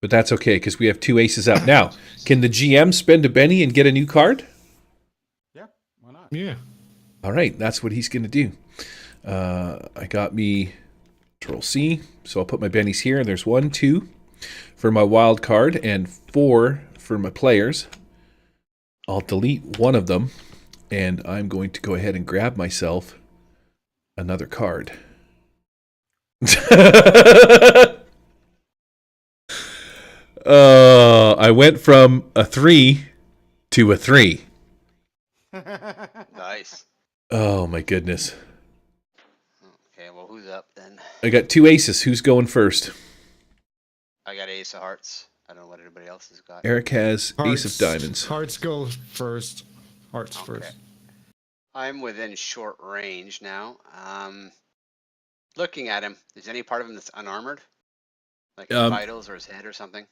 But that's okay, because we have 2 aces up. Now, can the GM spend a Benny and get a new card? Yeah, why not? Yeah. All right, that's what he's going to do. I got me Control C, so I'll put my bennies here. And there's 1, 2 for my wild card and 4 for my players. I'll delete one of them, and I'm going to go ahead and grab myself another card. I went from a 3 to a 3. Nice. Oh my goodness. Okay, well, who's up then? I got 2 aces. Who's going first? I got ace of hearts. I don't know what anybody else has got. Eric has ace of diamonds. Hearts go first. Hearts Okay. first. I'm within short range now. Looking at him, is any part of him that's unarmored? Like his vitals or his head or something?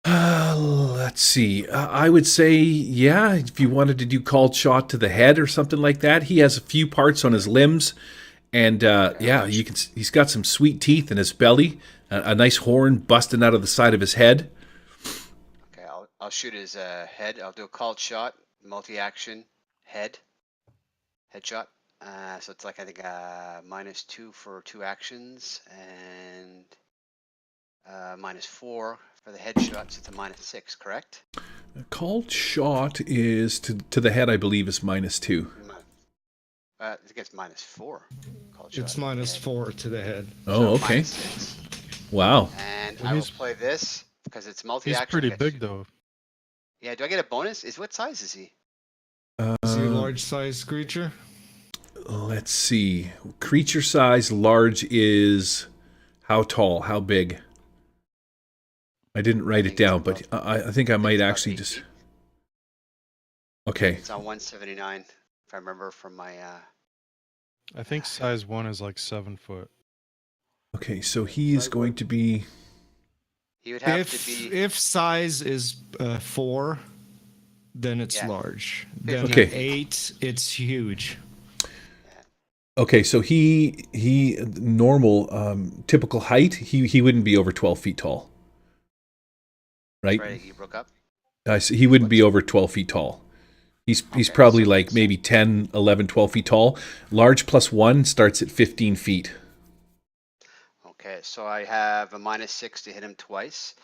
Let's see. I would say, yeah, if you wanted to do called shot to the head or something like that. He has a few parts on his limbs. And yeah, he's got some sweet teeth in his belly. A nice horn busting out of the side of his head. Okay, I'll shoot his head. I'll do a called shot, multi-action, headshot. So it's like, I think, -2 for 2 actions and -4 for the headshot. So it's a -6, correct? A called shot is to the head, I believe, is -2. It gets -4. Called shot. It's -4 to the head. Oh, So okay. -6. Wow. And Well, I will he's- play this because it's He's multi-action. pretty I guess. big though. Yeah, do I get a bonus? What size is he? Is he a large size creature? Let's see. Creature size large is how tall? How big? I didn't write it down, but I think I might it's about actually 8 just. feet. Okay. It's on 179, if I remember from my. I think size 1 is like 7 foot. Okay, so he is going to be. He would have to be. If size is 4, then it's Yeah. large. Then Okay. at 8, it's huge. Okay, so he normal typical height, he wouldn't be over 12 feet tall. Right? Right, you broke up. So he wouldn't be over 12 feet tall. He's Okay, probably so- like maybe 10, 11, 12 feet tall. Large plus 1 starts at 15 feet. Okay, so I have a -6 to hit him twice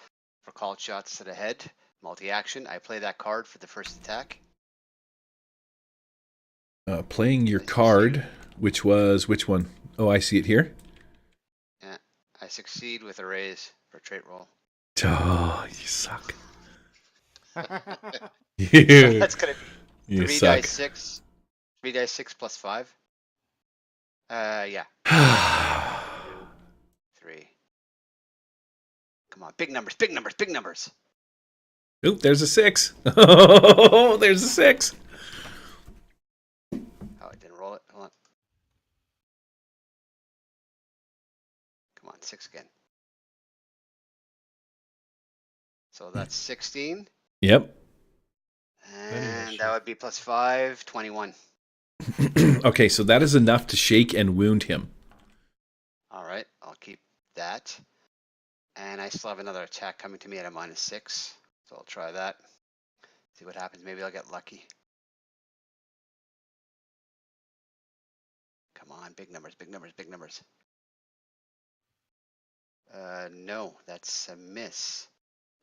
for called shots to the head. Multi-action. I play that card for the first attack. Playing your I succeed. card, which was which one? Oh, I see it here. Yeah, I succeed with a raise for trait roll. Oh, you suck. So You, that's gonna be you 3 suck. dice 6. 3 dice 6 plus 5. Yeah, 3. Come on, big numbers, big numbers, big numbers. Oop, there's a 6. Oh, there's a 6. Oh, I didn't roll it. Hold on. Come on, 6 again. So that's 16. Yep. And that would be plus 5, 21. Okay, so that is enough to shake and wound him. All right, I'll keep that. And I still have another attack coming to me at a -6. So I'll try that. See what happens. Maybe I'll get lucky. Come on, big numbers, big numbers, big numbers. No, that's a miss.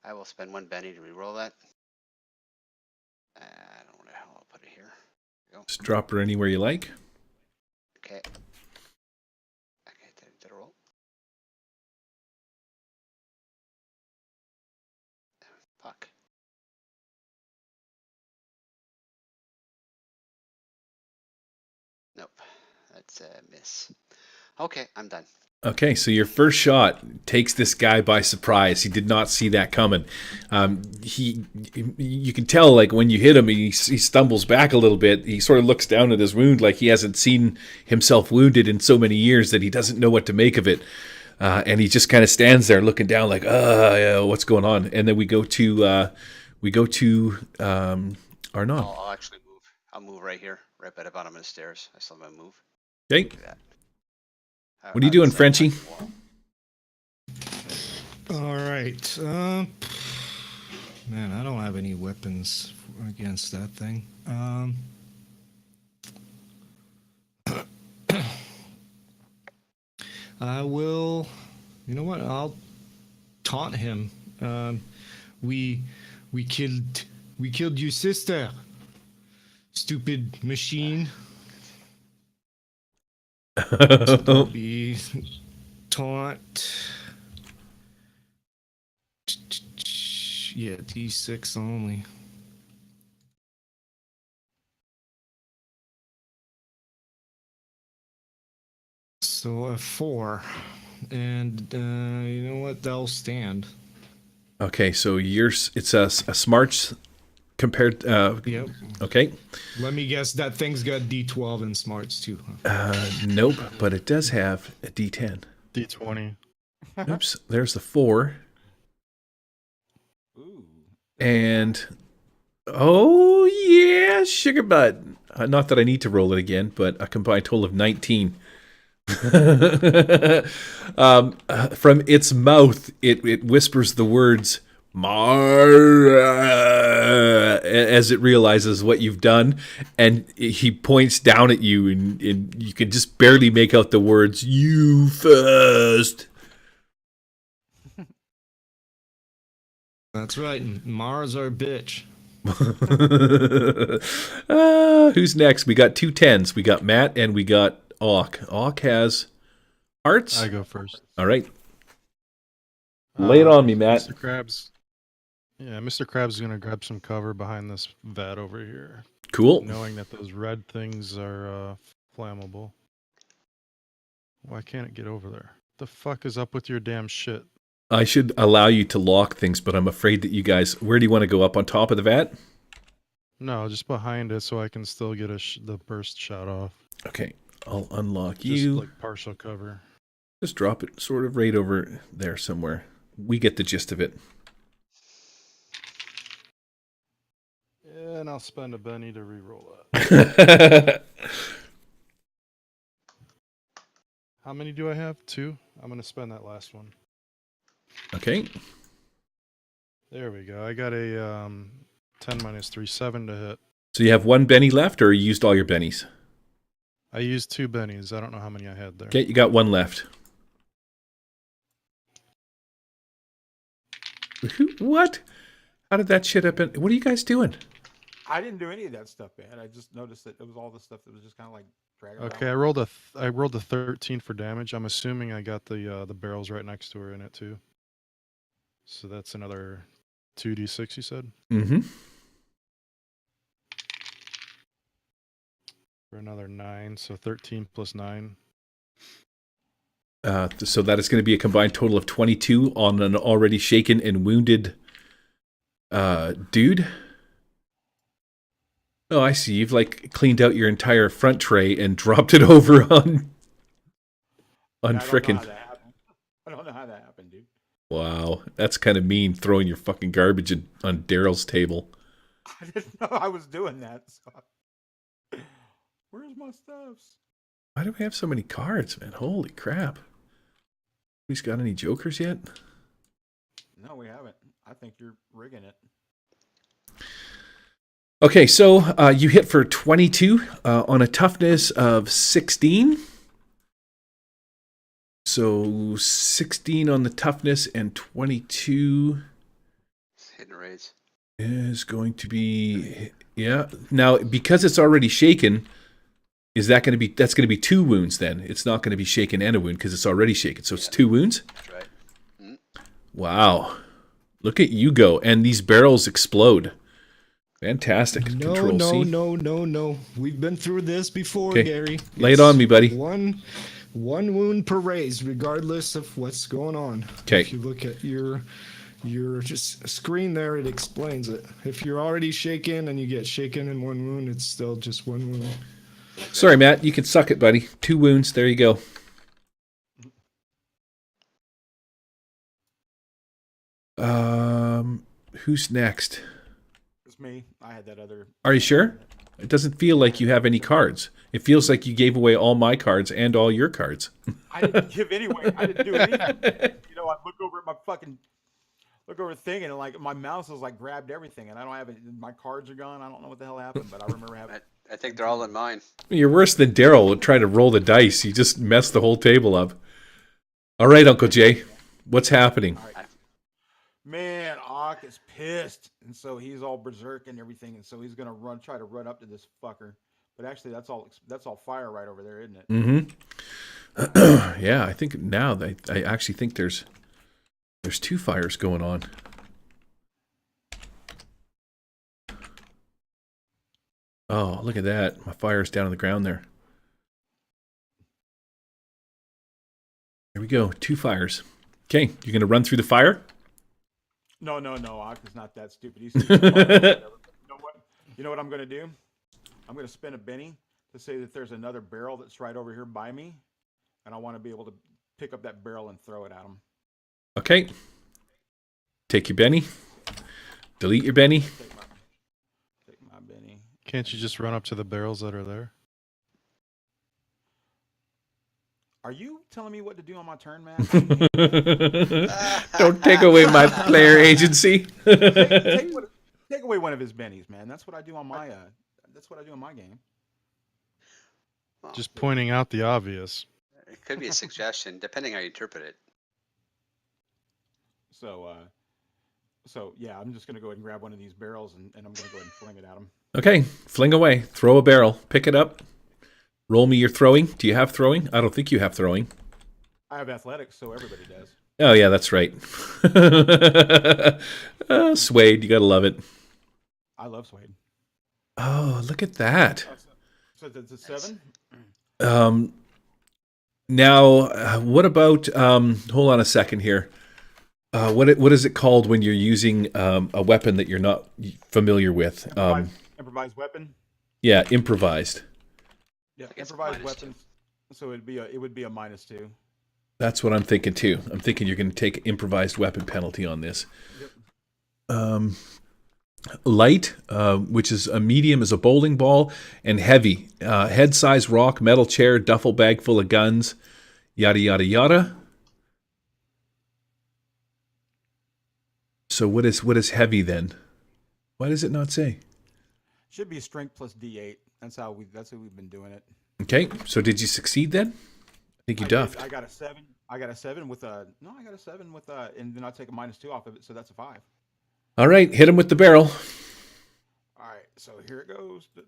I will spend 1 Benny to reroll that. I don't know where the hell I'll put it here. Just drop her anywhere you like. Okay. Okay, did a roll. Fuck. Nope, that's a miss. Okay, I'm done. Okay, so your first shot takes this guy by surprise. He did not see that coming. You can tell, like when you hit him, he stumbles back a little bit. He sort of looks down at his wound, like he hasn't seen himself wounded in so many years that he doesn't know what to make of it. And he just kind of stands there looking down, like, what's going on? And then we go to Arnon. I'll actually move. I'll move right here, right by the bottom of the stairs. I still have my move. Okay, Do that. what are you doing, Frenchie? All right. Man, I don't have any weapons against that thing. I will. You know what? I'll taunt him. We killed your sister. Stupid machine. Be taunt. Yeah, D6 only. So a 4. And you know what? That'll stand. Okay, so it's a smarts compared. Yep. Okay, Let me guess, that thing's got D12 and smarts too. Huh? nope, but it does have a D10. D20. Oops, there's the 4. Ooh. And oh yeah, sugar butt. Not that I need to roll it again, but a combined total of 19. From its mouth, it whispers the words "Mara" as it realizes what you've done, and he points down at you, and you can just barely make out the words "You first." That's right. Mara's our bitch. Who's next? We got 2 10s. We got Matt and we got Auk. Auk has hearts. I go first. All right. Lay it on me, Matt. Mr. Krabs. Yeah, Mr. Krabs is gonna grab some cover behind this vat over here, Cool. knowing that those red things are flammable. Why can't it get over there? The fuck is up with your damn shit? I should allow you to lock things, but I'm afraid that you guys. Where do you want to go? Up on top of the vat? No, just behind it, so I can still get the burst shot off. Okay. I'll unlock Just you. like partial cover. Just drop it sort of right over there somewhere. We get the gist of it. Yeah, and I'll spend a Benny to reroll that. How many do I have? 2? I'm going to spend that last one. Okay. There we go. I got a 10 minus 3, 7 to hit. So you have 1 Benny left, or you used all your bennies? I used 2 bennies. I don't know how many I had there. Okay, you got 1 left. What? How did that shit happen? What are you guys doing? I didn't do any of that stuff, man. I just noticed that it was all the stuff that was just kind of like dragging around. Okay, I rolled a 13 for damage. I'm assuming I got the barrels right next to her in it too. So that's another 2d6, you said? Mm-hmm. For another 9, so 13 plus 9. So that is going to be a combined total of 22 on an already shaken and wounded dude. Oh, I see. You've like cleaned out your entire front tray and dropped it over on frickin'. I don't know how that happened, dude. Wow, that's kind of mean, throwing your fucking garbage on Daryl's table. I didn't know I was doing that. So. Where's my stuffs? Why do we have so many cards, man? Holy crap. Who's got any jokers yet? No, we haven't. I think you're rigging it. Okay, so you hit for 22 on a toughness of 16. So 16 on the toughness and 22 Hit and raise. is going to be, yeah. Now, because it's already shaken, is that going to be, that's going to be 2 wounds then. It's not going to be shaken and a wound because it's already shaken. So it's 2 wounds? That's right. Mhm. Wow. Look at you go. And these barrels explode. Fantastic. Control C. No. We've been through this before, Okay. Gary. Lay it on me, buddy. One wound per raise, regardless of what's going on. Okay. If you look at your just screen there, it explains it. If you're already shaken and you get shaken in 1 wound, it's still just 1 wound. Sorry, Matt. You can suck it, buddy. 2 wounds. There you go. Who's next? It's me. I had that other. Are you sure? It doesn't feel like you have any cards. It feels like you gave away all my cards and all your cards. I didn't give anyway. I didn't do anything. You know, I look over at my thing and like my mouse is like grabbed everything and I don't have it. My cards are gone. I don't know what the hell happened, but I remember having. I think they're all in mine. You're worse than Daryl trying to roll the dice. You just messed the whole table up. All right, Uncle Jay. What's happening? All right. Man, Ock is pissed, and so he's all berserk and everything, and so he's gonna try to run up to this fucker. But actually, that's all fire right over there, isn't it? Mm-hmm. Yeah, I think now I actually think there's 2 fires going on. Oh, look at that. My fire's down on the ground there. There we go. 2 fires. Okay, you're going to run through the fire? No. Ock is not that stupid. He's you know what? You know what I'm gonna do? I'm gonna spin a Benny to say that there's another barrel that's right over here by me, and I want to be able to pick up that barrel and throw it at him. Okay. Take your Benny. Delete your Benny. Take my Benny. Can't you just run up to the barrels that are there? Are you telling me what to do on my turn, Matt? Don't take away my player agency. take away one of his bennies, man. That's what I do on my. That's what I do in my game. Well, Just pointing out the obvious. it could be a suggestion, depending how you interpret it. So yeah, I'm just gonna go ahead and grab one of these barrels and I'm gonna go ahead and fling it at him. Okay, fling away. Throw a barrel. Pick it up. Roll me your throwing. Do you have throwing? I don't think you have throwing. I have athletics, so everybody does. Oh, yeah, that's right. Suede, you gotta love it. I love Suede. Oh, look at that. So it's a 7. Now, what about, hold on a second here. What is it called when you're using a weapon that you're not familiar with? Improvised weapon. Yeah, improvised. Yeah, I guess improvised -2. weapons. So it would be a -2. That's what I'm thinking too. I'm thinking you're going to take improvised weapon penalty on this. Yep. Light, which is a medium, is a bowling ball, and heavy, head-size rock, metal chair, duffel bag full of guns, yada, yada, yada. So what is heavy then? Why does it not say? Should be strength plus D8. That's how we've been doing it. Okay, so did you succeed then? I think you duffed. I got a 7. I got a 7 with a I got a 7 with a, and then I'll take a -2 off of it, so that's a 5. All right, hit him with the barrel. All right, so here it goes. Come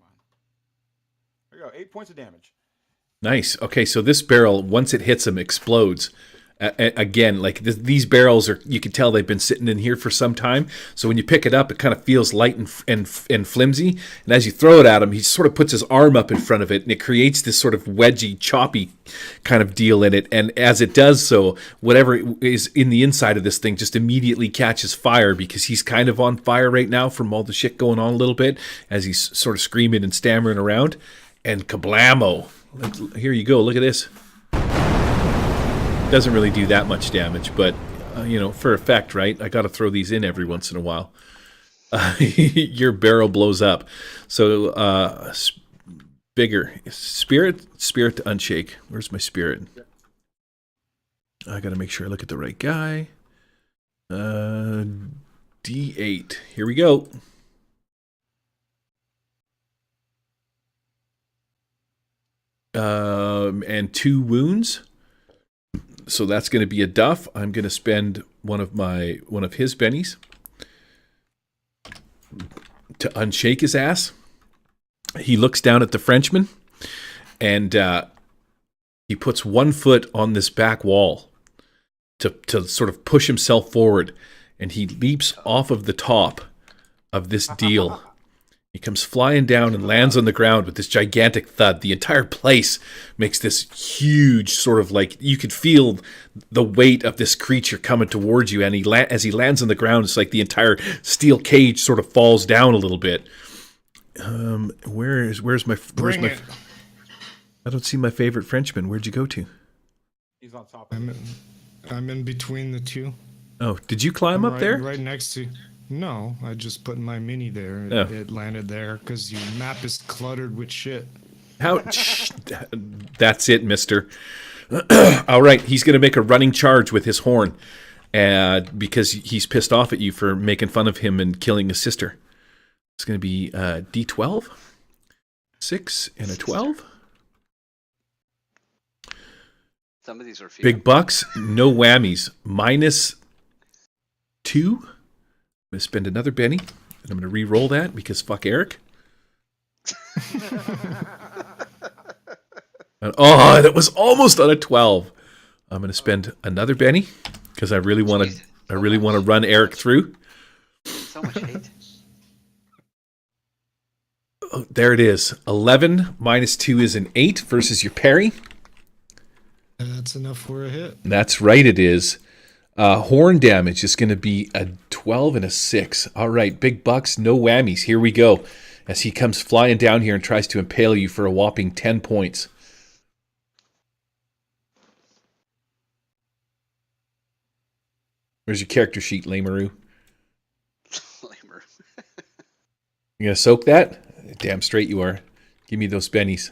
on. There you go. 8 points of damage. Nice. Okay, so this barrel, once it hits him, explodes. Again, like these barrels are, you can tell they've been sitting in here for some time. So when you pick it up, it kind of feels light and flimsy. And as you throw it at him, he sort of puts his arm up in front of it, and it creates this sort of wedgy, choppy kind of deal in it. And as it does so, whatever is in the inside of this thing just immediately catches fire, because he's kind of on fire right now from all the shit going on a little bit as he's sort of screaming and stammering around. And kablamo! Here you go. Look at this. Doesn't really do that much damage, but for effect, right? I got to throw these in every once in a while. Your barrel blows up. So bigger spirit to unshake. Where's my spirit? I got to make sure I look at the right guy. D8. Here we go. And 2 wounds. So that's going to be a duff. I'm going to spend one of his bennies to unshake his ass. He looks down at the Frenchman, and he puts 1 foot on this back wall to sort of push himself forward, and he leaps off of the top of this deal. He comes flying down and lands on the ground with this gigantic thud. The entire place makes this huge sort of, like, you could feel the weight of this creature coming towards you. And as he lands on the ground, it's like the entire steel cage sort of falls down a little bit. Where's my? I don't see my favorite Frenchman. Where'd you go to? He's on top. I'm in between the two. Oh, did you climb up there? Right next to. No, I just put my mini there. Oh. It landed there because your map is cluttered with shit. How? That's it, mister. All right, he's going to make a running charge with his horn because he's pissed off at you for making fun of him and killing his sister. It's going to be D12. 6 and a 12. Some of these are Big bucks, no whammies. -2. I'm going to spend another Benny, and I'm going to re-roll that because fuck Eric. Oh, that was almost on a 12. I'm going to spend another Benny because I really want to run Eric through. So much hate. Oh, there it is. 11 -2 is an 8 versus your parry. That's enough for a hit. That's right, it is. Horn damage is going to be a 12 and a 6. All right, big bucks, no whammies. Here we go. As he comes flying down here and tries to impale you for a whopping 10 points. Where's your character sheet, Lameroo? Lamer. You going to soak that? Damn straight you are. Give me those bennies.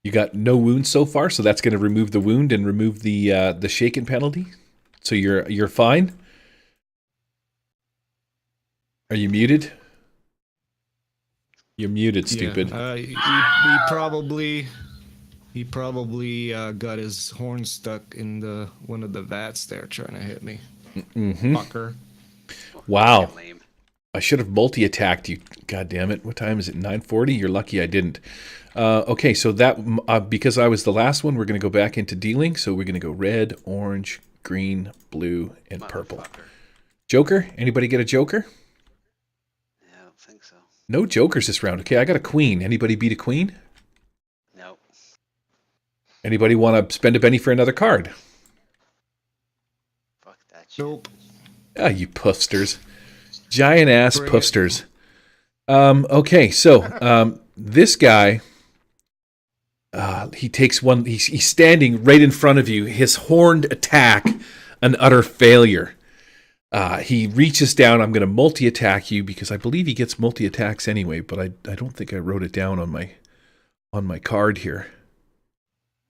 You got no wounds so far, so that's going to remove the wound and remove the shaken penalty. So you're fine. Are you muted? You're muted, stupid. Yeah, he probably got his horn stuck in one of the vats there trying to hit me. Mm-hmm. Fucker. Wow. Lame. I should have multi-attacked you. God damn it. What time is it? 9:40? You're lucky I didn't. Okay, so that because I was the last one, we're going to go back into dealing. So we're going to go red, orange, green, blue, and purple. Motherfucker. Joker? Anybody get a joker? Yeah, I don't think so. No jokers this round. Okay, I got a queen. Anybody beat a queen? Nope. Anybody want to spend a penny for another card? Fuck that shit. Nope. Ah, you puffsters. Giant ass Bring it. puffsters. Okay, so this guy, he takes one. He's standing right in front of you. His horned attack, an utter failure. He reaches down. I'm going to multi-attack you because I believe he gets multi-attacks anyway, but I don't think I wrote it down on my card here.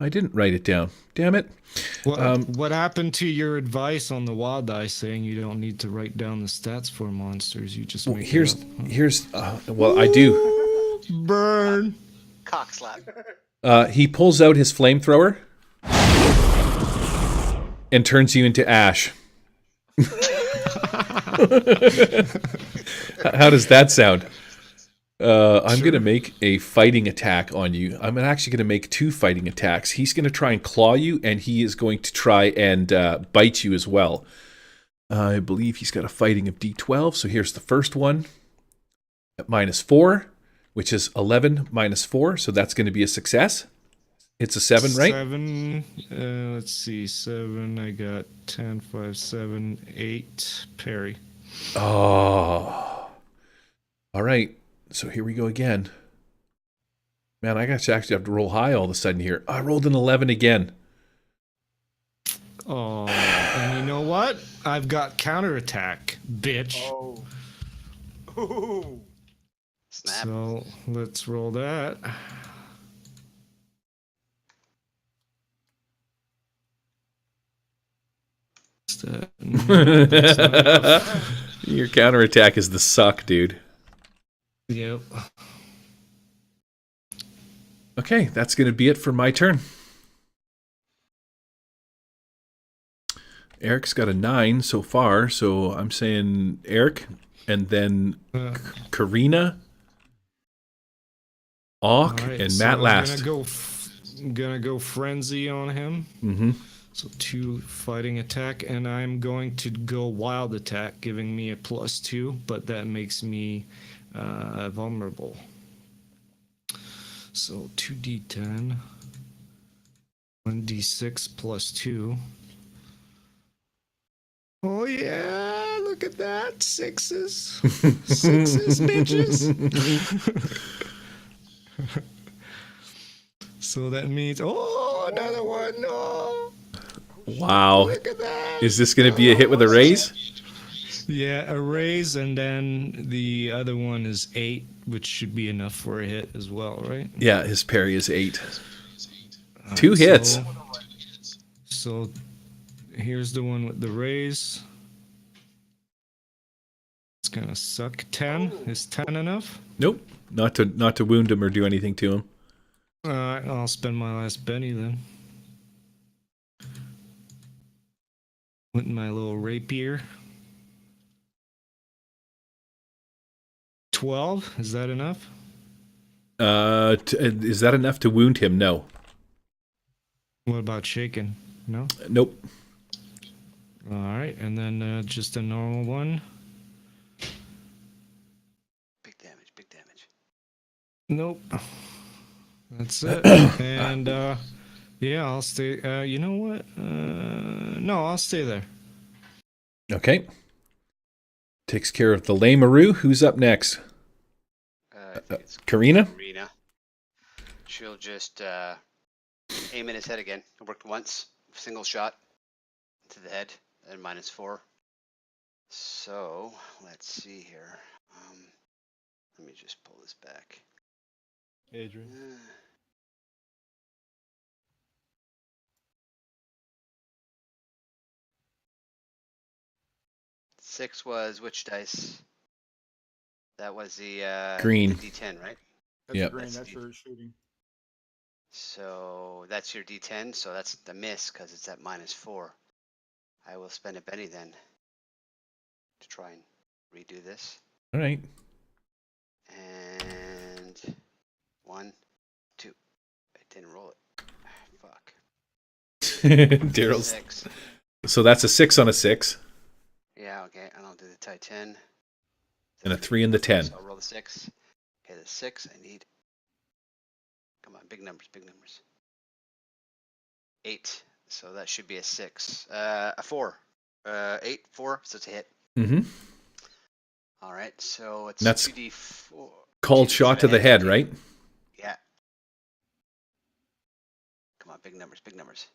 I didn't write it down. Damn it. What happened to your advice on the wild dice saying you don't need to write down the stats for monsters? You just make Here's it up. well, I do. Burn. Cock slap. He pulls out his flamethrower and turns you into ash. How does that sound? I'm going to make a fighting attack on you. I'm actually going to make 2 fighting attacks. He's going to try and claw you, and he is going to try and bite you as well. I believe he's got a fighting of D12, so here's the first one at -4, which is 11 minus 4, so that's going to be a success. It's a 7, right? 7. Let's see. 7. I got 10, 5, 7, 8. Parry. Oh. All right. So here we go again. Man, I actually have to roll high all of a sudden here. I rolled an 11 again. Oh, and you know what? I've got counterattack, bitch. Oh. Ooh. Snap. So let's roll that. Your counterattack is the suck, dude. Yep. Okay, that's going to be it for my turn. Eric's got a 9 so far, so I'm saying Eric, and then Karina, Auk, Alright, and so Matt I'm last. gonna go frenzy on him. Mm-hmm. So 2 fighting attack, and I'm going to go wild attack, giving me a +2, but that makes me vulnerable. So 2d10, 1d6 +2. Oh yeah, look at that. 6s. 6s, bitches. So that means, another one. Oh, Wow. look at that. Is this going to be a hit with a raise? Yeah, a raise, and then the other one is 8, which should be enough for a hit as well, right? Yeah, his parry is 8. Alright, 2 hits. So here's the one with the raise. It's gonna suck. 10. Is 10 enough? Nope. Not to wound him or do anything to him. Alright, I'll spend my last Benny then. With my little rapier. 12. Is that enough? Is that enough to wound him? No. What about shaking? No? Nope. Alright, and then just a normal one. Big damage. Big damage. Nope. That's it. And yeah, I'll stay. You know what? No, I'll stay there. Okay. Takes care of the Lamaroo. Who's up next? I think it's Karina? Karina. She'll just aim at his head again. It worked once. Single shot to the head and -4. So let's see here. Let me just pull this back. Adrian. 6 was which dice? That was the Green. the D10, right? That's Yep. green. That's That's the- for shooting. So that's your D10. So that's the miss because it's at -4. I will spend a Benny then to try and redo this. All right. And 1, 2. I didn't roll it. Fuck. Daryl's. 6. So that's a 6 on a 6 Yeah, okay. And I'll do the tie 10. and a 3 and the 10. So I'll roll the 6. Okay, the 6. I need. Come on, big numbers, big numbers. 8. So that should be a 6. A 4. 8, 4. So it's a hit. Mm-hmm. All right. So it's That's 2d4. Called shot to the head, right? Yeah. Come on, big numbers, big numbers.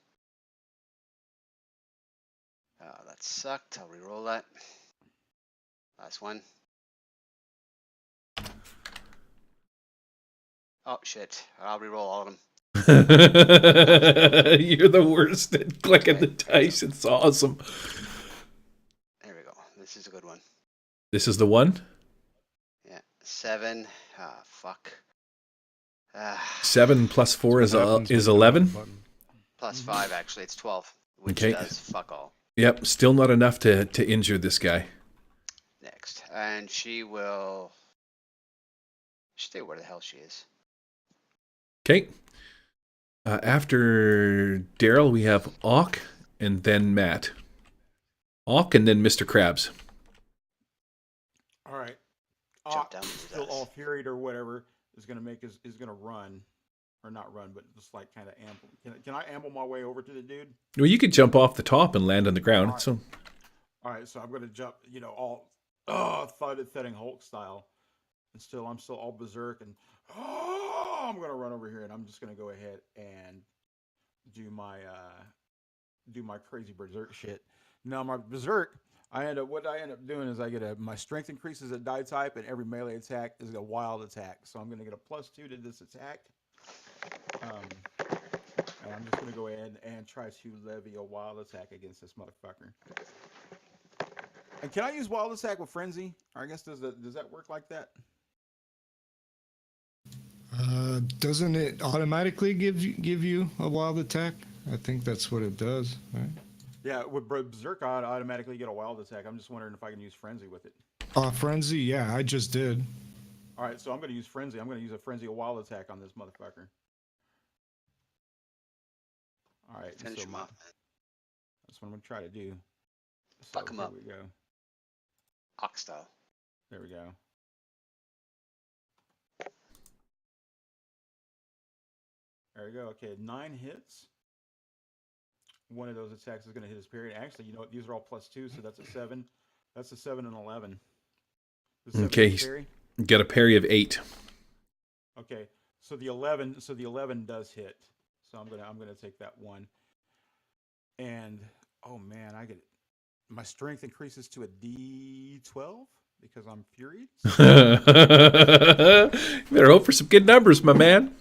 Oh, that sucked. I'll re-roll that. Last one. Oh shit! I'll re-roll all of them. You're the worst at clicking the dice. It's awesome. There we go. This is a good one. This is the one? Yeah, 7. Ah, fuck. 7 plus 4 What happens when is you hit the 11. button. Plus 5, actually, it's 12, which Okay. does fuck all. Yep, still not enough to injure this guy. Next, and she will stay where the hell she is. Okay. After Daryl, we have Auk and then Matt. Auk and then Mr. Krabs. All right. Jump down to Still the all dust. furied or whatever is gonna run, or not run, but just like kind of amble. Can I amble my way over to the dude? Well, you could jump off the top and land on the ground. Alright. So All right, so I'm gonna jump. All thudding Hulk style, and I'm still all berserk, and I'm gonna run over here, and I'm just gonna go ahead and do my crazy berserk shit. Now my berserk, what I end up doing is I get my strength increases at die type, and every melee attack is a wild attack. So I'm gonna get a +2 to this attack. And I'm just gonna go ahead and try to levy a wild attack against this motherfucker. And can I use wild attack with frenzy? Or I guess does that work like that? Doesn't it automatically give you a wild attack? I think that's what it does, right? Yeah, with berserk, I automatically get a wild attack. I'm just wondering if I can use frenzy with it. Frenzy, yeah, I just did. All right, so I'm gonna use frenzy. I'm gonna use a wild attack on this motherfucker. All right, Finish him off, man. That's what I'm gonna try to do. Fuck him here up. we go. Hawk style. There we go. There we go. Okay, 9 hits. One of those attacks is going to hit his parry. Actually, you know what? These are all +2, so that's a 7. That's a 7 and 11. The 7 Okay, hits parry? got a parry of 8. Okay, so the 11 does hit. So I'm gonna take that one. And oh man, my strength increases to a D12 because I'm furied. You better hope for some good numbers, my man.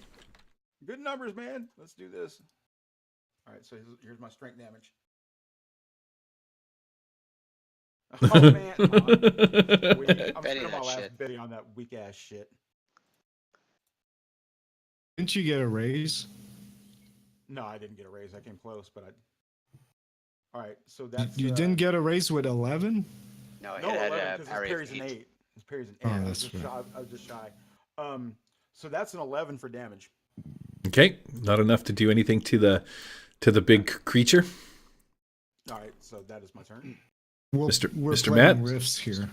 Good numbers, man. Let's do this. All right, so here's my strength damage. Oh man, I'm Betty spending my that last shit. betting on that weak ass shit. Didn't you get a raise? No, I didn't get a raise. I came close, but I. All right, so that's You didn't get a raise with 11? No, it no had 11 a because parry his of parry's an 8. 8. His parry's an 8. Oh, I was that's just right. shy. I was just shy. So that's an 11 for damage. Okay, not enough to do anything to the big creature. All right, so that is my turn. We're Mr. playing Matt? Rifts here.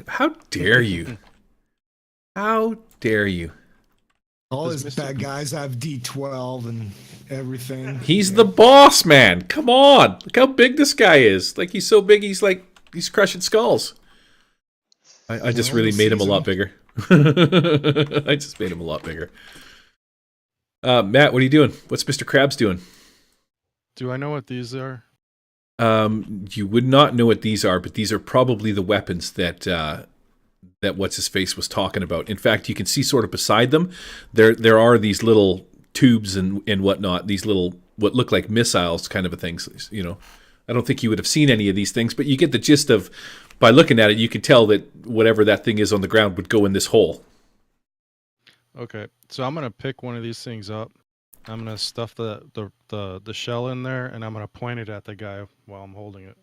How dare you? How dare you? All Does his Mr. bad guys have D12 and everything. He's the boss, man. Come on. Look how big this guy is. Like, he's so big, he's crushing skulls. I just Well, really this made him a lot season- bigger. I just made him a lot bigger. Matt, what are you doing? What's Mr. Krabs doing? Do I know what these are? You would not know what these are, but these are probably the weapons that what's his face was talking about. In fact, you can see sort of beside them, there are these little tubes and whatnot. These little what look like missiles, kind of a things. You know, I don't think you would have seen any of these things, but you get the gist of by looking at it. You can tell that whatever that thing is on the ground would go in this hole. Okay, so I'm gonna pick one of these things up. I'm gonna stuff the shell in there, and I'm gonna point it at the guy while I'm holding it.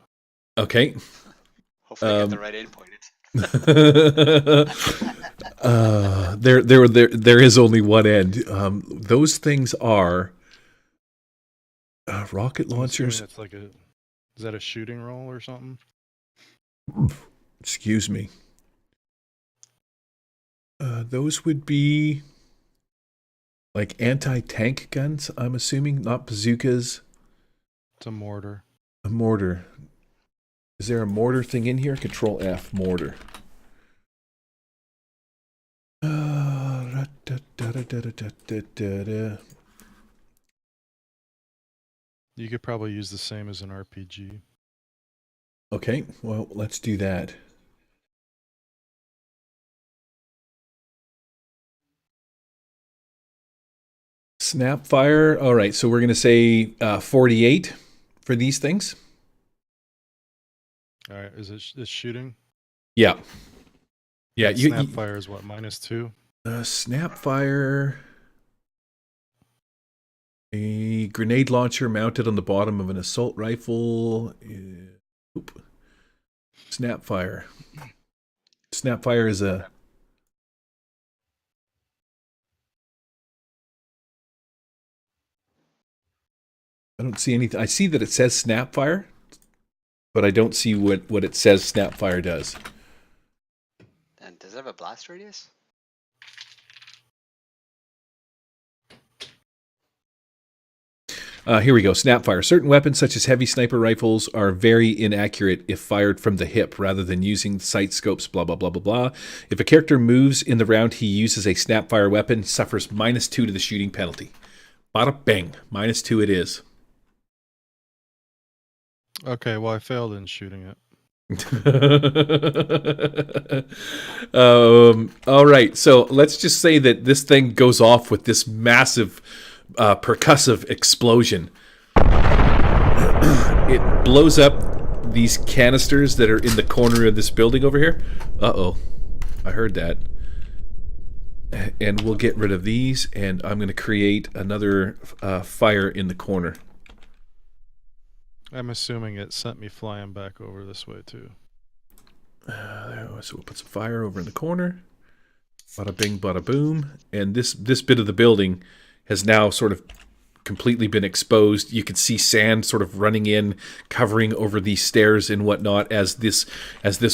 Okay. Hopefully, I get the right end pointed. There is only one end. Those things are rocket I'm assuming launchers. It's like is that a shooting roll or something? Excuse me. Those would be like anti-tank guns, I'm assuming, not bazookas. It's a mortar. A mortar. Is there a mortar thing in here? Control F, mortar. You could probably use the same as an RPG. Okay, well, let's do that. Snapfire. All right, so we're going to say 48 for these things. All right, is it it's shooting? Yeah. Yeah, Snapfire is what, -2? Snapfire. A grenade launcher mounted on the bottom of an assault rifle. Oop. Snapfire. Snapfire is a... I don't see anything. I see that it says Snapfire, but I don't see what it says Snapfire does. And does it have a blast radius? Here we go. Snapfire. Certain weapons, such as heavy sniper rifles, are very inaccurate if fired from the hip rather than using sight scopes, blah, blah, blah, blah, blah. If a character moves in the round he uses a Snapfire weapon, suffers -2 to the shooting penalty. Bada bang. -2 it is. Okay, well, I failed in shooting it. All right. So let's just say that this thing goes off with this massive percussive explosion. It blows up these canisters that are in the corner of this building over here. Uh-oh. I heard that. And we'll get rid of these, and I'm going to create another fire in the corner. I'm assuming it sent me flying back over this way, too. So we'll put some fire over in the corner. Bada bing, bada boom. And this bit of the building has now sort of completely been exposed. You can see sand sort of running in, covering over these stairs and whatnot as this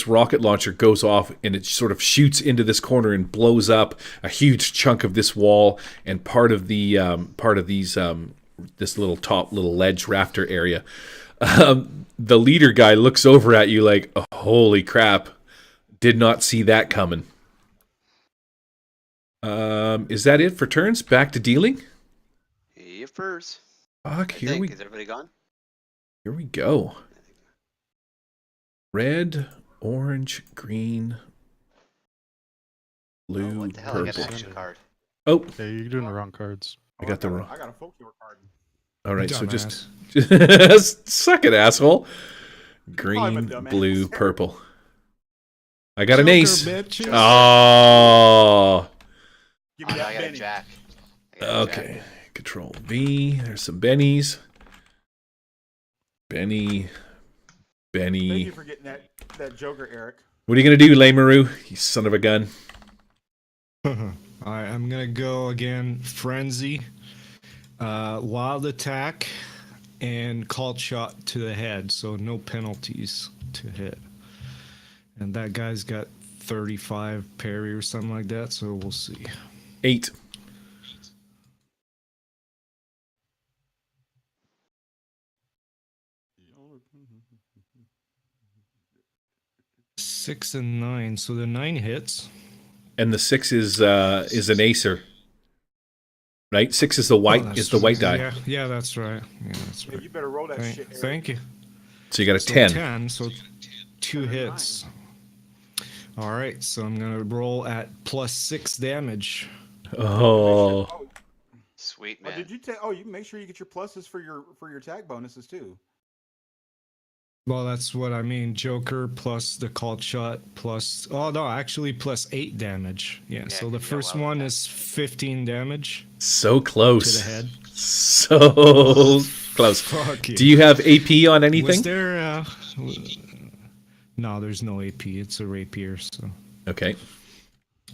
rocket launcher goes off, and it sort of shoots into this corner and blows up a huge chunk of this wall and part of this little ledge rafter area. The leader guy looks over at you like, oh, holy crap, did not see that coming. Is that it for turns? Back to dealing? Yep, first. Fuck, Is everybody gone? Here we go. Red, orange, green, blue, Oh, what the hell? I got purple. an action card. Oh, Yeah, you're doing the wrong cards. I got the wrong. I got a folklore card. All right, so Dumbass. just suck it, asshole. I'm a Green, dumbass. blue, purple. I got an Joker, ace. bitches. Oh, Give Oh, me no, that I got a Benny. jack. I got a jack. okay. Control V. There's some bennies. Benny. Thank you Benny. for getting that Joker, Eric. What are you gonna do, Lameru? You son of a gun. Alright, I'm gonna go again. Frenzy, wild attack, and called shot to the head, so no penalties to hit. And that guy's got 35 parry or something like that, so we'll see. 8. Six and 9, so the 9 hits. And the 6 is an acer. Right? 6 is the white Oh, that's is the white die. Yeah, that's right. Yeah, that's Yeah, right. you better roll that shit, Eric. Thank you. So you got a So 10. 10, so 2 Better than hits. All right, so I'm gonna roll at +6 damage. Oh. Sweet, Oh, man. did you take? Oh, you make sure you get your pluses for your tag bonuses too. Well, that's what I mean. Joker plus the called shot plus. Oh no, actually +8 damage. Yeah. So the 'cause you got first wild one attack. is 15 damage So to close. the head. So close. Fuck you. Do you have AP on Was anything? there? No, there's no AP. It's a rapier. So. Okay.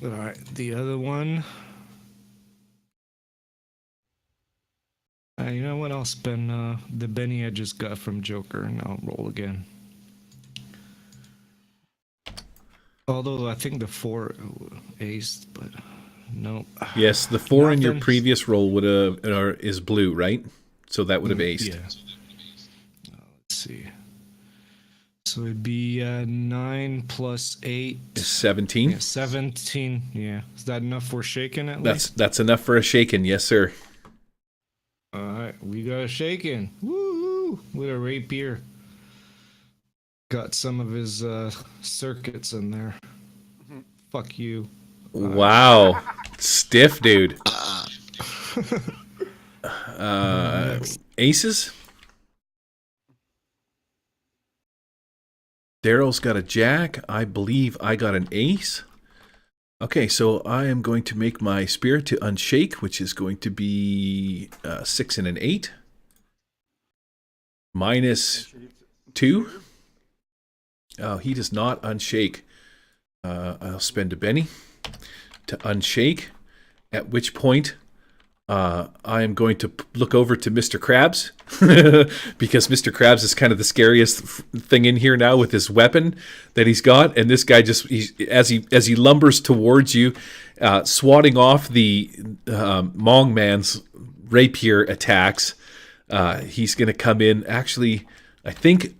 All right, the other one. You know what? I'll spend the Benny I just got from Joker, and I'll roll again. Although I think the 4 aced, but no. Yes, the 4 in your Nothing. previous roll would have is blue, right? So that would have aced. Yeah. Let's see. So it'd be 9 plus 8. Is 17. Yeah, 17. Yeah. Is that enough for shaking at least? That's enough for a shaken, yes, sir. All right, we got a shaking. Woo! With a rapier. got some of his circuits in there. Fuck you. Wow. Stiff, dude. Aces? Daryl's got a jack. I believe I got an ace. Okay, so I am going to make my spirit to unshake, which is going to be 6 and an 8. -2. Oh, he does not unshake. I'll spend a Benny to unshake, at which point I am going to look over to Mr. Krabs because Mr. Krabs is kind of the scariest thing in here now with his weapon that he's got, and this guy just as he lumbers towards you, swatting off the Mong Man's rapier attacks. He's going to come in. Actually, I think.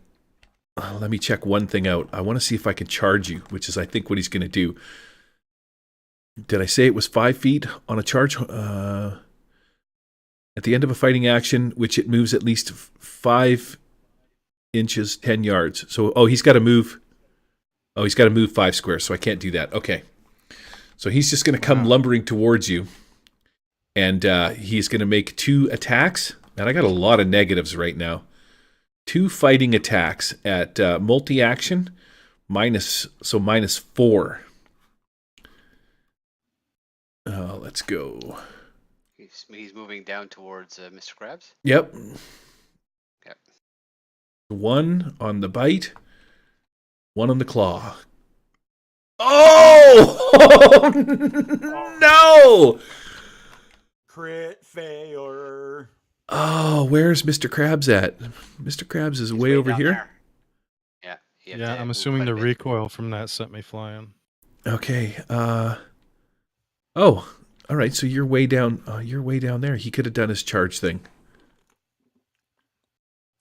Let me check one thing out. I want to see if I can charge you, which is I think what he's going to do. Did I say it was 5 feet on a charge? At the end of a fighting action, which it moves at least 5 inches, 10 yards. So, he's got to move. Oh, he's got to move 5 squares, so I can't do that. Okay. So he's just going to come lumbering towards you, and he's going to make 2 attacks. And I got a lot of negatives right now. 2 fighting attacks at multi-action, -4. Let's go. He's moving down towards Mr. Krabs. Yep. Yep. 1 on the bite, 1 on the claw. Oh! No! Crit failure. Oh, where's Mr. Krabs at? Mr. Krabs is He's way over down here. there. Yeah. you have Yeah, to I'm move assuming quite the a bit. recoil from that sent me flying. Okay. Oh, all right. So you're way down. You're way down there. He could have done his charge thing.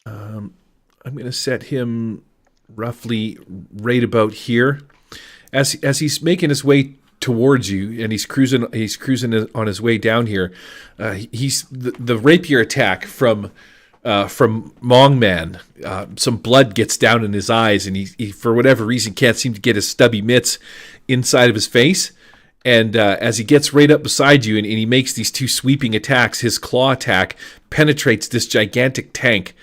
I'm going to set him roughly right about here, as he's making his way towards you, and he's cruising on his way down here. He's the rapier attack from Mong Man. Some blood gets down in his eyes, and he for whatever reason can't seem to get his stubby mitts inside of his face. And as he gets right up beside you and he makes these 2 sweeping attacks, his claw attack penetrates this gigantic tank,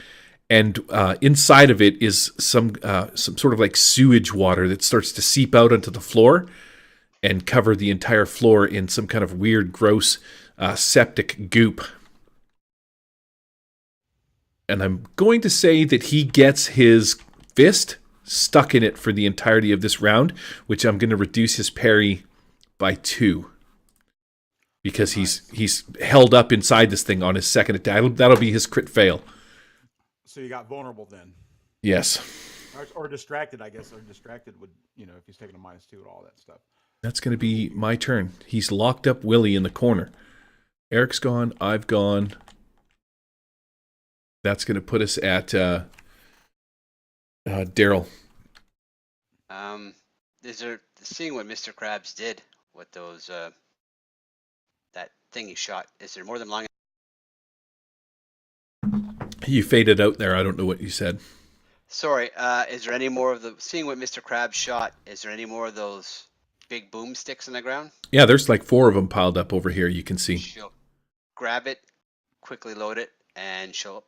and inside of it is some sort of like sewage water that starts to seep out onto the floor and cover the entire floor in some kind of weird, gross septic goop. And I'm going to say that he gets his fist stuck in it for the entirety of this round, which I'm going to reduce his parry by 2. Because he's held up inside this thing on his second attack. That'll be his crit fail. So you got vulnerable then. Yes. Or distracted, I guess. Or distracted would, if he's taking a -2 and all that stuff. That's going to be my turn. He's locked up Willie in the corner. Eric's gone. I've gone. That's going to put us at Daryl. Is there seeing what Mr. Krabs did with those that thing he shot? Is there more than long? You faded out there. I don't know what you said. Sorry. Is there any more of the seeing what Mr. Krabs shot? Is there any more of those big boomsticks in the ground? Yeah, there's like 4 of them piled up over here. You can see. She'll grab it, quickly load it, and she'll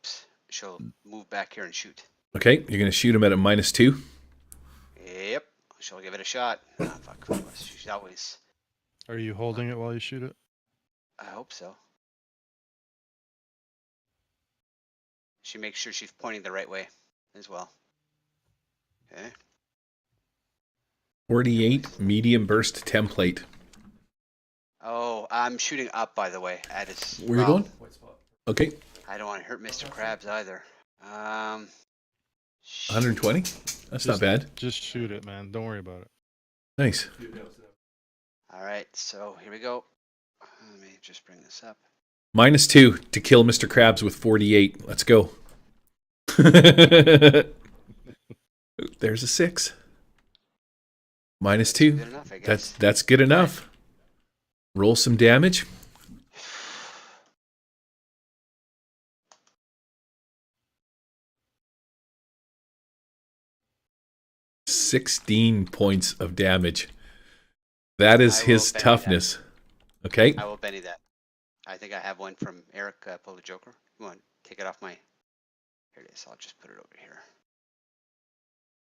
move back here and shoot. Okay, you're going to shoot him at a -2. Yep. She'll give it a shot. Oh, fuck. She's always. Are you holding it while you shoot it? I hope so. She makes sure she's pointing the right way as well. Okay. 48 medium burst template. Oh, I'm shooting up, by the way. At his. Where you going? Okay, I don't want to hurt Mr. Krabs either. 120. That's not bad. Just shoot it, man. Don't worry about it. Nice. All right, so here we go. Let me just bring this up. -2 to kill Mr. Krabs with 48. Let's go. There's a 6. -2. Good enough, I guess. That's good enough. Roll some damage. 16 points of damage. That is I will his Benny toughness. Okay. I will Benny that. I think I have one from Eric Pull the Joker. You want to take it off my... Here it is. I'll just put it over here.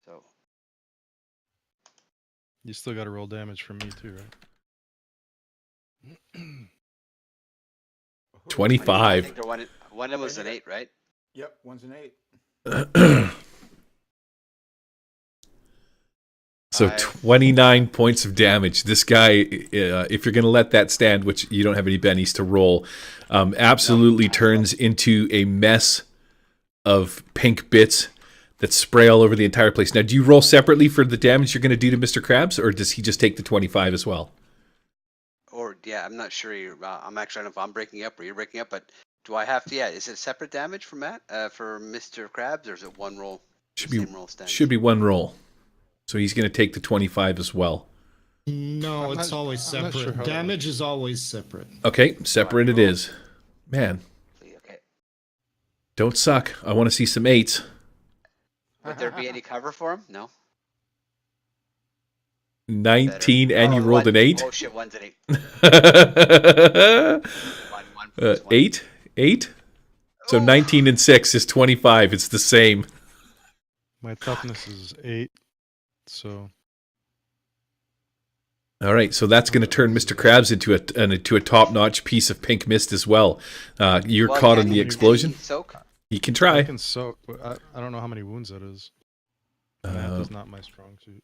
So, You still got to roll damage from me too, right? 25. I think one of them was an 8, right? Yep, one's an 8. So 29 points of damage. This guy, if you're going to let that stand, which you don't have any bennies to roll, absolutely turns into a mess of pink bits that spray all over the entire place. Now, do you roll separately for the damage you're going to do to Mr. Krabs, or does he just take the 25 as well? Or, yeah, I'm not sure. I'm actually, I don't know if I'm breaking up or you're breaking up, but do I have to, yeah, is it separate damage for Matt, for Mr. Krabs, or is it one roll? Should the be same roll standard? should be one roll. So he's going to take the 25 as well. No, I'm it's not- always I'm not sure separate. how that Damage is always separate. Okay, separate it is. Man, Okay. don't suck. I want to see some 8s. Would there be any cover for him? No. 19 and you Oh, rolled an 8? Oh shit, one's an 8. One plus one. 8? 8? So 19 and 6 is 25. It's the same. My toughness is 8, so All right, so that's going to turn Mr. Krabs into a top-notch piece of pink mist as well. You're Well, caught can in the he- explosion. can he soak? You can I try. can soak, but I don't know how many wounds that is. Math is not my strong suit.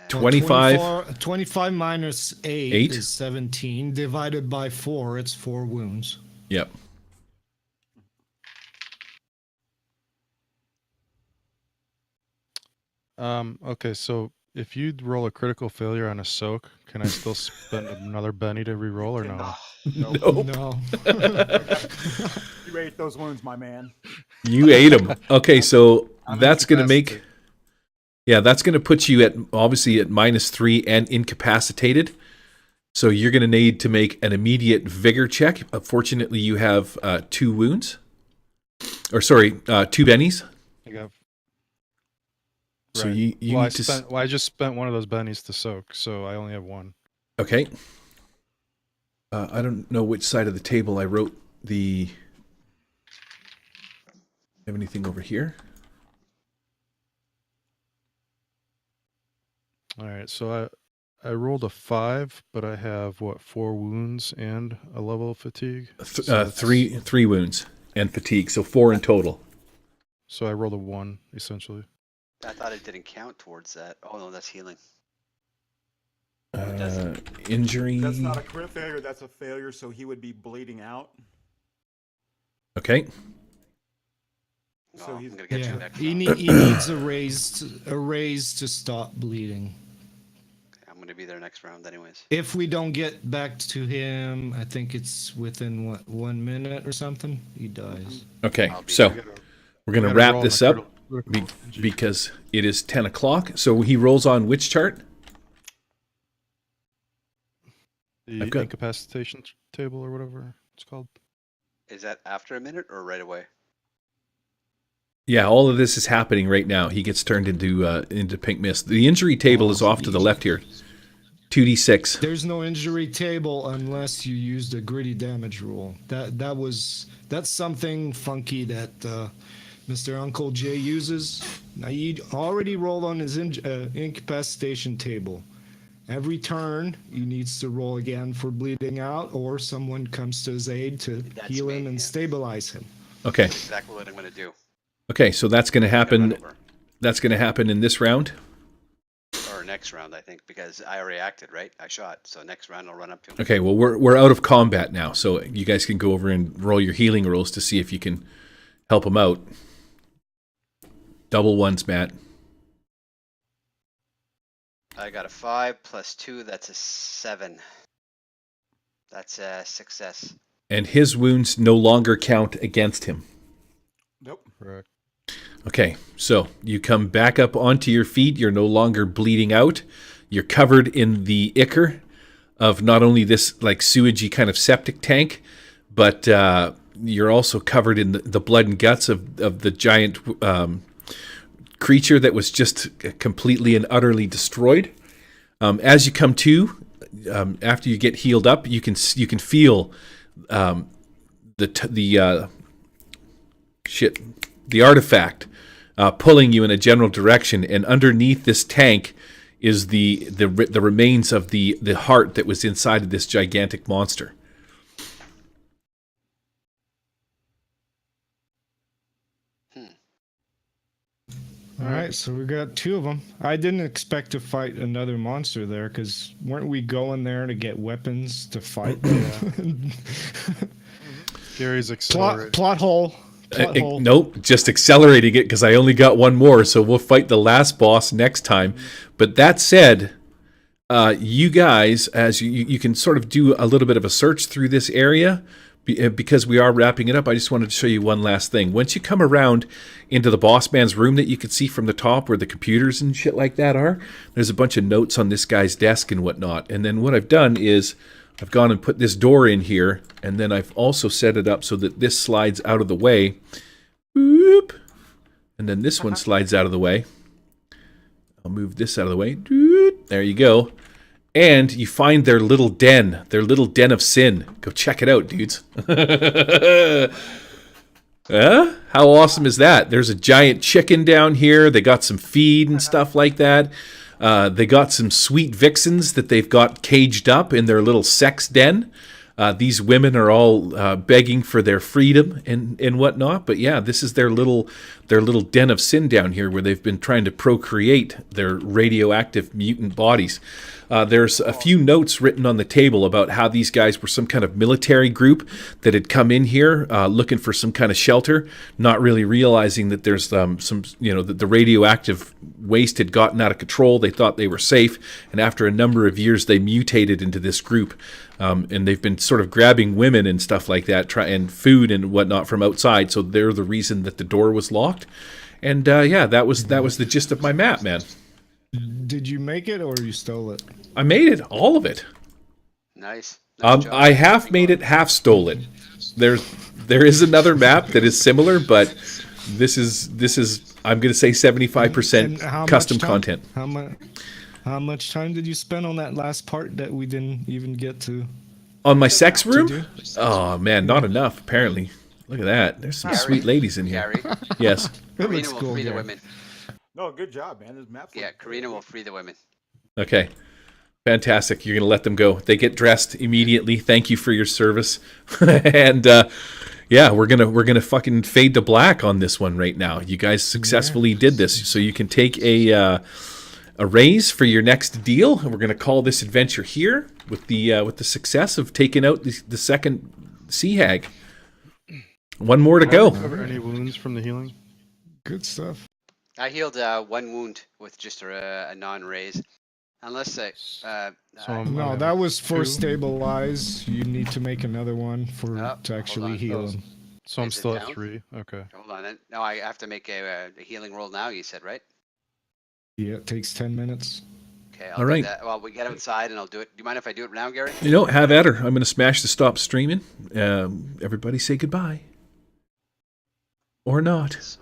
25. 25 minus 8 8? is 17. Divided by 4, it's 4 wounds. Yep. Okay, so if you roll a critical failure on a soak, can I still spend another Benny to re-roll or no? Nope. No. You ate those wounds, my man. You ate them. Okay, so I'm that's going to make... incapacitated. Yeah, that's going to put you at obviously at -3 and incapacitated. So you're going to need to make an immediate vigor check. Fortunately, you have 2 wounds. Or sorry, 2 bennies. I got. So Right. you Well, need to... I just spent one of those bennies to soak, so I only have one. Okay. I don't know which side of the table I wrote the... Have anything over here? All right, so I rolled a 5, but I have what, 4 wounds and a level of fatigue. So that's- Three wounds and fatigue, so 4 in total. So I rolled a 1 essentially. I thought it didn't count towards that. Oh no, that's healing. doesn't. Injury. That's not a crit failure. That's a failure. So he would be bleeding out. Okay. Oh, So I'm he's- gonna get you Yeah. next He, round. he needs a raise to stop bleeding. I'm gonna be there next round anyways. If we don't get back to him, I think it's within what, 1 minute or something, he dies. Okay. I'll be So there. we're going to Gotta wrap roll this on a up critical injury. because it is 10 o'clock. So he rolls on which chart? The I've got- incapacitation table or whatever it's called. Is that after a minute or right away? Yeah, all of this is happening right now. He gets turned into pink mist. The injury table is off to the left here. 2d6. There's no injury table unless you use the gritty damage rule. That's something funky that Mr. Uncle Jay uses. Now he already rolled on his incapacitation table. Every turn he needs to roll again for bleeding out, or someone comes to his aid to That's heal me, him and yeah. stabilize him. Okay. That's exactly what I'm gonna do. Okay, so that's going to I'm gonna run happen. over. That's going to happen in this round. Or next round, I think, because I reacted, right? I shot. So next round I'll run up to him. Okay, well we're out of combat now, so you guys can go over and roll your healing rolls to see if you can help him out. Double ones, Matt. I got a 5 plus 2, that's a 7. That's a success. And his wounds no longer count against him. Nope. Correct. Okay, so you come back up onto your feet. You're no longer bleeding out. You're covered in the ichor of not only this like sewagey kind of septic tank, but you're also covered in the blood and guts of the giant creature that was just completely and utterly destroyed. As you come to, after you get healed up, you can feel the artifact pulling you in a general direction, and underneath this tank is the remains of the heart that was inside of this gigantic monster. All right, so we got 2 of them. I didn't expect to fight another monster there, because weren't we going there to get weapons to fight? Gary's accelerating. Plot hole. Plot hole. Nope, just accelerating it because I only got one more, so we'll fight the last boss next time. But that said, you guys, as you can sort of do a little bit of a search through this area, because we are wrapping it up. I just wanted to show you one last thing. Once you come around into the boss man's room that you can see from the top where the computers and shit like that are, there's a bunch of notes on this guy's desk and whatnot. And then what I've done is I've gone and put this door in here, and then I've also set it up so that this slides out of the way. Boop. And then this one slides out of the way. I'll move this out of the way. Doot. There you go. And you find their little den of sin. Go check it out, dudes. How awesome is that? There's a giant chicken down here. They got some feed and stuff like that. They got some sweet vixens that they've got caged up in their little sex den. These women are all begging for their freedom and whatnot. But yeah, this is their little den of sin down here where they've been trying to procreate their radioactive mutant bodies. There's a few notes written on the table about how these guys were some kind of military group that had come in here looking for some kind of shelter, not really realizing that there's that the radioactive waste had gotten out of control. They thought they were safe, and after a number of years, they mutated into this group, and they've been sort of grabbing women and stuff like that, and food and whatnot from outside. So they're the reason that the door was locked. And that was the gist of my map, man. Did you make it or you stole it? I made it, all of it. Nice. Nice job. I half made it, half stole it. There is another map that is similar, but this is I'm going to say 75% custom content. How much time did you spend on that last part that we didn't even get to? On my sex do? room? Oh man, not enough apparently. Look at that. There's some Gary? sweet ladies in here. Gary, Yes. Karina will cool, free the Gary. women. No, good job, man. This map's Yeah, Karina will free the women. Okay. Fantastic. You're going to let them go. They get dressed immediately. Thank you for your service. And we're going to fucking fade to black on this one right now. You guys successfully did this. So you can take a raise for your next deal. And we're going to call this adventure here with the success of taking out the second sea hag. One more to go. Cover any wounds from the healing? Good stuff. I healed 1 wound with just a non-raise. Unless No, that was for 2. stabilize. You need to make another one to hold actually on. heal him. So I'm Is it still at down? 3. Okay. hold on. No, I have to make a healing roll now. You said right? Yeah, it takes 10 minutes. Okay. All right. Do that. Well, we get outside and I'll do it. Do you mind if I do it now, Gary? Have at her. I'm going to smash the stop streaming. Everybody say goodbye. Or not. So